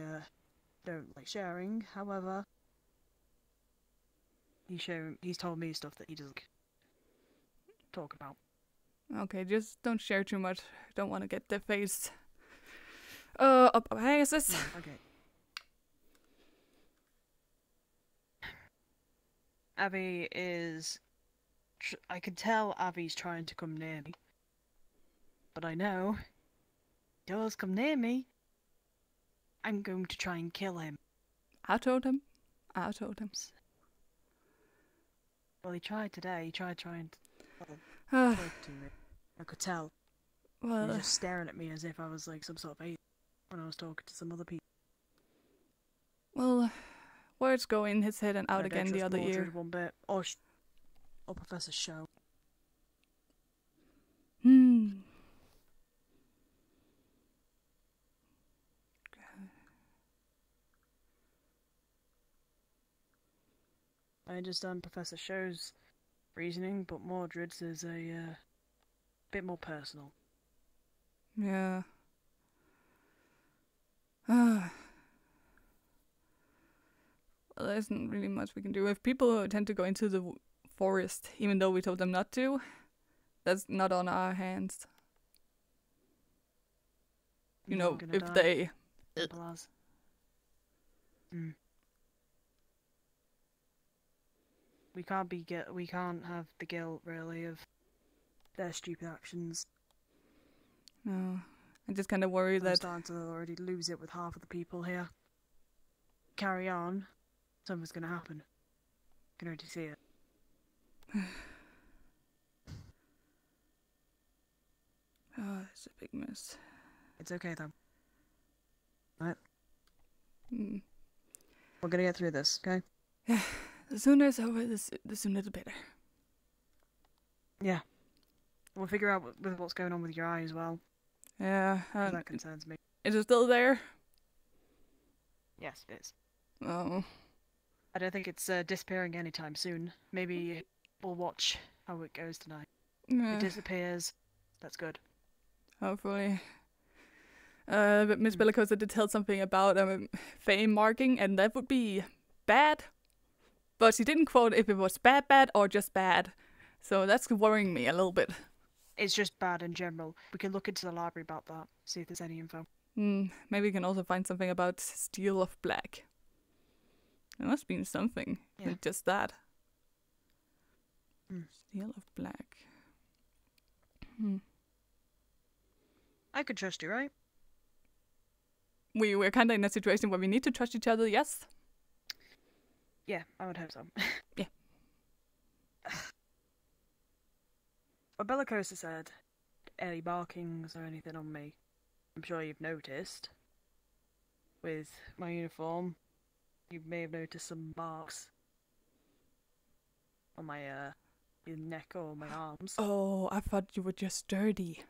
don't like sharing. However, he's told me stuff that he doesn't talk about. Okay, just don't share too much. Don't want to get their face up our asses. No, okay. Abby is... I can tell Abby's trying to come near me. But I know, if he does come near me, I'm going to try and kill him. I told him. I told him. Well, he tried today. He tried trying to talk to me. I could tell. Well, he was just staring at me as if I was like some sort of alien when I was talking to some other people. Well, words go in his head and out I don't again the trust other Mordred ear. one bit. Or Professor Show. I understand Professor Show's reasoning, but Mordred's is a bit more personal. Yeah. Well, there isn't really much we can do. If people tend to go into the forest, even though we told them not to, that's not on our hands. You know, if they... We can't have the guilt, really, of their stupid actions. No, I just kind of worry I'm that... starting to already lose it with half of the people here. Carry on, something's gonna happen. I can already see it. Oh, it's a big mess. It's okay, though. Right? Mm. We're gonna get through this, okay? Yeah, the sooner it's over, the sooner the better. Yeah. We'll figure out with what's going on with your eye as well. Yeah. That concerns me. Is it still there? Yes, it is. Oh. I don't think it's disappearing anytime soon. Maybe we'll watch how it goes tonight. Yeah. If it disappears, that's good. Hopefully. But Miss Bellicosa did tell something about fame marking, and that would be bad. But she didn't quote if it was bad or just bad. So that's worrying me a little bit. It's just bad in general. We can look into the library about that, see if there's any info. Maybe we can also find something about Steel of Black. There must be something. Yeah. Just that. Steel of Black. I could trust you, right? We're kind of in a situation where we need to trust each other, yes? Yeah, I would hope so. Yeah. Well, Bellicosa said, any markings or anything on me. I'm sure you've noticed. With my uniform, you may have noticed some marks on my neck or my arms. Oh, I thought you were just dirty.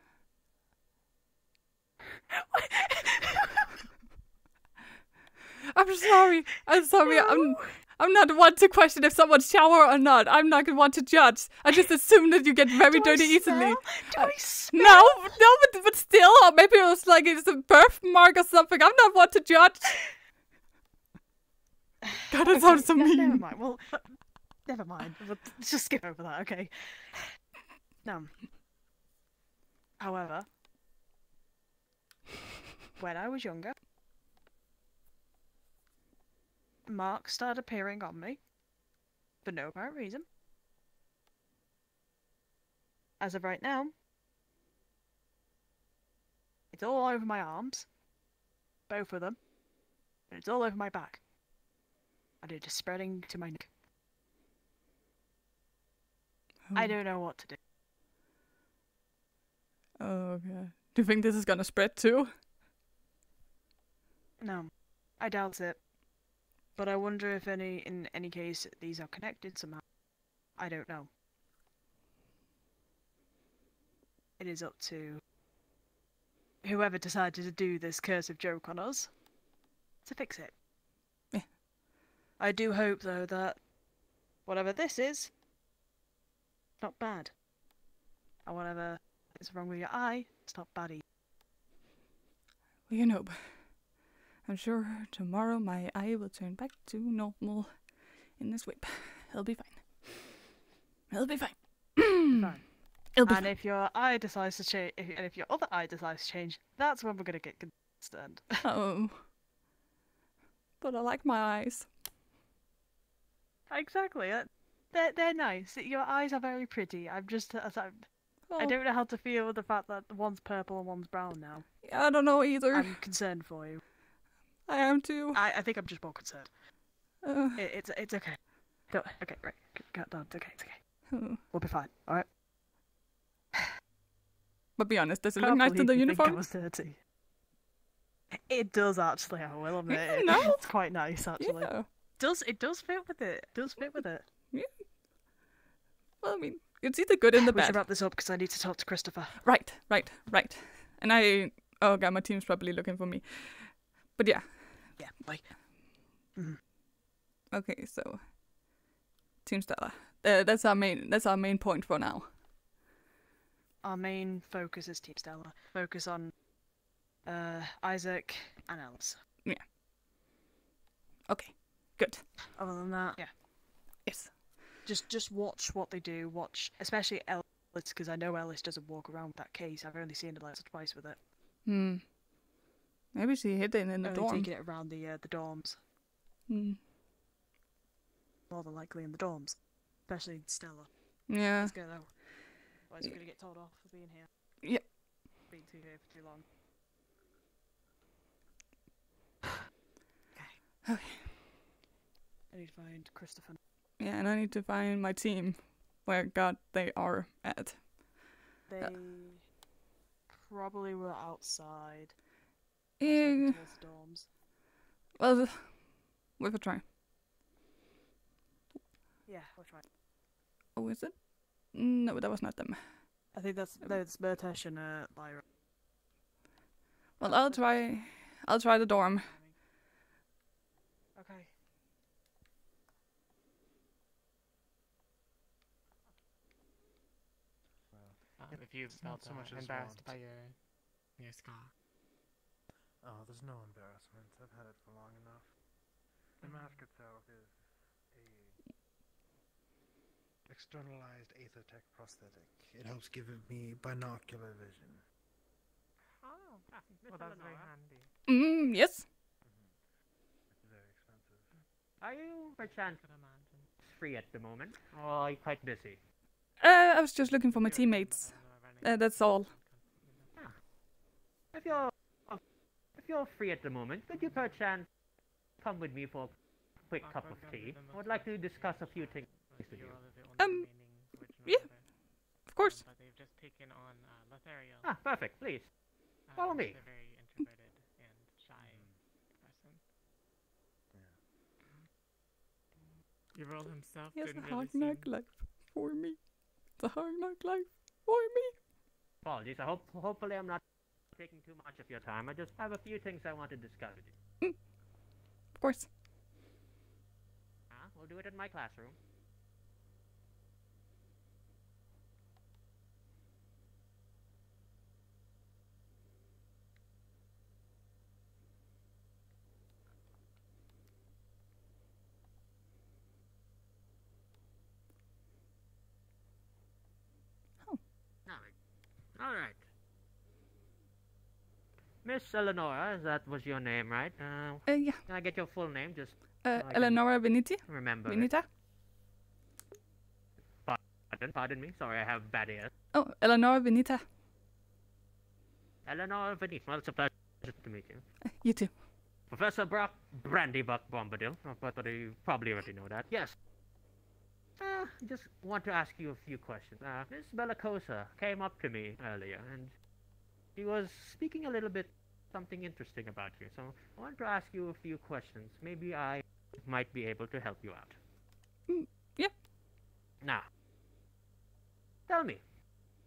I'm sorry. I'm not one to question if someone's shower or not. I'm not one to judge. I just assume that you get very dirty easily. Do I smell? No, but still, or maybe it was like it's a birthmark or something. I'm not one to judge. God, that sounds so mean. Never mind. Well, never mind. Let's just skip over that, okay? However, when I was younger, marks started appearing on me for no apparent reason. As of right now, it's all over my arms, both of them, and it's all over my back, and it is spreading to my neck. I don't know what to do. Oh, okay. Do you think this is gonna spread too? No, I doubt it. But I wonder if in any case these are connected somehow. I don't know. It is up to whoever decided to do this cursive joke on us to fix it. Yeah. I do hope though that whatever this is, not bad. And whatever is wrong with your eye, it's not bad either. Well, you know, I'm sure tomorrow my eye will turn back to normal in this whip. It'll be fine. It'll be fine. Fine. It'll be And fine. if your eye decides to change, and if your other eye decides to change, that's when we're gonna get concerned. Oh. But I like my eyes. Exactly. They're nice. Your eyes are very pretty. I don't know how to feel with the fact that one's purple and one's brown now. Yeah, I don't know either. I'm concerned for you. I am too. I think I'm just more concerned. It's okay. Okay, right. Calm down. It's okay. It's okay. We'll be fine. All right. But be honest, does it look nice in the uniform? I was 30. It does actually. I will admit it. No. It's quite nice actually. Yeah. It does fit with it. It does fit with it. Yeah. Well, I mean, you see the good in the We bad. should wrap this up because I need to talk to Christopher. Right. And oh god, my team's probably looking for me. But yeah. Yeah, bye. Mm. Okay, so Team Stella. That's our main point for now. Our main focus is Team Stella. Focus on Isaac and Alice. Yeah. Okay. Good. Other than that, yeah. Yes. Just watch what they do. Watch, especially Ellis, because I know Ellis doesn't walk around with that case. I've only seen it like twice with it. Maybe she hid it in the dorm. Taking it around the dorms. More than likely in the dorms, especially in Stella. Yeah. Let's go though. Otherwise we're gonna get told off for being here. Yep. Being here for too long. Okay. I need to find Christopher. Yeah, and I need to find my team. Where god they are at. They probably were outside. Yeah. Towards the dorms. Well, we'll try. Yeah, we'll try. Oh, is it? No, that was not them. I think that's Bertesh and Lyra. Well, I'll try the dorm. Okay. If you felt so much as embarrassed want. by your scar. Oh, there's no embarrassment. I've had it for long enough. The mask itself is a externalized aether-tech prosthetic. It helps give me binocular vision. Oh, well, that's very handy. Yes. It's very expensive. Are you, perchance, free at the moment? Or are you quite busy? I was just looking for my teammates. That's all. If you're free at the moment, could you perchance come with me for a quick cup of tea? I would like to discuss a few things with you. Yeah, of course. But they've just taken on Lothario. Ah, perfect. Please follow me. He's a very introverted and shy person. Yeah. Earl himself He has didn't a really hard seem... knock life for me. It's a hard knock life for me. Apologies. Hopefully I'm not taking too much of your time. I just have a few things I want to discuss with you. Of course. We'll do it in my classroom. All right. Miss Eleonora, that was your name, right? Yeah. Can I get your full name? Just so I can Eleonora Veniti. remember. Venita. Pardon me. Sorry, I have bad ears. Oh, Eleonora Venita. Eleanor Venita. Well, it's a pleasure to meet you. You too. Professor Brandybuck Bombadil. But you probably already know that. Yes. Just want to ask you a few questions. Miss Bellicosa came up to me earlier, and she was speaking a little bit something interesting about you. So I want to ask you a few questions. Maybe I might be able to help you out. Yeah. Now, tell me,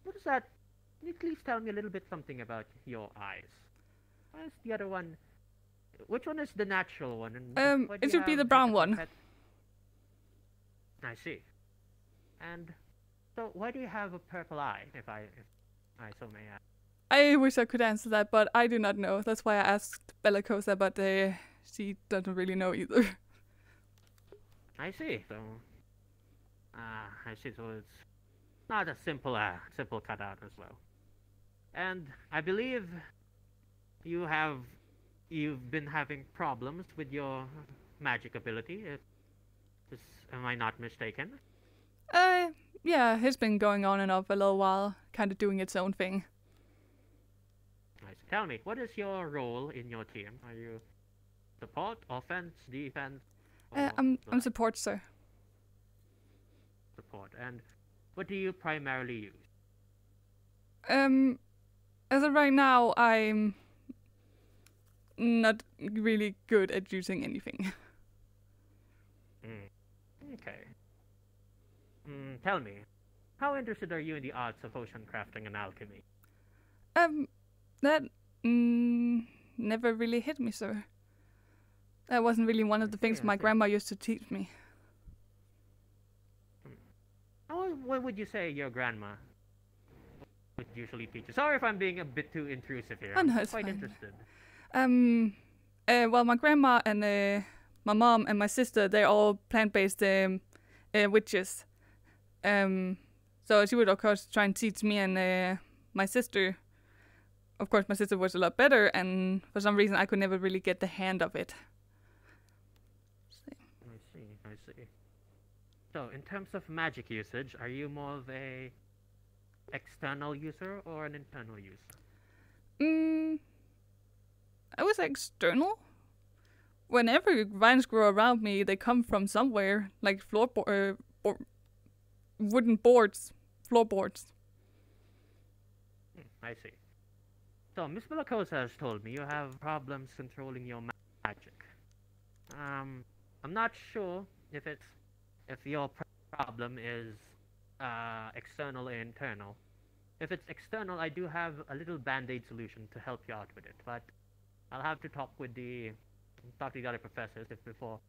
what is that? Can you please tell me a little bit something about your eyes? What is the other one? Which one is the natural one? And what do It you should be have the brown as a one. pet? I see. And so, why do you have a purple eye, if I so may ask? I wish I could answer that, but I do not know. That's why I asked Bellicosa, but she doesn't really know either. I see. So, I see. So it's not a simple cutout as well. And I believe you've been having problems with your magic ability. Am I not mistaken? Yeah, it's been going on and off a little while, kind of doing its own thing. Nice. Tell me, what is your role in your team? Are you support, offense, defense? I'm support, sir. Support. And what do you primarily use? As of right now, I'm not really good at using anything. Okay. Tell me, how interested are you in the arts of potion crafting and alchemy? That never really hit me, sir. That wasn't really one of the things my grandma used to teach me. What would you say your grandma would usually teach you? Sorry if I'm being a bit too intrusive here. No, I'm it's quite fine. interested. Well, my grandma and my mom and my sister, they're all plant-based witches. So she would, of course, try and teach me and my sister. Of course, my sister was a lot better, and for some reason, I could never really get the hand of it. I see. So, in terms of magic usage, are you more of a external user or an internal user? I was external. Whenever vines grow around me, they come from somewhere, like wooden boards, floorboards. I see. So, Miss Bellicosa has told me you have problems controlling your magic. I'm not sure if your problem is external or internal. If it's external, I do have a little band-aid solution to help you out with it, but I'll have to talk to the other professors before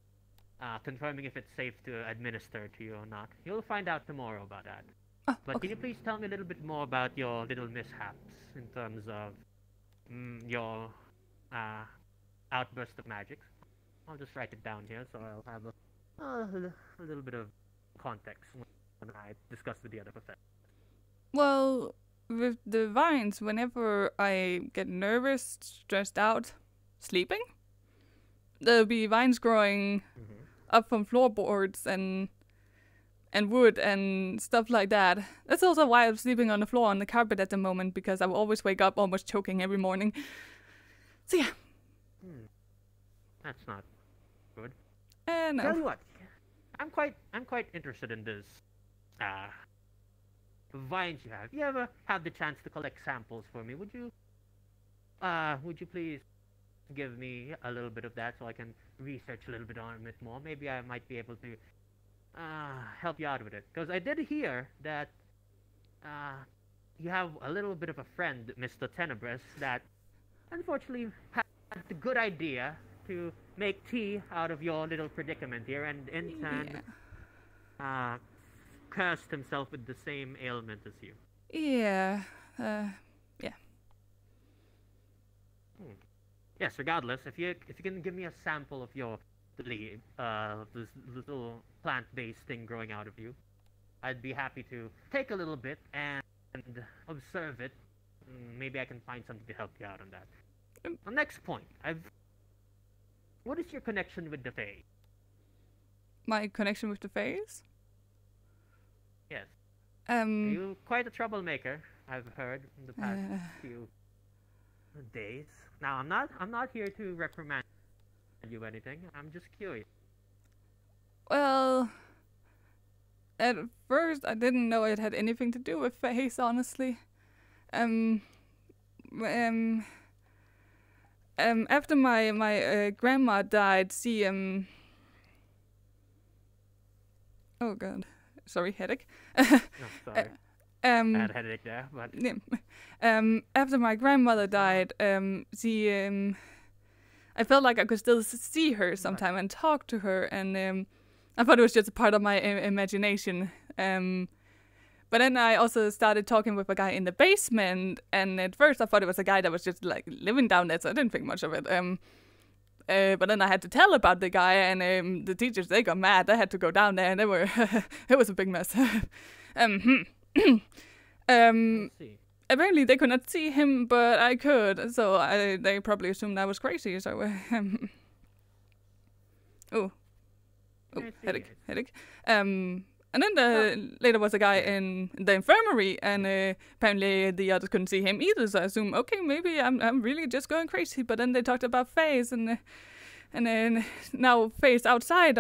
confirming if it's safe to administer to you or not. You'll find out tomorrow about that. But okay. Can you please tell me a little bit more about your little mishaps in terms of your outburst of magic? I'll just write it down here so I'll have a little bit of context when I discuss with the other professors. Well, with the vines, whenever I get nervous, stressed out, sleeping, there'll be vines growing up from floorboards and wood and stuff like that. That's also why I'm sleeping on the floor on the carpet at the moment, because I will always wake up almost choking every morning. So yeah. That's not good. No. Tell you what, I'm quite interested in this vines you have. If you ever have the chance to collect samples for me, would you please give me a little bit of that so I can research a little bit on it more? Maybe I might be able to help you out with it. Because I did hear that you have a little bit of a friend, Mr. Tenebrous, that unfortunately had the good idea to make tea out of your little predicament here, and in turn cursed himself with the same ailment as you. Yeah. Yes, regardless, if you can give me a sample of your this little plant-based thing growing out of you, I'd be happy to take a little bit and observe it. Maybe I can find something to help you out on that. The next point, what is your connection with the Fae? My connection with the Faes? Yes. You're quite a troublemaker, I've heard in the past few days. Now, I'm not here to reprimand you or anything. I'm just curious. Well, At first, I didn't know it had anything to do with face, honestly. After my grandma died, she oh god, sorry, headache. Oh, sorry. I had a headache there, but after my grandmother died, I felt like I could still see her sometime and talk to her, and I thought it was just a part of my imagination. But then I also started talking with a guy in the basement, and at first I thought it was a guy that was just like living down there, so I didn't think much of it. But then I had to tell about the guy, and the teachers, they got mad. They had to go down there, and they were it was a big mess. Apparently they could not see him, but I could, so they probably assumed I was crazy. So headache. And then later was a guy in the infirmary, and apparently the others couldn't see him either. So I assumed, okay, maybe I'm really just going crazy. But then they talked about face, and then now face outside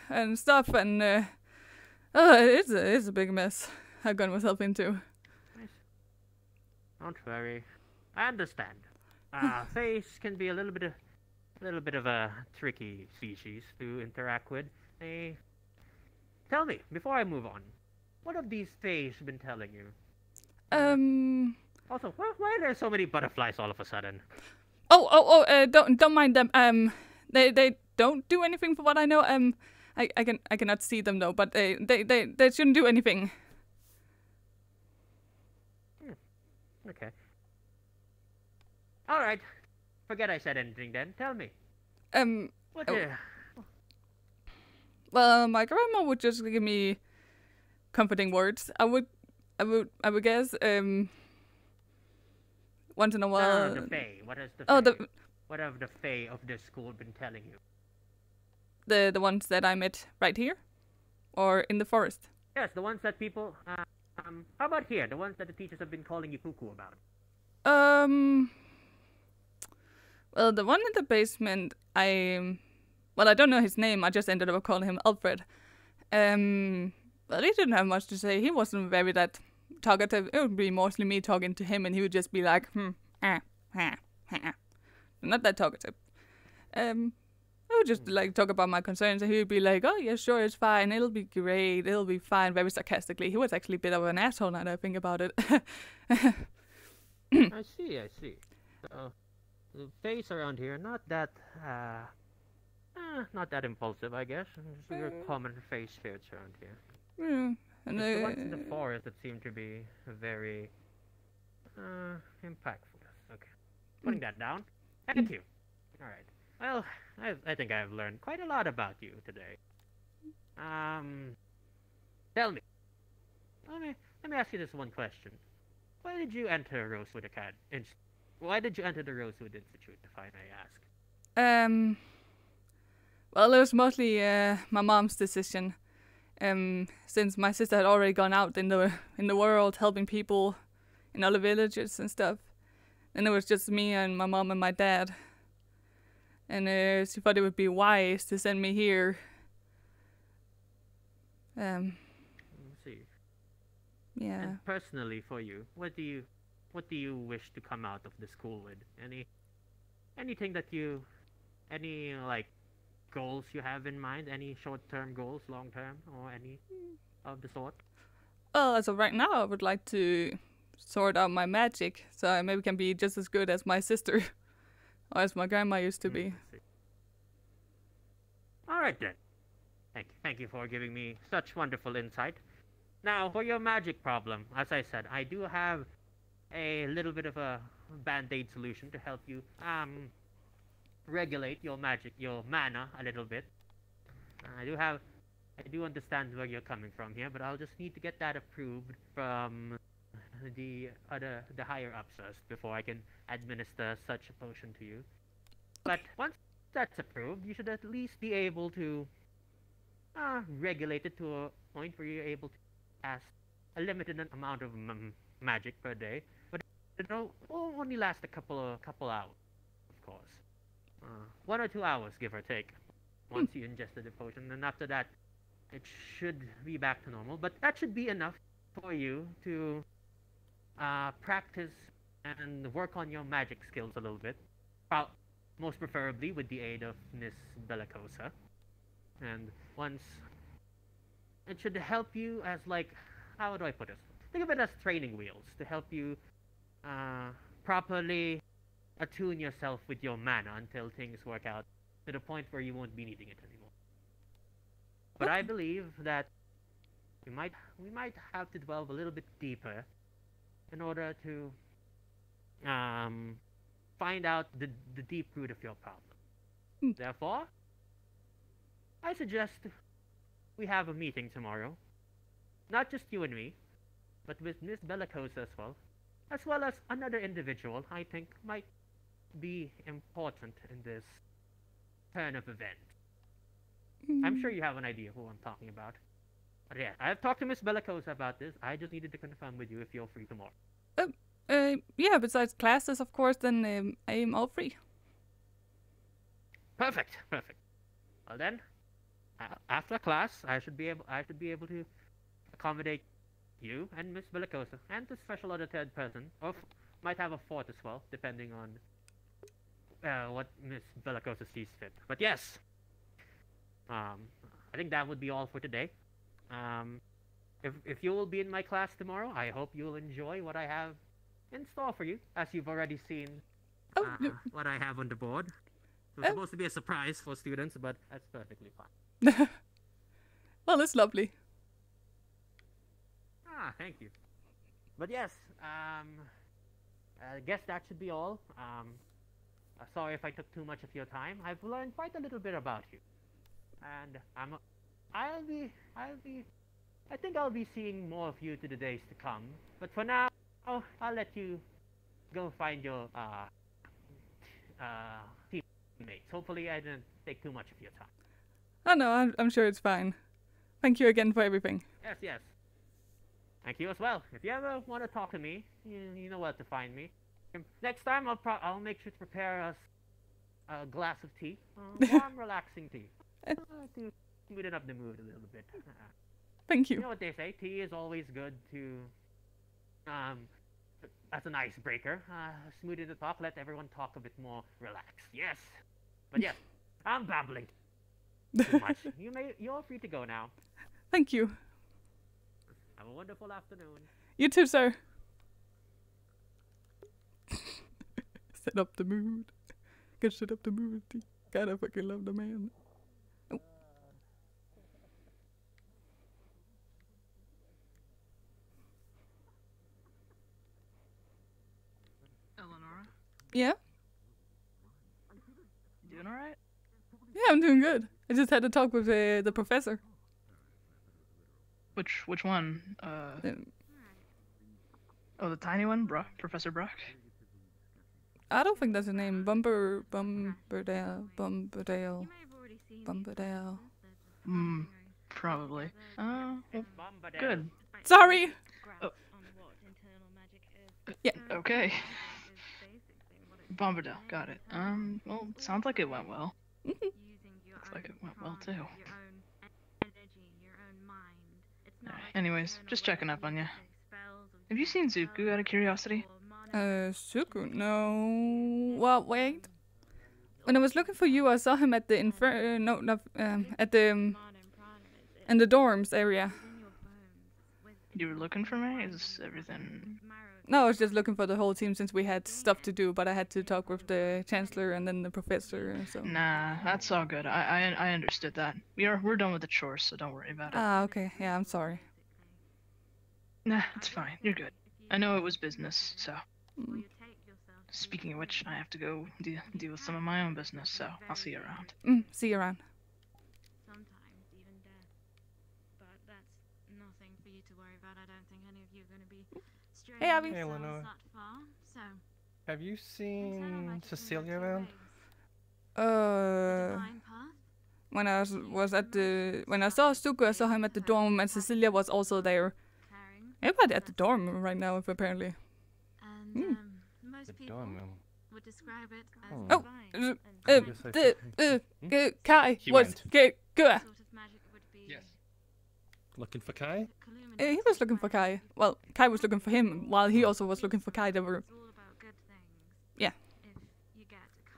and stuff, and it's a big mess I got myself into. Don't worry, I understand. Face can be a little bit of a tricky species to interact with. Tell me, before I move on, what have these Fays been telling you? Also, why are there so many butterflies all of a sudden? Don't mind them. They don't do anything for what I know. I cannot see them though, but they shouldn't do anything. Okay. All right. Forget I said anything then. Tell me. What? Well, my grandma would just give me comforting words. I would guess. Once in a while. The Fae. What has the what have the Fae of this school been telling you? The ones that I met right here, or in the forest. Yes, the ones that people. How about here? The ones that the teachers have been calling you cuckoo about. Well, the one in the basement, I don't know his name. I just ended up calling him Alfred. Well, he didn't have much to say. He wasn't very that talkative. It would be mostly me talking to him, and he would just be like, not that talkative. I would just like talk about my concerns, and he would be like, "Oh yeah, sure, it's fine. It'll be great. It'll be fine." Very sarcastically. He was actually a bit of an asshole now that I think about it. I see. The face around here, not that impulsive, I guess. Your common face spirits around here. Yeah, and it's the ones in the forest that seem to be very impactful. Okay, putting that down. Thank you. All right. Well, I think I've learned quite a lot about you today. Tell me. Let me ask you this one question. Why did you enter Rosewood Academy? Why did you enter the Rosewood Institute, if I may ask? Well, it was mostly my mom's decision. Since my sister had already gone out in the world helping people in other villages and stuff, and it was just me and my mom and my dad. And she thought it would be wise to send me here. Let's see. Yeah. And personally, for you, what do you wish to come out of the school with? Anything that any like goals you have in mind? Any short-term goals, long-term, or any of the sort? Well, as of right now, I would like to sort out my magic, so I maybe can be just as good as my sister. Or as my grandma used to be. All right then. Thank you for giving me such wonderful insight. Now, for your magic problem, as I said, I do have a little bit of a band-aid solution to help you regulate your magic, your mana a little bit. I do understand where you're coming from here, but I'll just need to get that approved from the higher ups first before I can administer such a potion to you. But once that's approved, you should at least be able to regulate it to a point where you're able to cast a limited amount of magic per day. But it'll only last a couple hours, of course. 1 or 2 hours, give or take, once you ingested the potion. And after that, it should be back to normal. But that should be enough for you to practice and work on your magic skills a little bit. Most preferably with the aid of Miss Bellicosa. And once, it should help you as, like, how do I put this? Think of it as training wheels to help you properly attune yourself with your mana until things work out to the point where you won't be needing it anymore. But I believe that we might have to delve a little bit deeper in order to find out the deep root of your problem. Therefore, I suggest we have a meeting tomorrow. Not just you and me, but with Miss Bellicosa as well as another individual I think might be important in this turn of events. I'm sure you have an idea who I'm talking about. But yeah, I've talked to Miss Bellicosa about this. I just needed to confirm with you if you're free tomorrow. Yeah, besides classes, of course, then I am all free. Perfect. Well then, after class, I should be able to accommodate you and Miss Bellicosa and the special other third person, or might have a fourth as well, depending on what Miss Bellicosa sees fit. But yes, I think that would be all for today. If you will be in my class tomorrow, I hope you'll enjoy what I have in store for you, as you've already seen what I have on the board. It's supposed to be a surprise for students, but that's perfectly fine. Well, it's lovely. Thank you. But yes, I guess that should be all. Sorry if I took too much of your time. I've learned quite a little bit about you, and I think I'll be seeing more of you to the days to come. But for now, I'll let you go find your teammates. Hopefully, I didn't take too much of your time. Oh no, I'm sure it's fine. Thank you again for everything. Yes. Thank you as well. If you ever want to talk to me, you know where to find me. Next time, I'll make sure to prepare us a glass of tea, warm, relaxing tea, to smoothen up the mood a little bit. Thank you. You know what they say? Tea is always good to, as an icebreaker. Smoothen the talk, let everyone talk a bit more relaxed. Yes, but yes, I'm babbling too much. You're free to go now. Thank you. Have a wonderful afternoon. You too, sir. Set up the mood. Gotta set up the mood. Gotta fucking love the man. Oh. Eleonora? Yeah? You doing alright? Yeah, I'm doing good. I just had to talk with the professor. Which one? Oh, the tiny one? Professor Brock? I don't think that's a name. Bumberdale. Probably. Well, good. Sorry! Oh. Yeah. Okay. Bombadil, got it. Well, sounds like it went well. Looks like it went well, too. Anyways, just checking up on you. Have you seen Zuku out of curiosity? Zuku? No. Well, wait. When I was looking for you, I saw him at the in the dorms area. You were looking for me? Is everything... No, I was just looking for the whole team since we had stuff to do, but I had to talk with the chancellor and then the professor, so... Nah, that's all good. I understood that. We're done with the chores, so don't worry about it. Ah, okay. Yeah, I'm sorry. Nah, it's fine. You're good. I know it was business, so... Speaking of which, I have to go deal with some of my own business, so I'll see you around. See you around. Sometimes even death. But that's nothing for you to worry about. I don't think any of you are going to be straying Abby. Hey, Lenore. that far. So, Have you seen Cecilia around? When I was at when I saw Zuko, I saw him at the dorm, and Cecilia was also there. Everybody at the dorm right now, apparently. And most people would describe it as Kai, what's good? Yes. Looking for Kai? He was looking for Kai. Well, Kai was looking for him, while he also was looking for Kai. They were... Yeah.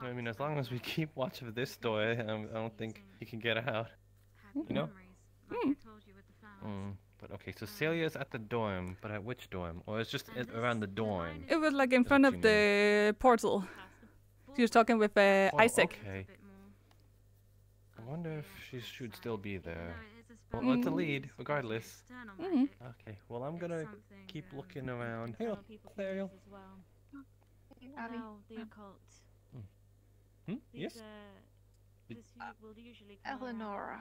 I mean, as long as we keep watch of this door, I don't think he can get out. You know? But okay, so Celia's at the dorm, but at which dorm? Or it's just around the dorm? It was like in front of the portal. She was talking with Isaac. Okay. I wonder if she should still be there. Well, it's a lead, regardless. Okay, well, I'm gonna keep looking around. Hey, Ariel. Now, the occult. Yes? Eleonora.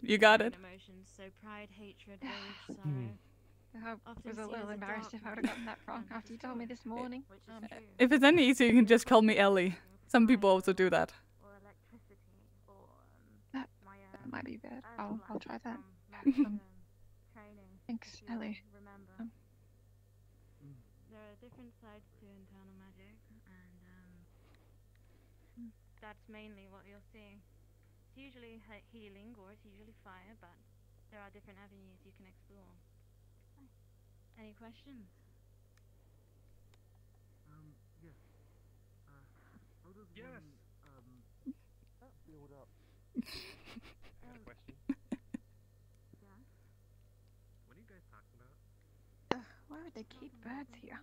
You got it. Emotions, so pride, hatred, rage, sorrow. I was a little embarrassed if I would have gotten that wrong after you told me this morning. If it's any easier, you can just call me Ellie. Some people also do that. That might be bad. I'll try that. Thanks, Ellie. There are different sides to internal magic, and that's mainly what you'll see. It's usually healing, or it's usually fire, but there are different avenues you can explore. Any questions? Yes. How does yes. build up? I got a question. Yeah. What are you guys talking about? Why would they keep birds here?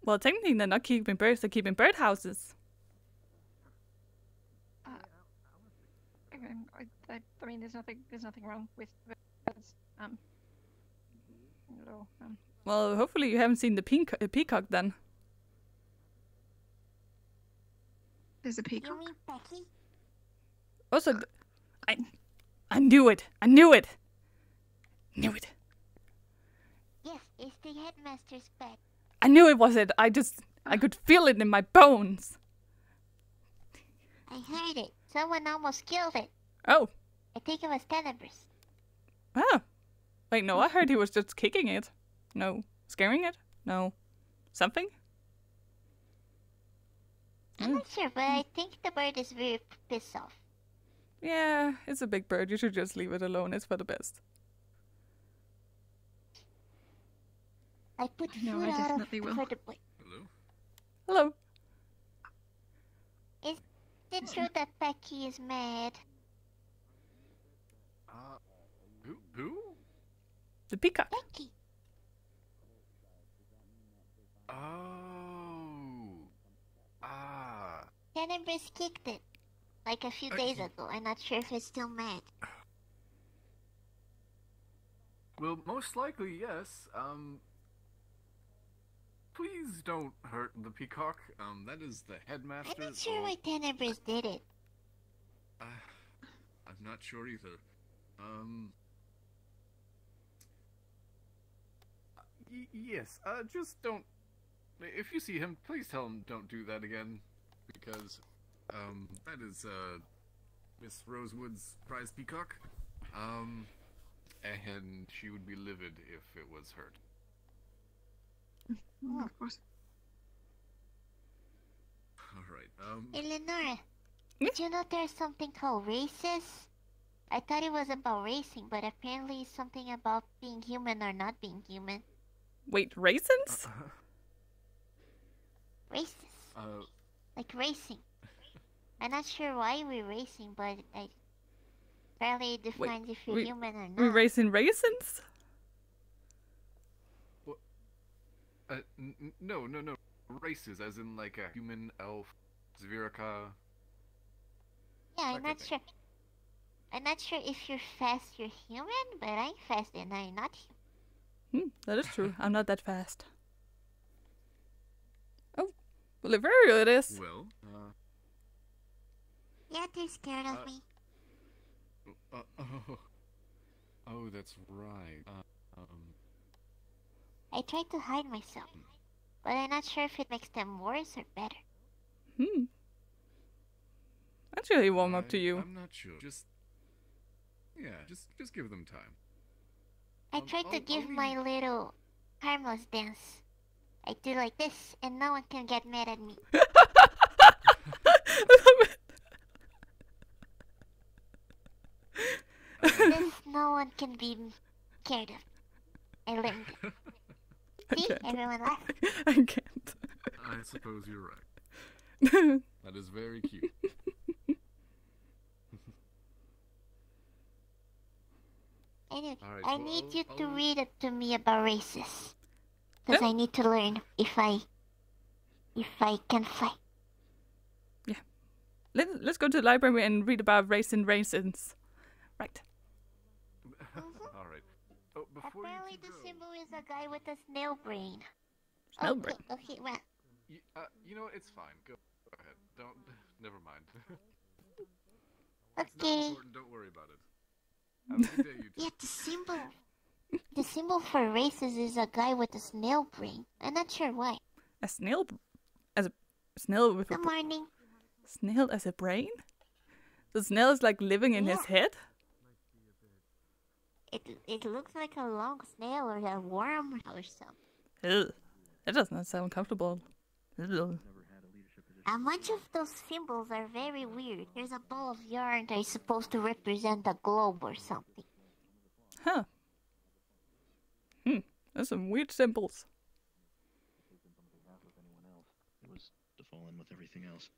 Well, technically they're not keeping birds, they're keeping birdhouses. I mean, there's nothing wrong with birds. No, Well, hopefully you haven't seen the peacock then. There's a peacock. You mean Becky? Also, I knew it. I knew it. Knew it. Yes, it's the headmaster's pet. I knew it was it. I could feel it in my bones. I heard it. Someone almost killed it. Oh. I think it was Tenebris. Ah. Wait, no, I heard he was just kicking it. No. Scaring it? No. Something? I'm not sure, but I think the bird is very pissed off. Yeah, it's a big bird. You should just leave it alone. It's for the best. I put No, food I out definitely will. for the boy. Hello? Hello. Is it true that Becky is mad? Who? The peacock. Becky. Oh. Ah. Tenebris kicked it. Like a few days ago. I'm not sure if it's still mad. Well, most likely, yes. Please don't hurt the peacock. That is the headmaster. I'm not sure why Tenebris did it. I'm not sure either. Yes, just don't... If you see him, please tell him don't do that again. Because, that is, Miss Rosewood's prize peacock. And she would be livid if it was hurt. Oh, of course. Alright, Eleonora, did you know there's something called races? I thought it was about racing, but apparently it's something about being human or not being human. Wait, raisins? Races. Like racing. I'm not sure why we're racing, but apparently it defines if you're human or not. We're racing raisins? No. Races, as in like a human, elf, Vrchat. Yeah, I'm not sure. I'm not sure if you're fast, you're human, but I'm fast and I'm not human. That is true. I'm not that fast. Oh, well, Liverio it is. Well, yeah, they're scared of me. Oh, that's right. I tried to hide myself, but I'm not sure if it makes them worse or better. That's really warm up to you. I'm not sure. Just give them time. I tried to give my little harmless dance. I do like this, and no one can get mad at me. no one can be scared of. I learned it. See, everyone laughed. I can't. I suppose you're right. That is very cute. Anyway, Alright, I well, need you to I'll- read it to me about races. Because I need to learn if I can fly. Let's go to the library and read about raisins. Right. All right. Oh, before Apparently the symbol is a guy with a snail brain. Snail okay, brain. Okay, well. you know what? It's fine. Go ahead. Don't. Never mind. Okay. It's not important. Don't worry about it. Have a good day, you two. Yeah, the symbol for races is a guy with a snail brain. I'm not sure why. A snail, as a snail with a Good morning. snail as a brain. The snail is like living in his head. It looks like a long snail or a worm or something. Ugh. That does not sound comfortable. Ugh. A bunch of those symbols are very weird. There's a ball of yarn that is supposed to represent a globe or something. Huh. That's some weird symbols. It was to fall in with everything else.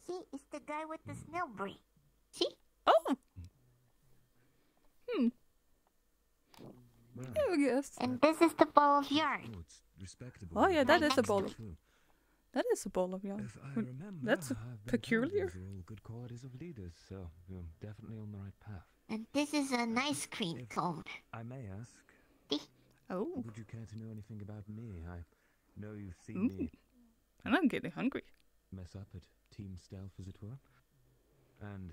See, it's the guy with the snail brain. See? Oh! I guess. And this is the ball of yarn. Oh yeah, that is a ball of... That is a ball of yarn. That's peculiar. These are all good qualities of leaders, so you're definitely on the right path. And this is an ice cream cone. I may ask. Oh. Would you care to know anything about me? I know you've seen me And I'm getting hungry. mess up at team stealth, as it were, and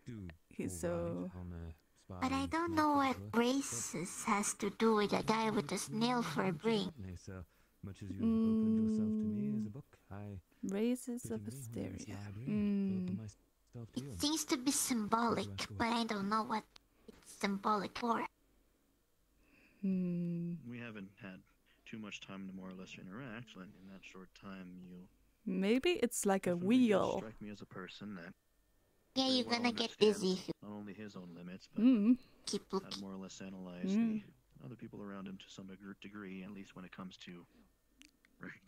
do. He's all right so... on a But I don't know what races has to do with a guy with a snail for a brain. So much as you've opened yourself to me as a book, I Races of hysteria. open myself to you. It seems to be symbolic, but I don't know what it's symbolic for. We haven't had too much time to more or less interact, and in that short time, you Maybe it's like a definitely did wheel. strike me as a person that Yeah, very you're well gonna get understands dizzy if you not only his own limits, but keep had looking. more or less analyzed the other people around him to some degree, at least when it comes to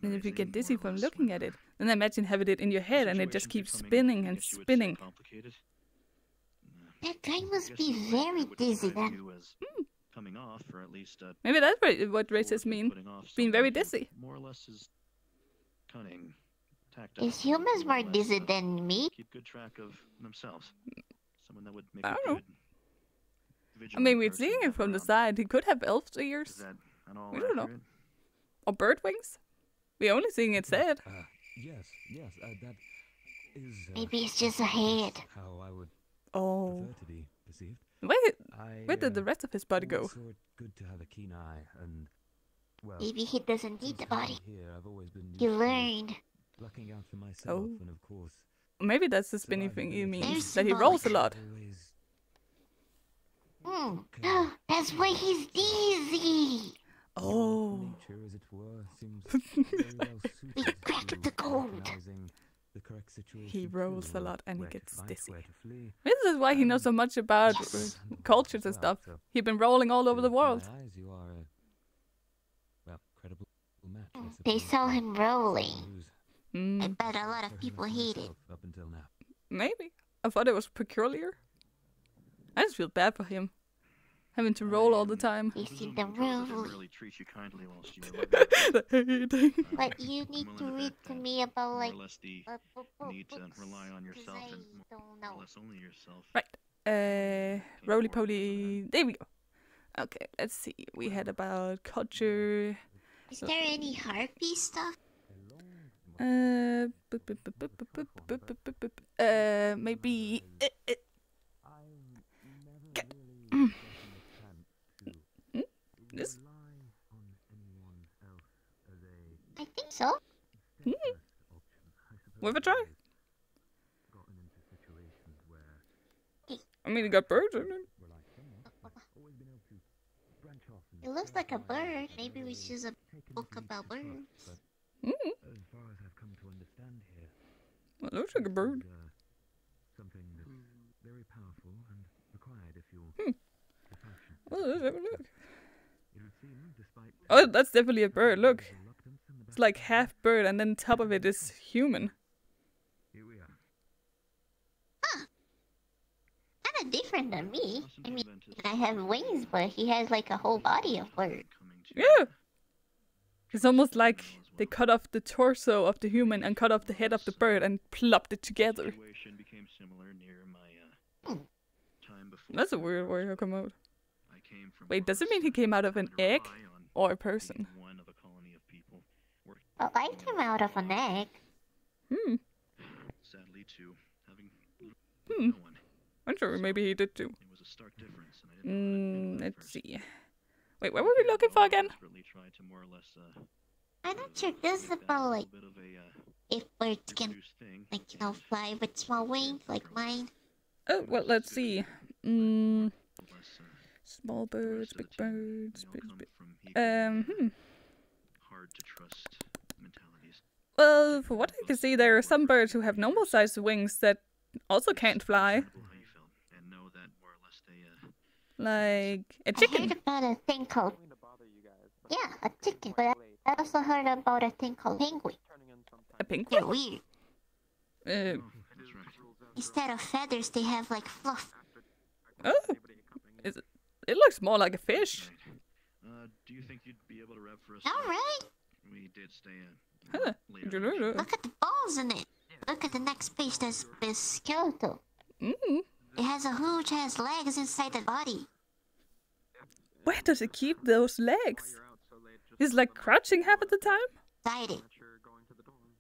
And if you get recognizing dizzy more or from less looking at it, then imagine having it in your head and it just keeps spinning and spinning. complicated. That guy I must guess be the way I very would dizzy describe then. you as coming off, or at least Maybe that's what races mean. putting off Being very someone who dizzy. more or less is cunning, tactile. Is humans more or more less, dizzy than me? keep good track of themselves. Someone that would make I a don't know. good I vigilant mean, we're person seeing to it from the have side. He could have elf's around. ears. Is that at all We don't know. accurate? Or bird wings. We're only seeing its head. Yes, that is. Maybe it's just a head. How I would Oh. prefer to be perceived. Where did the rest of his body go? always saw it good to have a keen eye, and well, Maybe he doesn't need the body. here I've always been He used to learned. looking out for myself, Oh. and of course, Maybe that's the spinny thing he means. There's That he rolls a symbolic. lot. That's why he's dizzy. Oh. nature, as it were, seems very well suited cracked the code. recognizing the correct situation. He rolls too, a lot and he where to gets fight, dizzy. where to flee. This is why he knows so much about cultures and stuff. He's been rolling all over the world. In my eyes, you are a credible match. I They suppose. saw him rolling. Who's I bet a lot of people hate it. up until now. Maybe. I thought it was peculiar. I just feel bad for him. Having to roll all the time. They see the roll. Really treat you kindly whilst you were But you need to read to me about like more or less the need to rely on yourself and more or less only yourself. Right. Roly poly. There we go. Okay, let's see. We had about culture. Is there any harpy stuff? Maybe. This? I think so. With a try. I mean, it got birds in it. It looks like a bird. Maybe it's just a book about birds. As far as I've come to understand here, Well, it looks like a bird. something that's very powerful Oh, let's have a look. Oh, that's definitely a bird. Look, it's like half bird, and then top of it is human. Kind of different than me. I mean, I have wings, but he has like a whole body of bird. Yeah. It's almost like they cut off the torso of the human and cut off the head of the bird and plopped it together. That's a weird way to come out. Wait, does it mean he came out of an egg or a person? Well, I came out of an egg. I'm sure maybe he did too. Let's see. Wait, what were we looking for again? I'm not sure. This is about like if birds can, like, you know, fly with small wings like mine. Oh, well, let's see. Small birds, big birds, Well, for what I can see, there are some birds who have normal-sized wings that also can't fly. Like a chicken. I heard about a thing called... Yeah, a chicken. But I also heard about a thing called penguin. A penguin? They're weird. Instead of feathers, they have like fluff. Oh, it looks more like a fish. Do you think you'd be able to rep for us? All right. We did stay in. Huh. Look at the balls in it. Look at the next page. There's this skeletal. It has a huge has legs inside the body. Where does it keep those legs? He's like crouching half of the time? Inside it.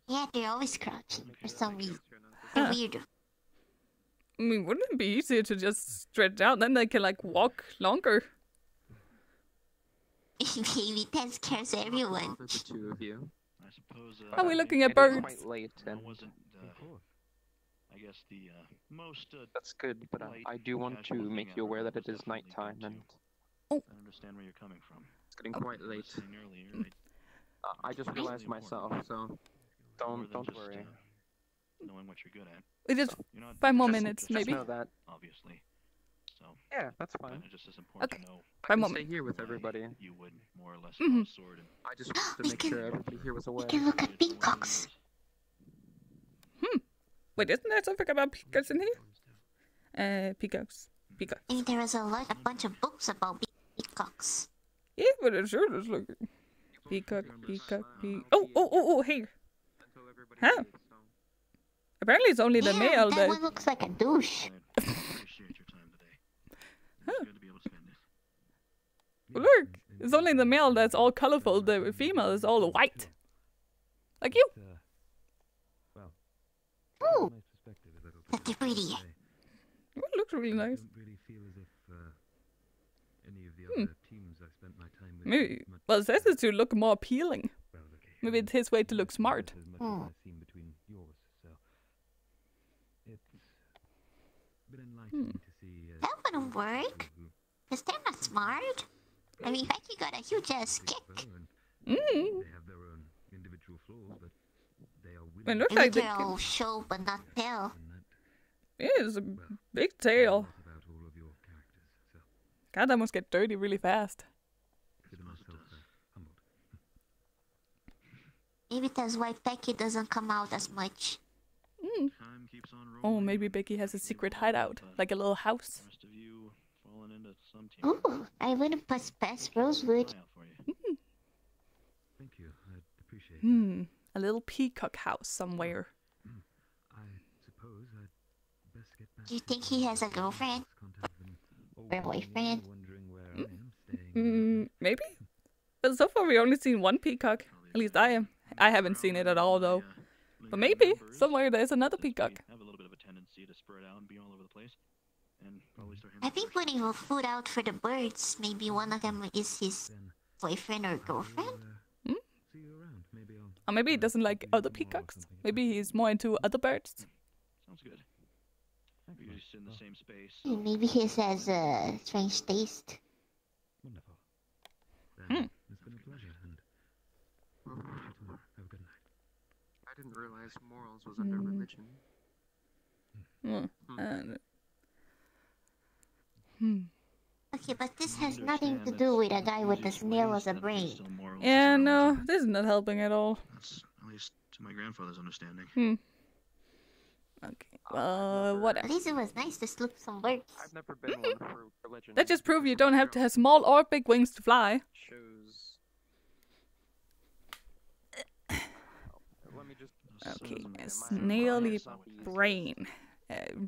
Yeah, they're always crouching for some reason. They're weird. I mean, wouldn't it be easier to just stretch out? Then they can like walk longer. Maybe that scares everyone. For the two of you. I suppose. Are we looking at It is birds? quite late, and I guess the most. that's good. But I do want to make you aware that it is nighttime, and I understand where you're coming from. it's getting quite late. I just realized myself, so don't worry. Knowing what you're good at. We just 5 more minutes, just maybe. know that. Obviously. So. Yeah, that's fine. Just as important Okay. to know. I 5 can more stay minutes. here with everybody. You would more or less Mhm. sword and. I just wanted to make sure everybody here was aware. We can look at peacocks. Wait, isn't there something about peacocks in here? Peacocks. Peacocks. I mean, there is a bunch of books about peacocks. Yeah, but it sure does look. Peacock, Oh, hey. Huh? Apparently it's only the male that one looks like a douche. Look, it's only the male that's all colorful. The female is all white. Like you. Ooh, that's pretty. It looks really nice. Maybe. Well, it says it to look more appealing. Maybe it's his way to look smart. That wouldn't work. Because they're not smart. I mean, Becky got a huge ass kick. It looks Maybe like they're all show but not tell. Yeah, it's a big tail. God, that must get dirty really fast. Maybe that's why Becky doesn't come out as much. Oh, maybe Becky has a secret hideout, like a little house. Ooh, I wouldn't pass past Rosewood. Thank you. I'd appreciate A little peacock house somewhere. I suppose I'd best get back. Do you think he has a girlfriend? Or a boyfriend? Maybe? But so far we only seen one peacock. At least I haven't seen it at all though. But maybe somewhere there's another peacock. Have a little bit of a tendency to spread out and be all over the place, and probably start. I think when he will food out for the birds, maybe one of them is his boyfriend or girlfriend? Or maybe he doesn't like other peacocks. Maybe he's more into other birds. Sounds good. We just sit in the same space. Maybe he has a strange taste. Wonderful. Then it's been a pleasure, and we'll see you tomorrow. Have a good night. I didn't realize morals was under religion. Okay, but this has nothing to do with a guy with a snail as a brain. Yeah, no, this is not helping at all. That's at least to my grandfather's understanding. Okay, well, whatever. At least it was nice to slip some words. I've never been one for religion. That just proves you don't have to have small or big wings to fly. Shows. Let me just. Okay, a snaily brain.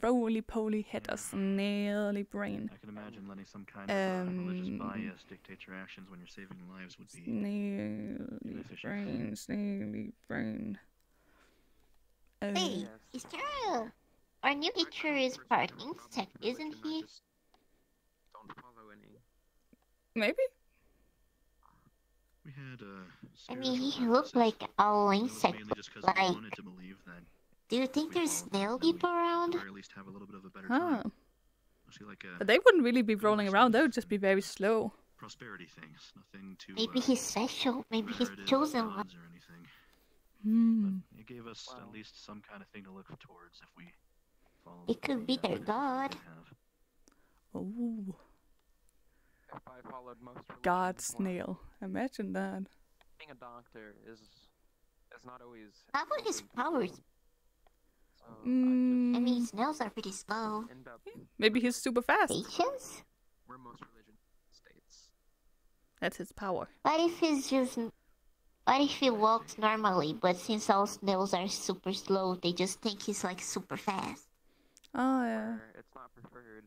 Roly-poly head, a snaily brain. I can imagine letting some kind of religious bias dictate your actions when you're saving lives would be snaily brain. Hey, is there our new teacher is part insect, isn't he? Don't follow any. Maybe? We had I mean, he looked like all insect. Like, do you think there's snail people around? Huh. But they wouldn't really be rolling around, they would just be very slow. Prosperity things, nothing to. Maybe he's special. Maybe he's chosen one. It gave us at least some kind of thing to look towards if we follow. It could be their god. Oh. If I followed most God snail. Imagine that. Being a doctor is not always. How about his powers? So I mean, snails are pretty slow. Maybe he's super fast. Patience? Where most religion states. That's his power. What if he's just... What if he walks normally, but since all snails are super slow, they just think he's like super fast? Oh, yeah. Where it's not preferred.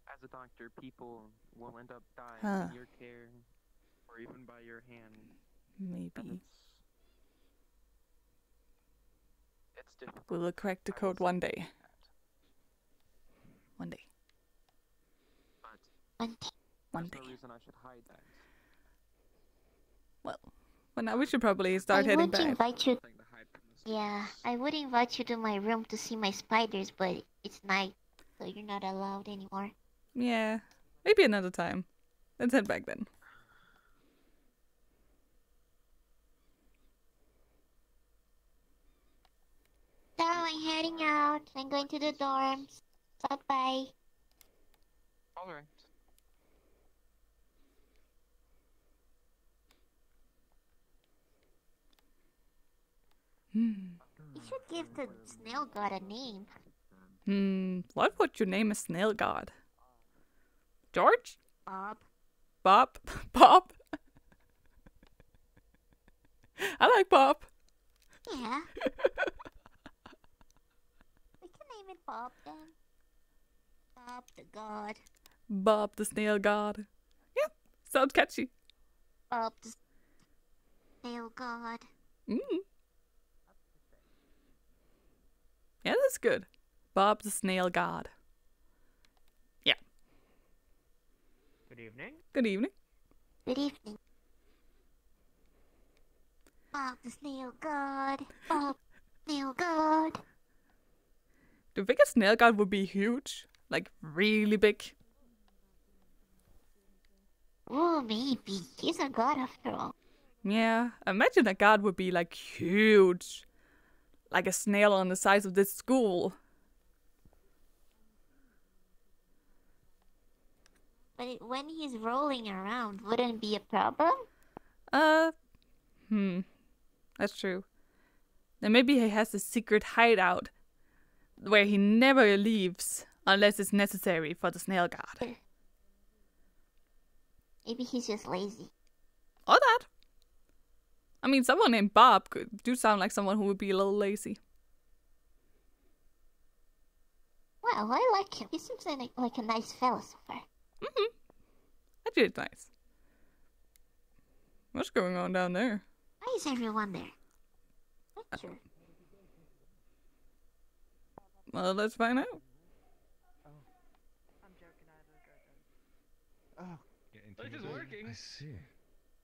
As a doctor, people will end up dying in your care, or even by your hand. Maybe. It's difficult. We will crack the code one day. One day. But one there's day. no reason I should hide that. Well, now we should probably start heading back. Invite you... Yeah, I would invite you to my room to see my spiders, but it's night, so you're not allowed anymore. Yeah, maybe another time. Let's head back then. So I'm heading out. I'm going to the dorms. Bye-bye. Alright. You should give the snail god a name. What would you name a snail god? George? Bob. Bob? Bob? I like Bob. Yeah. We can name it Bob then. Bob the god. Bob the snail god. Yep, sounds catchy. Bob the snail god. Yeah, that's good. Bob the snail god. Yeah. Good evening. Good evening. Good evening. Bob the snail god. Bob the snail god. Do you think a snail god would be huge? Like, really big? Oh, maybe. He's a god after all. Yeah, imagine a god would be, like, huge. Like a snail on the size of this school. But when he's rolling around, wouldn't it be a problem? That's true. Then maybe he has a secret hideout where he never leaves unless it's necessary for the snail god. Maybe he's just lazy. Or that. I mean, someone named Bob do sound like someone who would be a little lazy. Well, I like him. He seems like a nice fella so far. Actually, it's nice. What's going on down there? Why is everyone there? Not sure. Well, let's find out. I'm joking, I Oh, This is working. I see.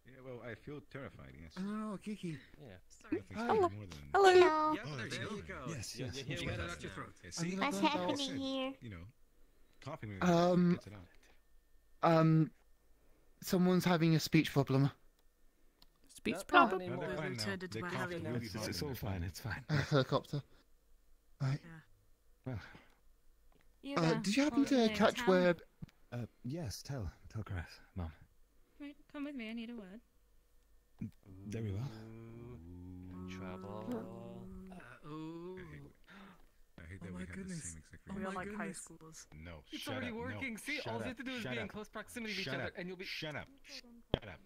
Yeah, well, I feel terrified, yes. Oh, Kiki. Yeah. Sorry. Hello. Hello. Yeah, Oh, there you go. Yes, You yes. got it out your throat. Yeah, See? What's happening here? You know, coughing gets it out. Someone's having a speech problem. Speech problem? No, they're fine now. They coughed really hard. It's all fine. It's fine. A helicopter. Right. Well, Did you happen to catch where... Yes, tell Caras, Mom. Right, come with me, I need a word. Very well. Trouble. I hate that we had the same exact We are reaction. like high schoolers. No, It's shut already up, working. no, See, shut all you up, have to do is shut be in up. close proximity of each Shut other, up, and you'll be. Shut up. Shut up.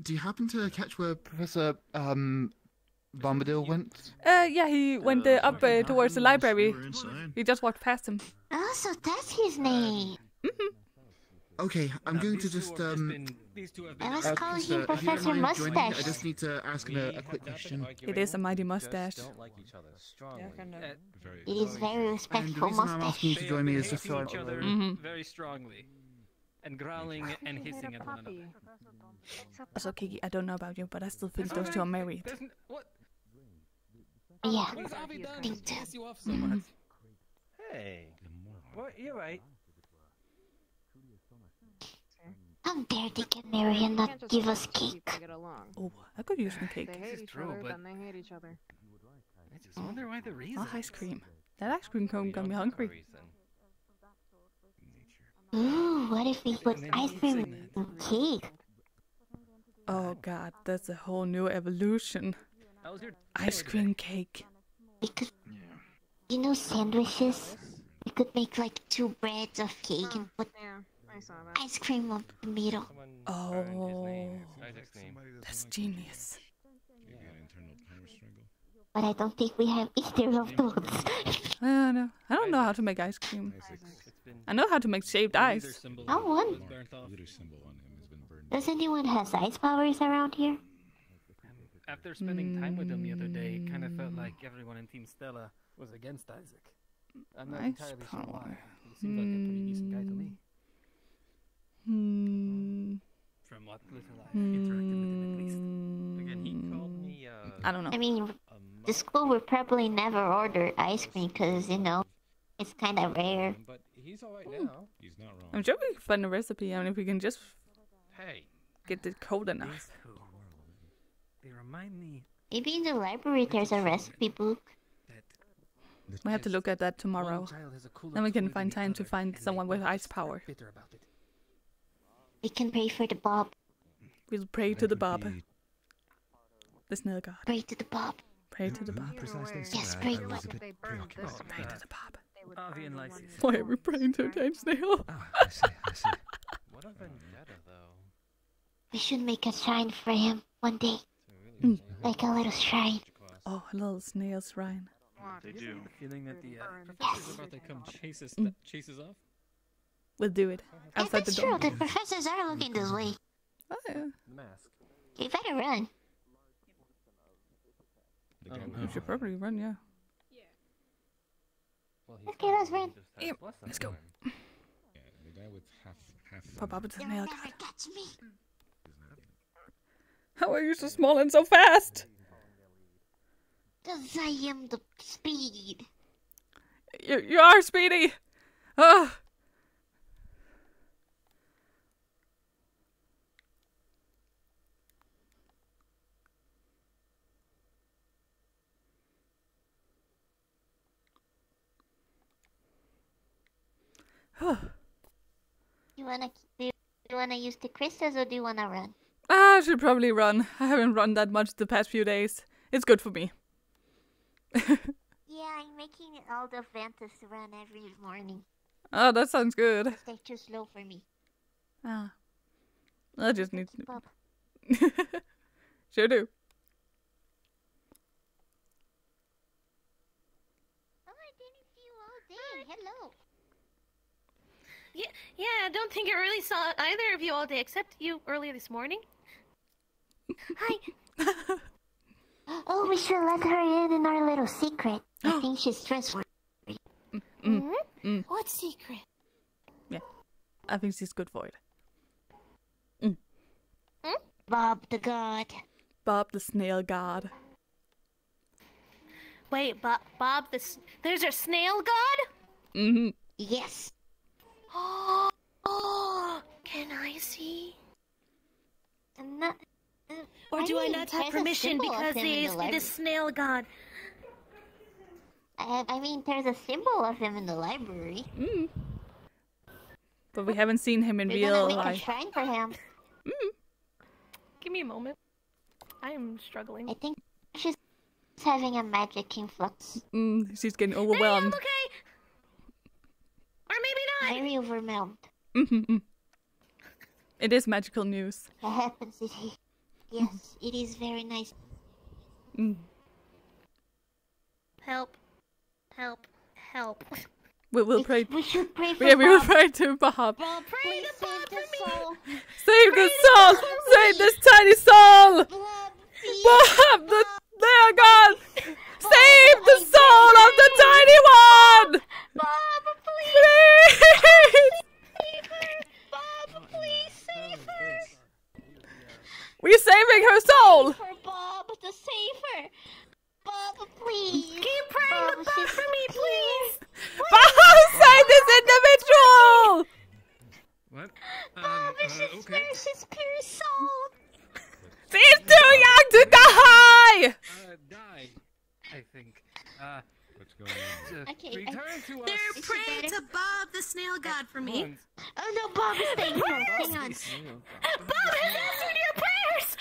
Do you happen to catch where Professor, Bombadil went? Yeah, he went up towards the library. You just walked past him. Oh, so that's his name. Okay, I'm going to just, I was calling him if you don't Professor mind joining me, Mustache. I just need to ask him a quick question. It is a mighty mustache. Don't like each other strongly. It is very And the respectful reason I'm mustache. asking you to join me is just Hating so each other very strongly, and growling and hissing at one another. Also, Kiki, I don't know about you, but I still think those two are married. What? Yeah. What has Avi done to Think so. piss you off so much? Hey. What? You're right. How dare they get married and not give us cake? Oh, I could use some cake. They hate each other, then they hate each other. I just wonder why the reason. Oh, ice cream. That ice cream cone got me hungry. Ooh, what if we put ice cream in cake? Oh god, that's a whole new evolution. Ice cream cake. We could, you know, sandwiches? We could make like 2 breads of cake and put ice cream on the middle. Oh, that's genius. But I don't think we have either of those. No, I don't know how to make ice cream. I know how to make shaved ice. I won. Does anyone has ice powers around here? After spending time with him the other day, it kind of felt like everyone in Team Stella was against Isaac. I'm not entirely sure why. He seems like a pretty decent guy to me. From what little I've interacted with him, at least. Again, he called me. I don't know. I mean, the school would probably never order ice cream because, you know, it's kind of rare. But he's all right now. He's not wrong. I'm sure we can find a recipe. I mean, if we can just Hey. get it cold enough. They remind me. Maybe in the library there's a recipe book. We have to look at that tomorrow. Then we can find time to find someone with ice power. We can pray for the Bob. We'll pray to the Bob. The snail god. Pray to the Bob. Pray to the Bob. Yes, pray to Pray to the Bob. Avi and Lysis. Why are we praying to a giant snail? I see. What a vendetta, though. We should make a shrine for him one day. Like a little shrine. Oh, a little snail shrine. They do. The feeling that the professor's about to come chase us off. We'll do it. Yeah, Outside the that's door. true. The professors are looking this way. Oh, yeah. The mask. You better run. We should probably run, yeah. Okay, let's run. Yep, let's go. Yeah, the guy with half. Pop up with the You'll snail never god. catch me. How are you so small and so fast? Because I am the speed. You are speedy. Ah. Do you wanna use the crystals or do you wanna run? I should probably run. I haven't run that much the past few days. It's good for me. Yeah, I'm making all the Vantas run every morning. Oh, that sounds good. They're too slow for me. Ah. I just need Keep up. Sure do. Oh, I didn't see you all day. Hello. Yeah, I don't think I really saw either of you all day, except you earlier this morning. Hi. Oh, we should let her in our little secret. I think she's trustworthy. What secret? Yeah, I think she's good for it. Bob the God. Bob the snail god. Wait, Bob, there's a snail god? Mm-hmm. Yes. Oh, can I see? Or do I not have permission because he is the snail god? I mean, there's a symbol of him in the library. But we haven't seen him in We're real gonna make a life. shrine for him. Give me a moment. I am struggling. I think she's having a magic influx. She's getting overwhelmed. Okay. Or maybe not. Very overwhelmed. It is magical news. What happens is yes, it is very nice. Help. Help. Help. We'll pray. We should pray for Yeah, we will Bob. pray to Bob. Well, pray to Bob for me. Save the soul! Save this tiny soul! Bob, there, God! Save the soul of the tiny one! Bob, please! Please! Bob, please save her! We're saving her soul! For Bob to save her. Bob, please. Keep praying to Bob for me, please! Bob, save this individual! What? Bob is his precious pure soul. She's too young to die! Die, I think. What's going on? Okay, Return to us. They're praying to Bob, the snail god, for me. Oh no, Bob is staying here. Hang on. Bob has answered your prayers!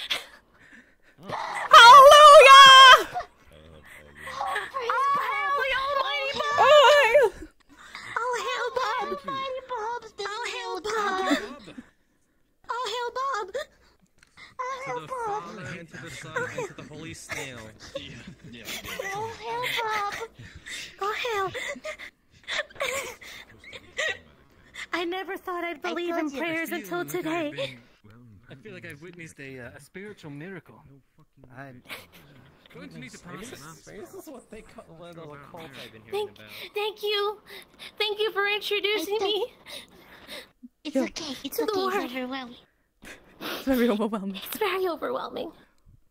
Hallelujah! Oh, hail the almighty Bob! Oh, Oh, hail Bob! Almighty Bob's the Oh, hail Bob. Bob! Oh, hail Bob! To the Father, and to the Son, and to the Holy Snail. Oh, hail Bob. Oh, hail! I never thought I'd believe in told you. prayers until today. I feel like I've witnessed a spiritual miracle. I'm going to need to process this. This is what they call one of the cults I've been hearing about. Thank you. Thank you for introducing me. It's okay. It's okay. Lord. He's overwhelmed. it's very overwhelming. It's very overwhelming.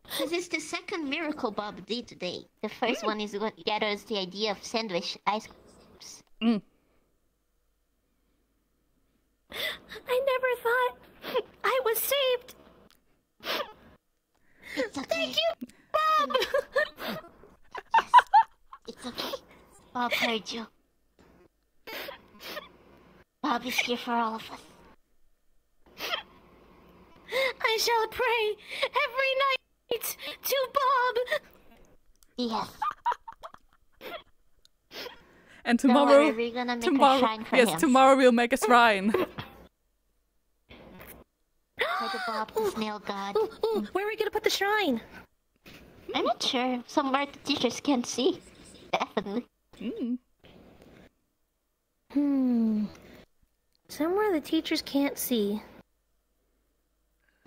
Because it's the second miracle Bob did today. The first one is what got us the idea of sandwich ice creams. I never thought I was saved. It's okay. Thank you, Bob. Yes. It's okay. Bob heard you. Bob is here for all of us. I shall pray every night to Bob. Yes. And Don't tomorrow, worry, we're gonna make a shrine for him. tomorrow we'll make a shrine. For the Bob, the snail god. Where are we gonna put the shrine? I'm not sure. Somewhere the teachers can't see. Definitely. Somewhere the teachers can't see.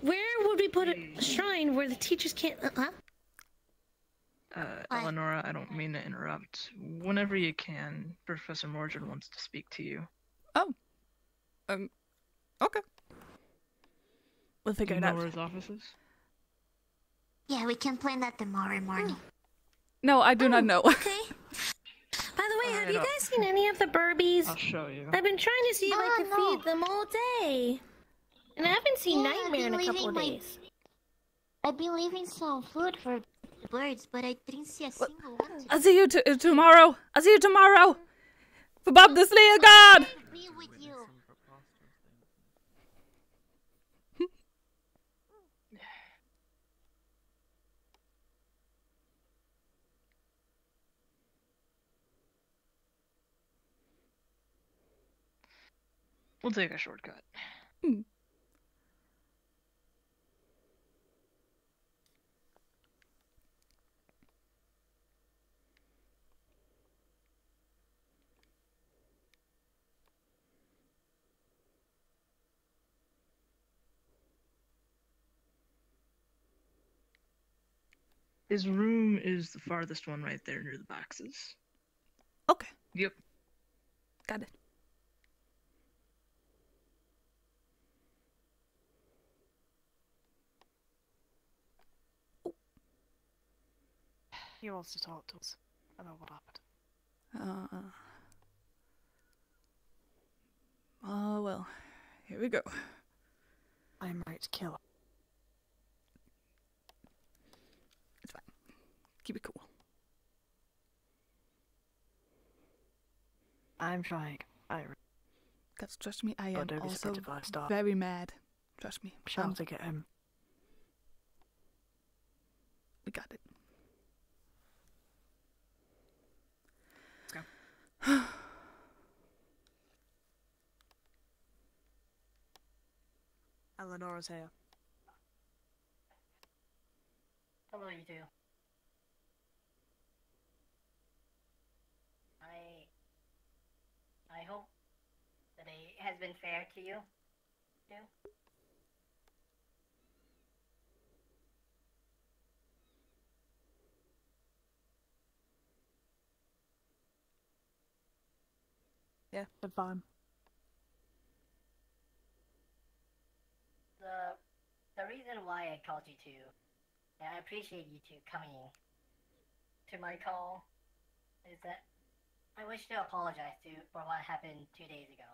Where would we put a shrine where the teachers can't? Eleonora, I don't mean to interrupt. Whenever you can, Professor Mordred wants to speak to you. Oh. Okay. We'll figure it out. Where his office is? Yeah, we can plan that tomorrow morning. No, I do not know. Okay. By the way, have you guys seen any of the Burbies? I'll show you. I've been trying to see if I can feed them all day. And I haven't seen Nightmare in a couple of days. I've been leaving some food for the birds, but I didn't see a single one today. I'll see you tomorrow. I'll see you tomorrow. For Bob the Slayer God. Be with you. We'll take a shortcut. His room is the farthest one right there near the boxes. Okay. Yep. Got it. He wants to talk to us. I know what happened. Oh, well. Here we go. I'm right to kill him. It's fine. Keep it cool. I'm trying. Because trust me, I am don't be also surprised if I start. very mad. Trust me. Shouting at him. We got it. Let's go. Eleanor's here. Hello, you two. I hope the day has been fair to you, too. Yeah, been fine. The reason why I called you two, and I appreciate you two coming to my call, is that I wish to apologize for what happened 2 days ago.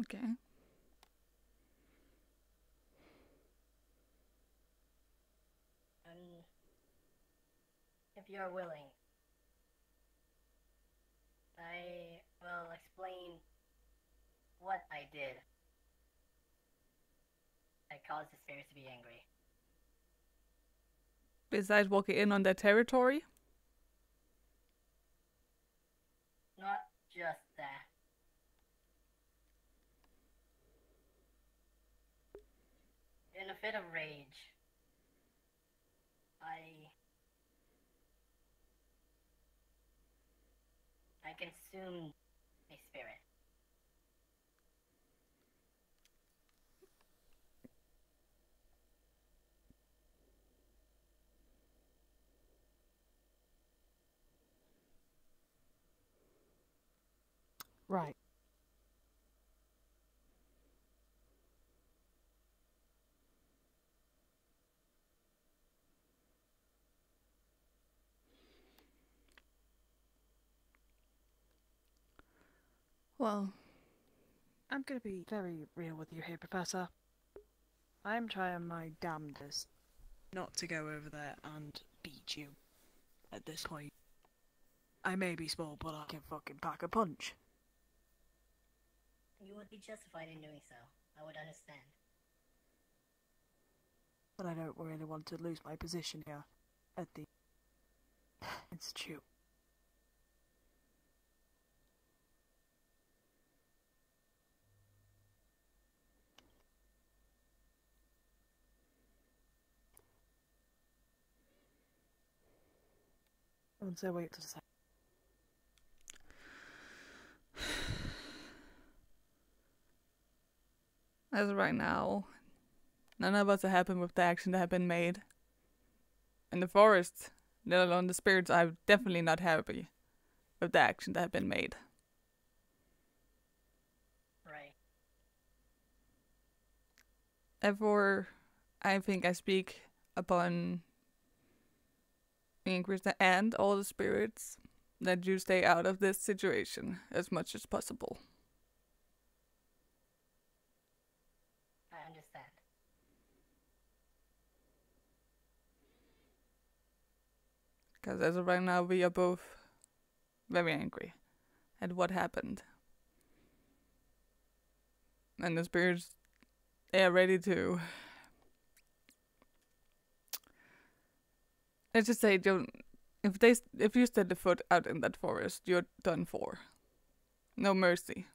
Okay. If you're willing, I will explain what I did that caused the spirits to be angry. Besides walking in on their territory? Not just that. In a fit of rage, I consumed a spirit. Right. Well, I'm gonna be very real with you here, Professor. I'm trying my damnedest not to go over there and beat you at this point. I may be small, but I can fucking pack a punch. You would be justified in doing so. I would understand. But I don't really want to lose my position here at the Institute. And so wait till a second. As of right now, none of us are happy with the action that have been made. In the forest, let alone the spirits, I'm definitely not happy with the action that have been made. Right. Therefore, I think I speak upon me and Krista and all the spirits that you stay out of this situation as much as possible. I understand. Because as of right now, we are both very angry at what happened. And the spirits, they are ready to... Let's just say, if you set the foot out in that forest, you're done for. No mercy.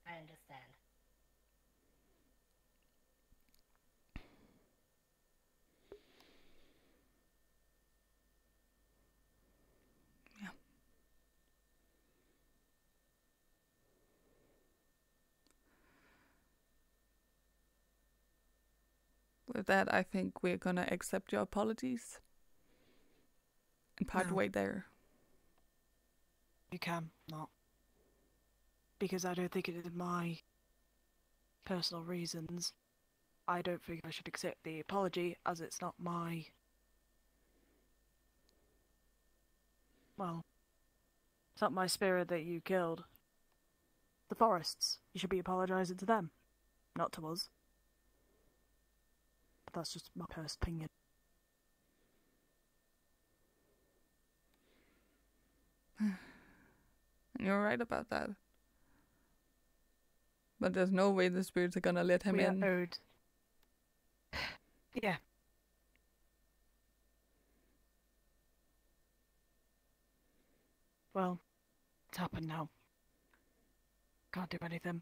I understand. Yeah. With that, I think we're gonna accept your apologies and part No. way there. You can not. Because I don't think it is my personal reasons. I don't think I should accept the apology as it's not my... Well, It's not my spirit that you killed. The forests. You should be apologising to them, not to us. But that's just my personal opinion. You're right about that. But there's no way the spirits are gonna let him in. We are owed. Yeah. Well, it's happened now. Can't do anything.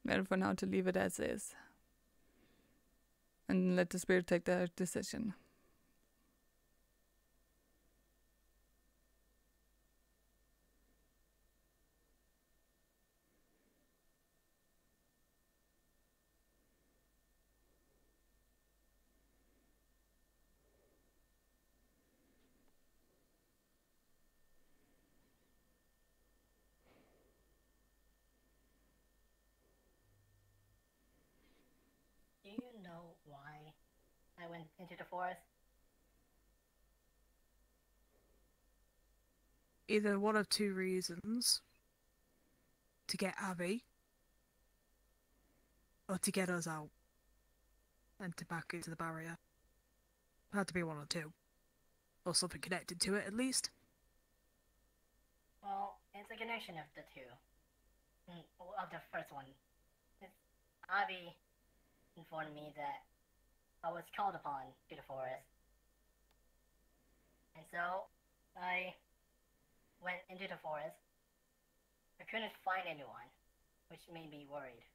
Better for now to leave it as is. And let the spirit take their decision. Do you know why I went into the forest? Either one of two reasons. To get Abby. Or to get us out. And to back into the barrier. Had to be one or two. Or something connected to it, at least. Well, it's a connection of the two. Of the first one. Abby informed me that I was called upon to the forest. And so, I went into the forest. I couldn't find anyone, which made me worried.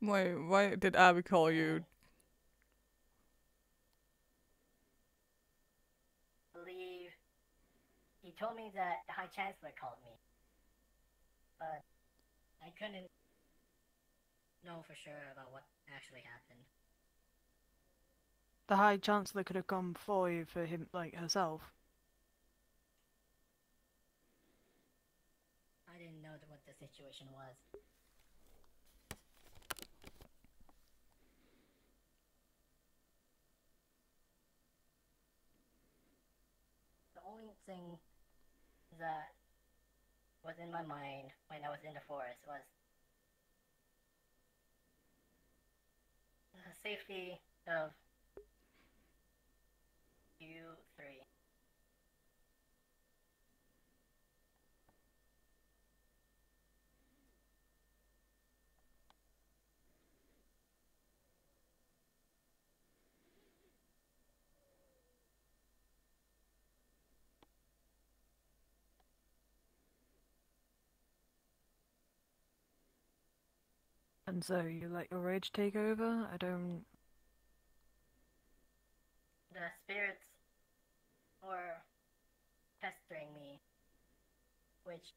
Why did Abby call you? I believe he told me that the High Chancellor called me. But I couldn't know for sure about what actually happened. The High Chancellor could have gone before you for him, like, herself. I didn't know what the situation was. The only thing that was in my mind when I was in the forest was the safety of you three. And so you let your rage take over? I don't... The spirits were pestering me, which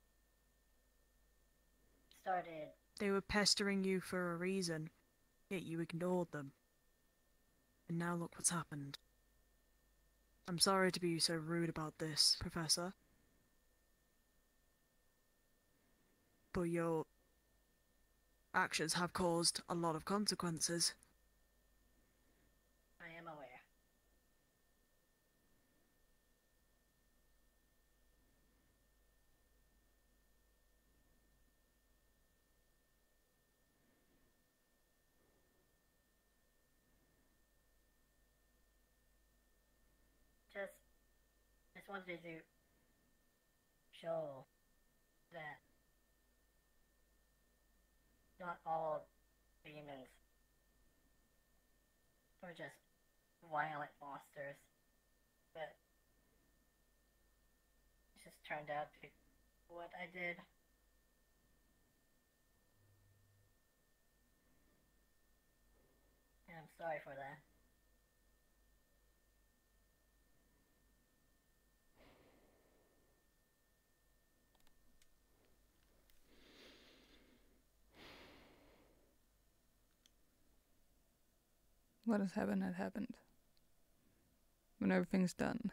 started... They were pestering you for a reason, yet you ignored them. And now look what's happened. I'm sorry to be so rude about this, Professor. But your actions have caused a lot of consequences. I am aware. Just wanted to show that not all demons are just violent monsters, but it just turned out to what I did. And I'm sorry for that. What has happened had happened. When everything's done,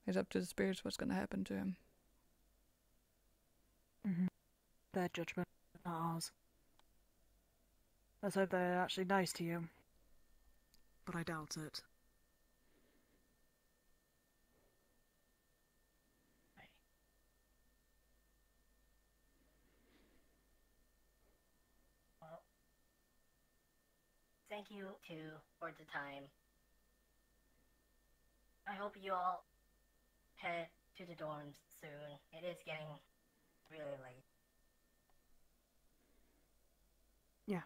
it's up to the spirits what's gonna happen to him. Mm-hmm. Their judgment, not ours. Let's hope they're actually nice to you. But I doubt it. Well, thank you too for the time. I hope you all head to the dorms soon. It is getting really late. Yeah.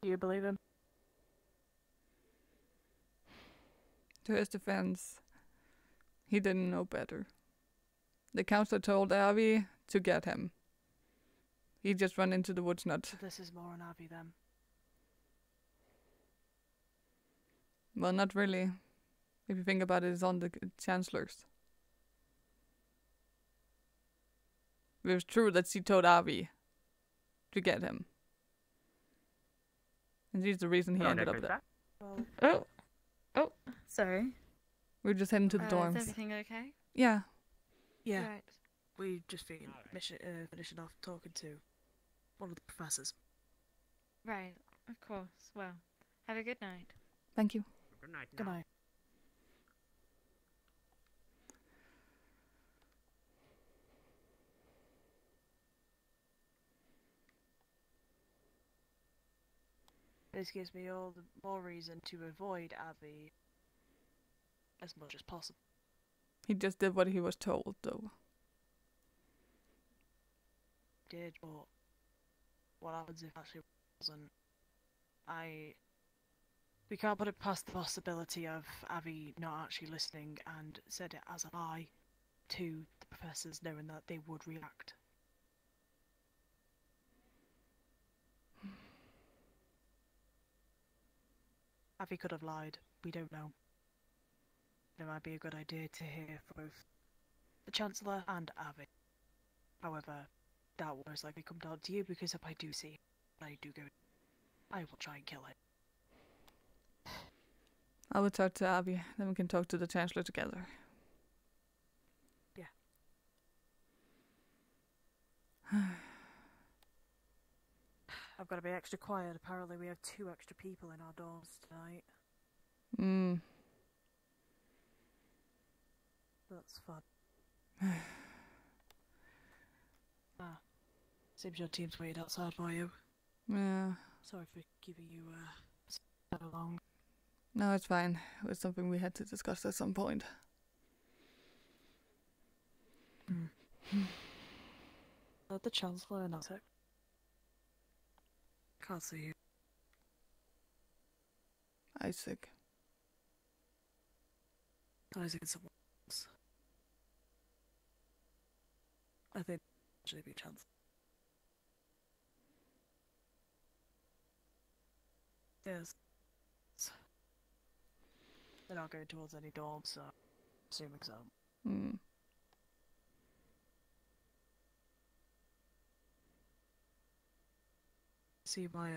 Do you believe him? To his defense, he didn't know better. The counselor told Avi to get him. He just ran into the woods not. So this is more on Avi then. Well, not really. If you think about it, it's on the chancellors. It was true that she told Avi to get him. And she's the reason he ended up there. Well, oh, sorry. We're just heading to the dorms. Is everything okay? Yeah. Yeah. Right. We've just been finishing off talking to one of the professors. Right, of course. Well, have a good night. Thank you. Good night. Good night. This gives me all the more reason to avoid Avi as much as possible. He just did what he was told, though. Did, but what happens if actually wasn't? We can't put it past the possibility of Avi not actually listening and said it as a lie to the professors, knowing that they would react. Avi could have lied. We don't know. It might be a good idea to hear from both the Chancellor and Avi. However, that will most likely come down to you, because if I do see it, I do go, I will try and kill it. I will talk to Abby, then we can talk to the Chancellor together. Yeah. I've got to be extra quiet. Apparently we have 2 extra people in our doors tonight. That's fun. Seems your team's waited outside for you. Yeah. Sorry for giving you so long. No, it's fine. It was something we had to discuss at some point. The Chancellor and that's it. Can't see you. Isaac. Isaac and someone else. I think actually be Chancellor. Yes. They're not going towards any dorms, so assuming so. See my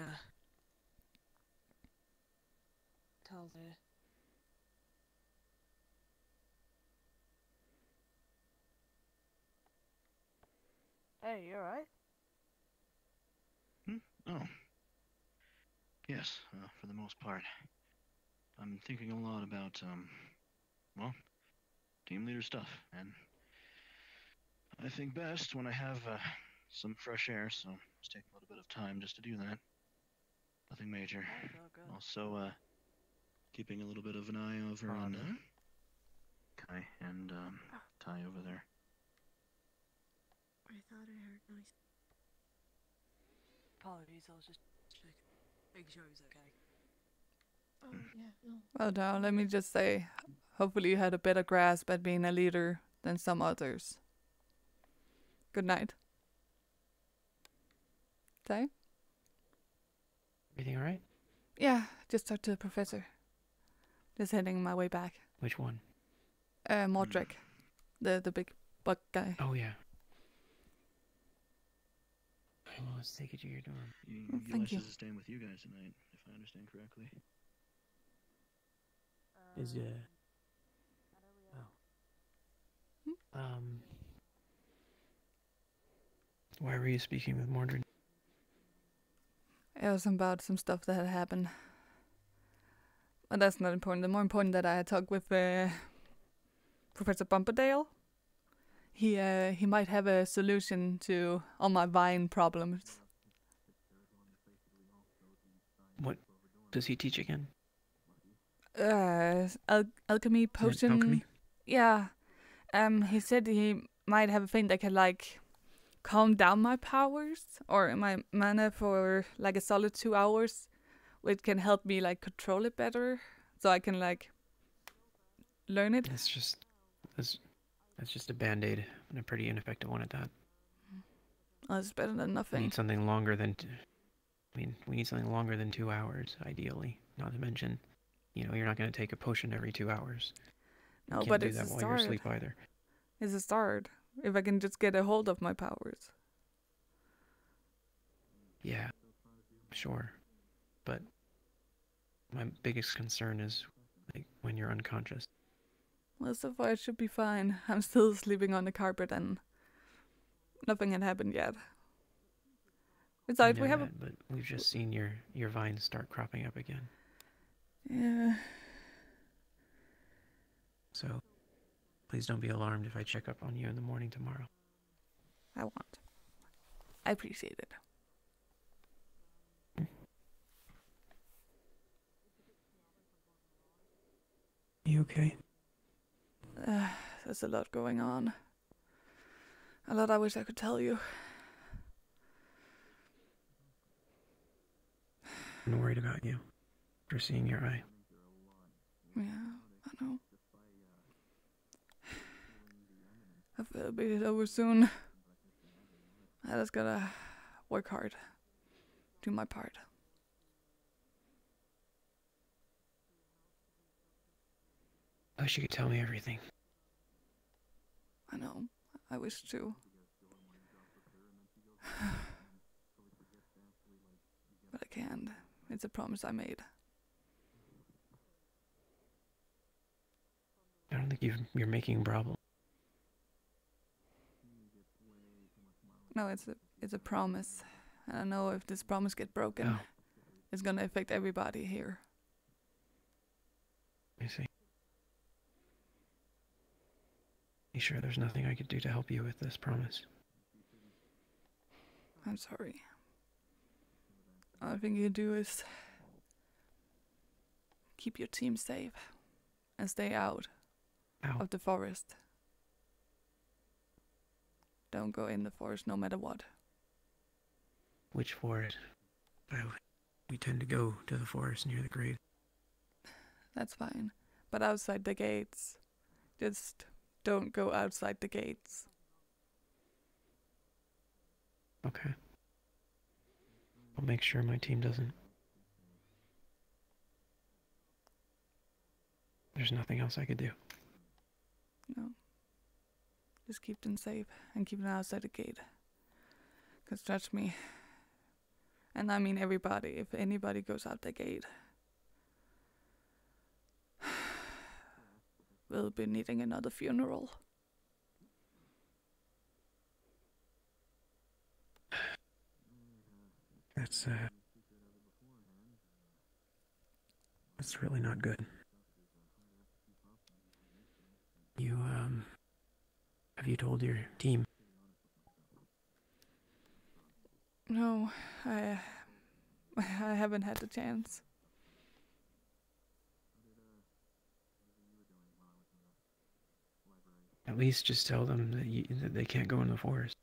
towels there. Hey, you alright? Oh. Yes, for the most part. I'm thinking a lot about, well, team leader stuff, and I think best when I have some fresh air, so it's taking a little bit of time just to do that. Nothing major. Also, keeping a little bit of an eye over on and Ty over there. I thought I heard noise. Apologies, I was just making sure he was okay. Oh, yeah, no. Well, now, let me just say, hopefully you had a better grasp at being a leader than some others. Good night. Say? Everything alright? Yeah, just talked to the professor. Just heading my way back. Which one? Mordrick. The big bug guy. Oh, yeah. Well, let's take it to your dorm. Thank you. Ulysses is staying with you guys tonight, if I understand correctly. Is why were you speaking with Mordred? It was about some stuff that had happened. But that's not important. The more important that I had talked with Professor Bumperdale. He might have a solution to all my vine problems. What does he teach again? Alchemy potion. Alchemy? Yeah. He said he might have a thing that could like calm down my powers or my mana for like a solid 2 hours, which can help me like control it better, so I can like learn it. That's just a band-aid, and a pretty ineffective one at that. Oh, it's better than nothing. We need something longer than. We need something longer than 2 hours, ideally. Not to mention, you're not going to take a potion every 2 hours. No, you can't but do it's that a while start. you're asleep either. It's a start. If I can just get a hold of my powers. Yeah, sure. But my biggest concern is like when you're unconscious. Well, so far it should be fine. I'm still sleeping on the carpet and nothing had happened yet. Besides, we have but we've just seen your vines start cropping up again. Yeah. So, please don't be alarmed if I check up on you in the morning tomorrow. I won't. I appreciate it. You okay? There's a lot going on. A lot I wish I could tell you. I'm worried about you. For seeing your eye. Yeah, I know. I feel it'll be over soon. I just gotta work hard. Do my part. I wish you could tell me everything. I know. I wish to. But I can't. It's a promise I made. I don't think you're making a problem. No, it's a promise. I don't know if this promise gets broken. It's gonna affect everybody here. I see. You sure there's nothing I could do to help you with this promise? I'm sorry. All I think you can do is keep your team safe and stay out of the forest. Don't go in the forest no matter what. Which forest? We tend to go to the forest near the grade. That's fine. But outside the gates. Just don't go outside the gates. Okay. I'll make sure my team doesn't. There's nothing else I could do. No. Just keep them safe and keep them outside the gate. Because trust me, and I mean everybody, if anybody goes out the gate, we'll be needing another funeral. That's really not good. You, have you told your team? No, I haven't had the chance. At least just tell them that they can't go in the forest.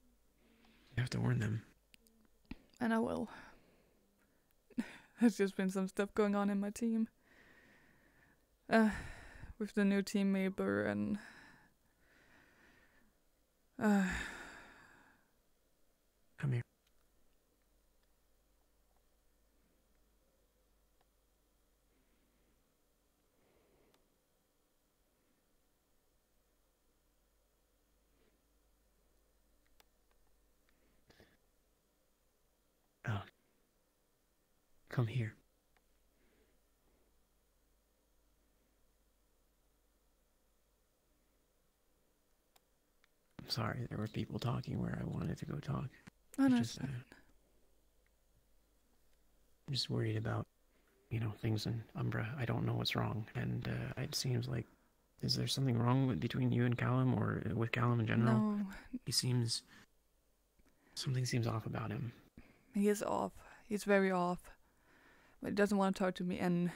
You have to warn them. And I will. There's just been some stuff going on in my team. With the new team member and... Come here. Oh. Come here. I'm sorry, there were people talking where I wanted to go talk. Oh, no, I'm just worried about, things in Umbra. I don't know what's wrong, and it seems like, is there something wrong between you and Callum, or with Callum in general? No. Something seems off about him. He is off. He's very off. But he doesn't want to talk to me, and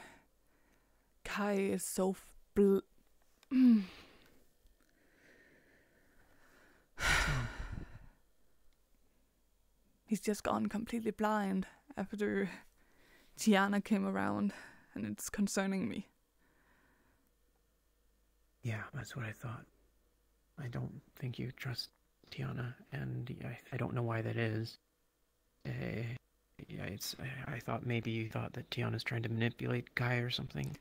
Kai is so He's just gone completely blind after Tiana came around, and it's concerning me. Yeah, that's what I thought. I don't think you trust Tiana, and I don't know why that is. I thought maybe you thought that Tiana's trying to manipulate Kai or something.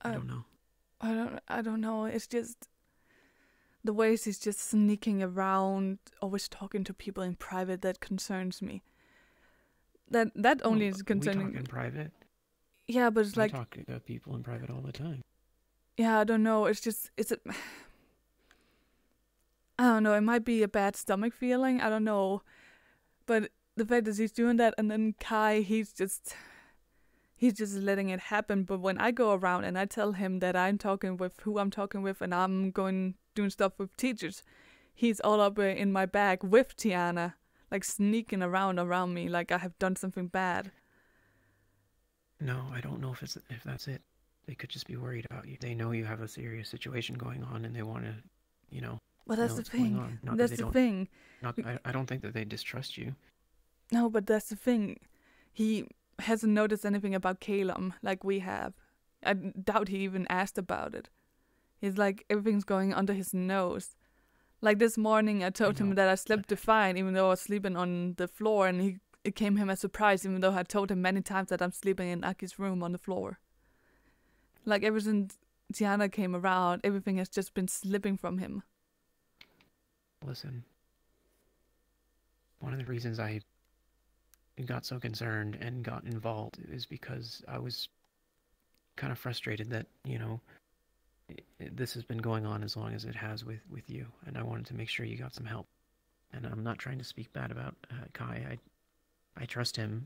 I don't know. I don't know. It's just the ways he's just sneaking around, always talking to people in private, that concerns me. That only is concerning. We talk in private. Yeah, but it's I like talk to people in private all the time. Yeah, I don't know. I don't know. It might be a bad stomach feeling. I don't know, but the fact that he's doing that, and then Kai, he's just letting it happen. But when I go around and I tell him that I'm talking with who I'm talking with, and I'm doing stuff with teachers, he's all up in my bag with Tiana, like sneaking around me, like I have done something bad. No, I don't know if that's it. They could just be worried about you. They know you have a serious situation going on, and they want to, Well, that's the thing. That's the thing. I don't think that they distrust you. No, but that's the thing. He hasn't noticed anything about Calum like we have. I doubt he even asked about it. He's like, everything's going under his nose. Like this morning, I told him that I slept fine, even though I was sleeping on the floor, and it came him as a surprise, even though I told him many times that I'm sleeping in Aki's room on the floor. Like, ever since Tiana came around, everything has just been slipping from him. Listen, one of the reasons I got so concerned and got involved is because I was kind of frustrated that, this has been going on as long as it has with you, and I wanted to make sure you got some help. And I'm not trying to speak bad about Kai. I trust him.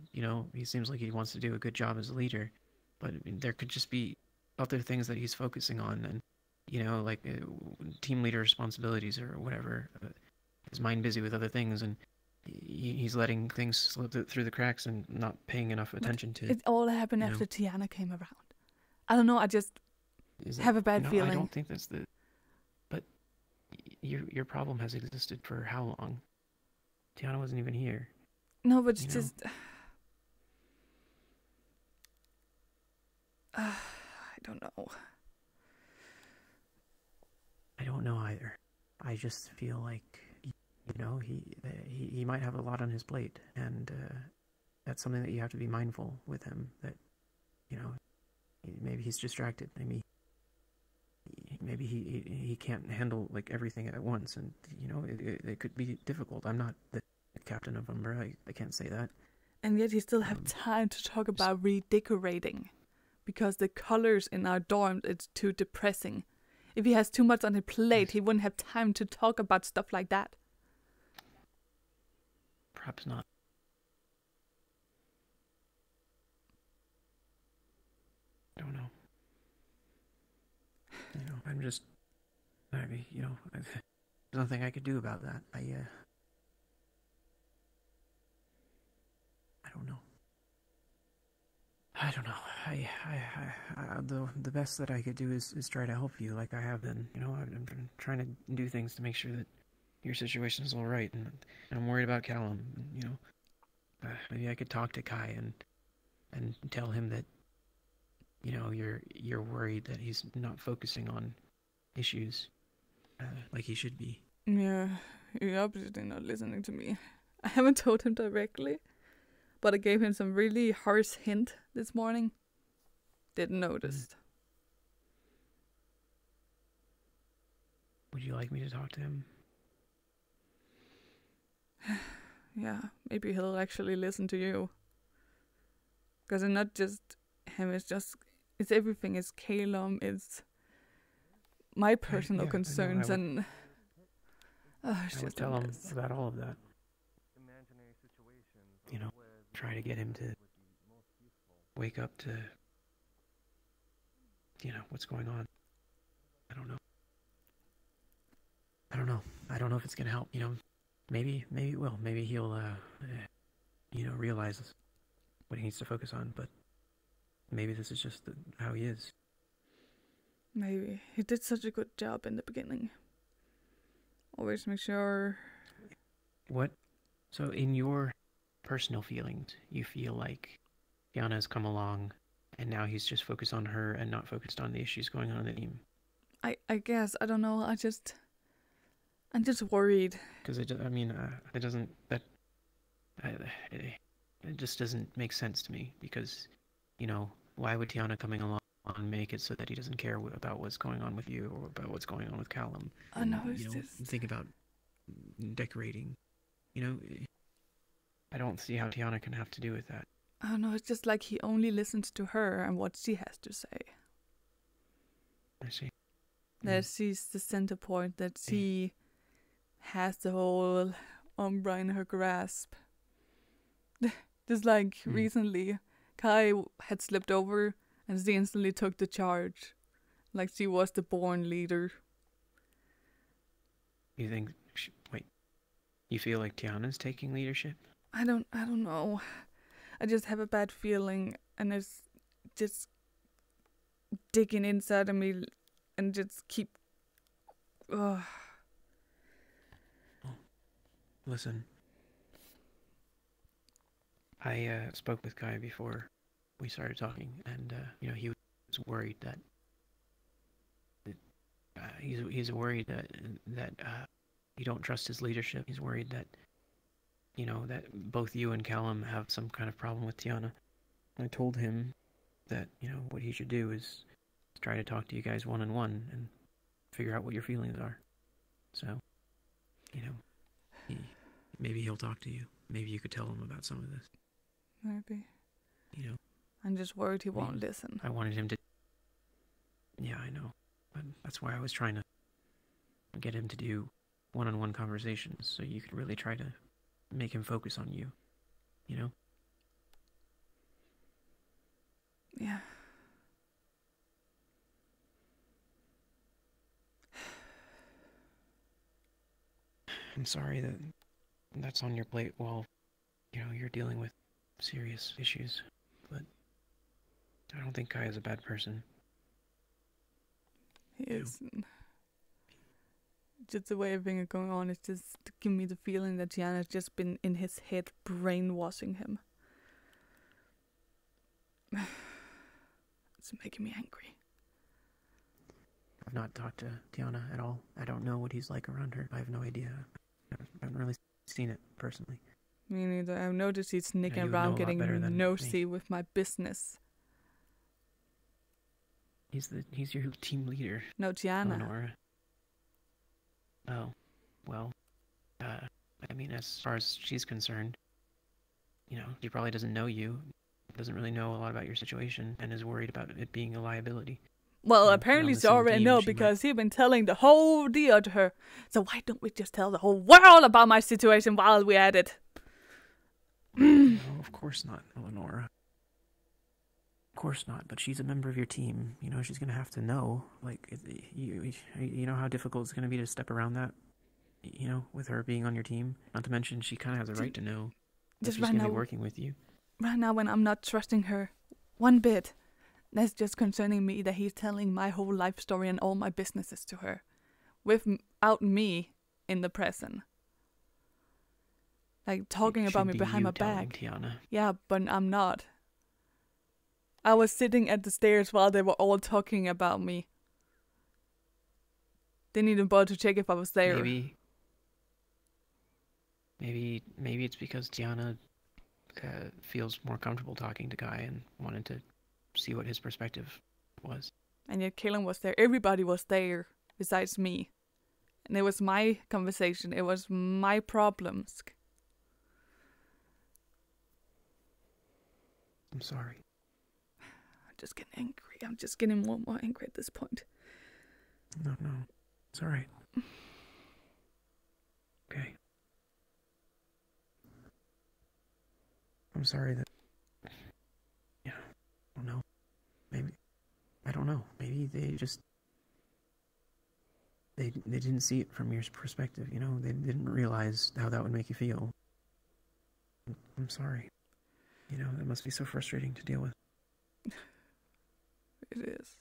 He seems like he wants to do a good job as a leader, but there could just be other things that he's focusing on, and like team leader responsibilities or whatever. His mind busy with other things, and he's letting things slip through the cracks and not paying enough attention to. It all happened after Tiana came around. I don't know. I just have a bad feeling. I don't think that's the. But your problem has existed for how long? Tiana wasn't even here. No, but it's just. I don't know. I don't know either. I just feel like, he might have a lot on his plate, and that's something that you have to be mindful with him. That, maybe he's distracted. Maybe he can't handle like everything at once, and it could be difficult. I'm not the captain of Umbra. I can't say that. And yet he still have time to talk about redecorating, because the colors in our dorm, it's too depressing. If he has too much on his plate, he wouldn't have time to talk about stuff like that. Perhaps not. I don't know. I'm just, there's nothing I could do about that. I don't know. I don't know. The best that I could do is try to help you, like I have been. You know, I'm trying to do things to make sure that your situation is all right, and I'm worried about Callum. You know, maybe I could talk to Kai and tell him that, you know, you're worried that he's not focusing on issues like he should be. Yeah, you're obviously not listening to me. I haven't told him directly, but I gave him some really harsh hint this morning. Didn't notice. Would you like me to talk to him? Yeah, maybe he'll actually listen to you. Because it's not just him, it's everything. It's Calum, it's my personal concerns, and I would tell him about all of that. You know, try to get him to wake up to, you know, what's going on. I don't know. I don't know if it's gonna help. You know, maybe it will. Maybe he'll, you know, realize what he needs to focus on. But maybe this is just how he is. Maybe. He did such a good job in the beginning. Always make sure... What? So in your personal feelings, you feel like Tiana has come along and now he's just focused on her and not focused on the issues going on in the team? I guess. I don't know. I'm just worried. Because it just doesn't make sense to me. Because, you know, why would Tiana coming along make it so that he doesn't care about what's going on with you or about what's going on with Callum? I know, it's just... Think about decorating. You know, I don't see how Tiana can have to do with that. I don't know, it's just like he only listens to her and what she has to say. I see. That she's the center point, that she has the whole Umbra in her grasp. Just like recently, Kai had slipped over and she instantly took the charge. Like she was the born leader. You think... Wait. You feel like Tiana's taking leadership? I don't know. I just have a bad feeling, and it's just digging inside of me and just keep... Listen. I spoke with Kai before we started talking, and you know, he was worried that he's worried that you don't trust his leadership. He's worried that, you know, that both you and Callum have some kind of problem with Tiana. I told him that, you know, what he should do is try to talk to you guys one-on-one and figure out what your feelings are. So, you know, maybe he'll talk to you. Maybe you could tell him about some of this. Maybe. You know. I'm just worried he won't listen. I wanted him to... Yeah, I know. But that's why I was trying to get him to do one-on-one conversations, so you could really try to make him focus on you. You know? Yeah. I'm sorry that that's on your plate while, you know, you're dealing with serious issues, but I don't think Kai is a bad person. He is. Just the way everything is going on is just giving me the feeling that Tiana's just been in his head brainwashing him. It's making me angry. I've not talked to Tiana at all. I don't know what he's like around her. I have no idea. I haven't really seen it personally. Me neither. I've noticed he's sneaking around getting nosy with my business. He's your team leader. No, Tiana. Eleanor. Oh, well, I mean, as far as she's concerned, you know, she probably doesn't know you, doesn't really know a lot about your situation, and is worried about it being a liability. Well, apparently she already knows because he's been telling the whole deal to her. So why don't we just tell the whole world about my situation while we're at it? No, of course not, Eleanor. Of course not, but she's a member of your team. You know, she's going to have to know. Like, you know how difficult it's going to be to step around that? You know, with her being on your team? Not to mention, she kind of has a right to know that she's going to be working with you. Right now, when I'm not trusting her one bit. That's just concerning me that he's telling my whole life story and all my businesses to her, without me in the present. Like talking about me behind my back. Tiana. Yeah, but I'm not. I was sitting at the stairs while they were all talking about me. Didn't even bother to check if I was there. Maybe it's because Tiana feels more comfortable talking to Guy and wanted to see what his perspective was. And yet Caleb was there. Everybody was there besides me. And it was my conversation. It was my problems. I'm sorry. I'm just getting angry. I'm just getting more and more angry at this point. No. It's alright. Okay. I'm sorry that... I don't know. I don't know. Maybe they just... They didn't see it from your perspective, They didn't realize how that would make you feel. I'm sorry. That must be so frustrating to deal with. It is.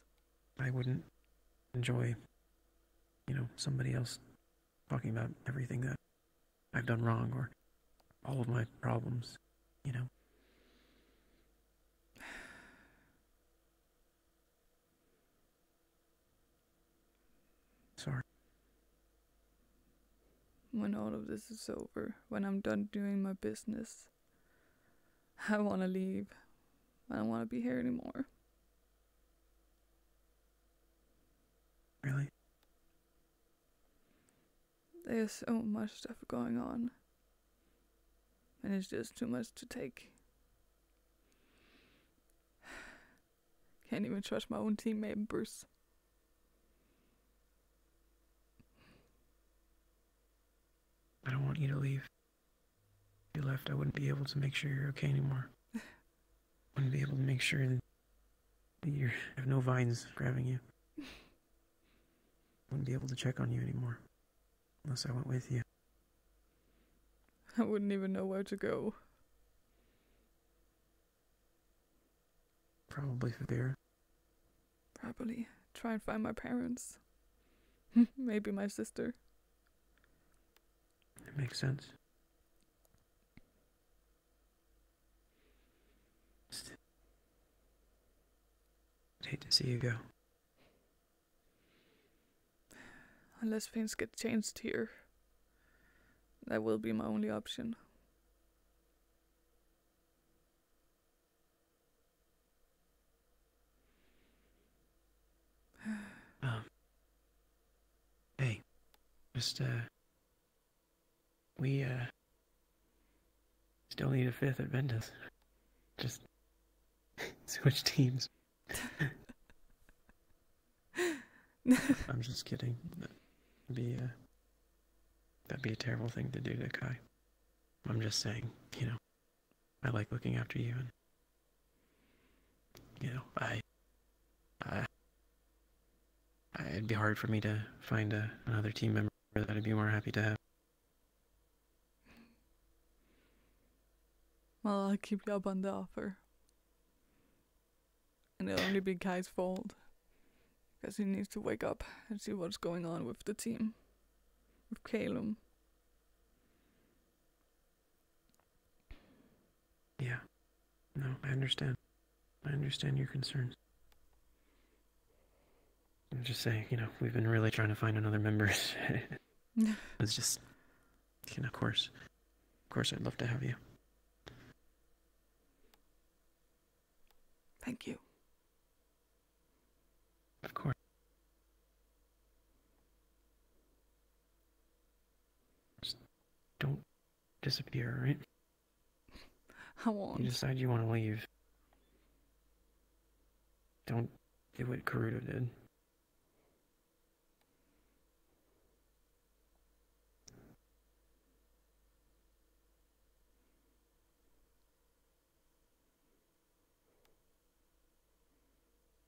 I wouldn't enjoy, somebody else talking about everything that I've done wrong or all of my problems, Sorry. When all of this is over, when I'm done doing my business, I want to leave. I don't want to be here anymore. Really? There's so much stuff going on. And it's just too much to take. Can't even trust my own team members. I don't want you to leave. If you left, I wouldn't be able to make sure you're okay anymore. Wouldn't be able to make sure that you have no vines grabbing you. Wouldn't be able to check on you anymore. Unless I went with you. I wouldn't even know where to go. Probably for there. Probably. Try and find my parents. Maybe my sister. It makes sense. I'd hate to see you go. Unless things get changed here. That will be my only option. Hey, we still need a fifth at Ventus. Just switch teams. I'm just kidding. That'd be a terrible thing to do to Kai. I'm just saying, I like looking after you, and it'd be hard for me to find another team member that I'd be more happy to have. Well, I'll keep you up on the offer. And it'll only be Kai's fault. Because he needs to wake up and see what's going on with the team. With Calum. Yeah. No, I understand. I understand your concerns. I'm just saying, we've been really trying to find another member. It's just, of course I'd love to have you. Thank you. Of course. Just don't disappear, right? I won't. You decide you want to leave. Don't do what Karuto did.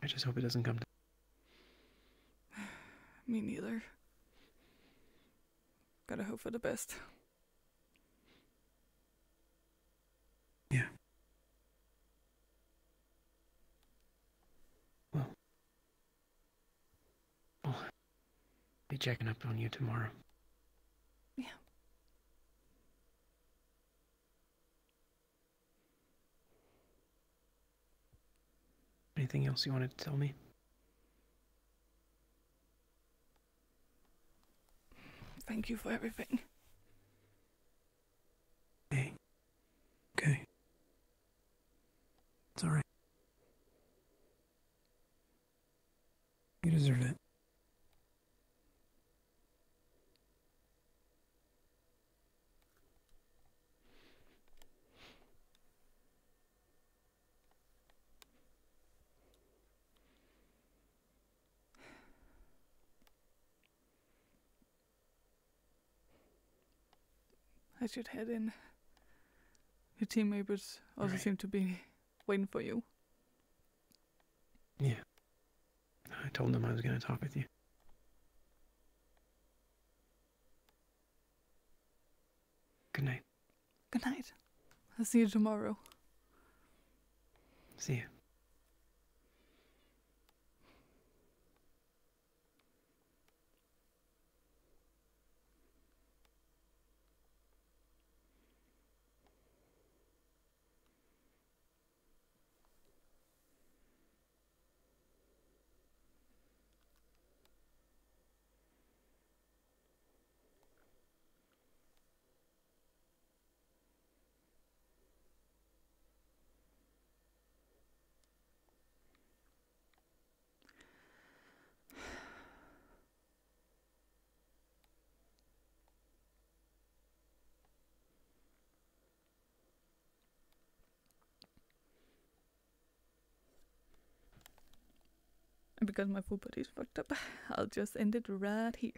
I just hope it doesn't come to... Me neither. Gotta hope for the best. Yeah. be checking up on you tomorrow. Yeah. Anything else you wanted to tell me? Thank you for everything. Hey. Okay. It's alright. You deserve it. I should head in. Your team members also seem to be waiting for you. Yeah. I told them I was going to talk with you. Good night. Good night. I'll see you tomorrow. See you. And because my full body is fucked up, I'll just end it right here.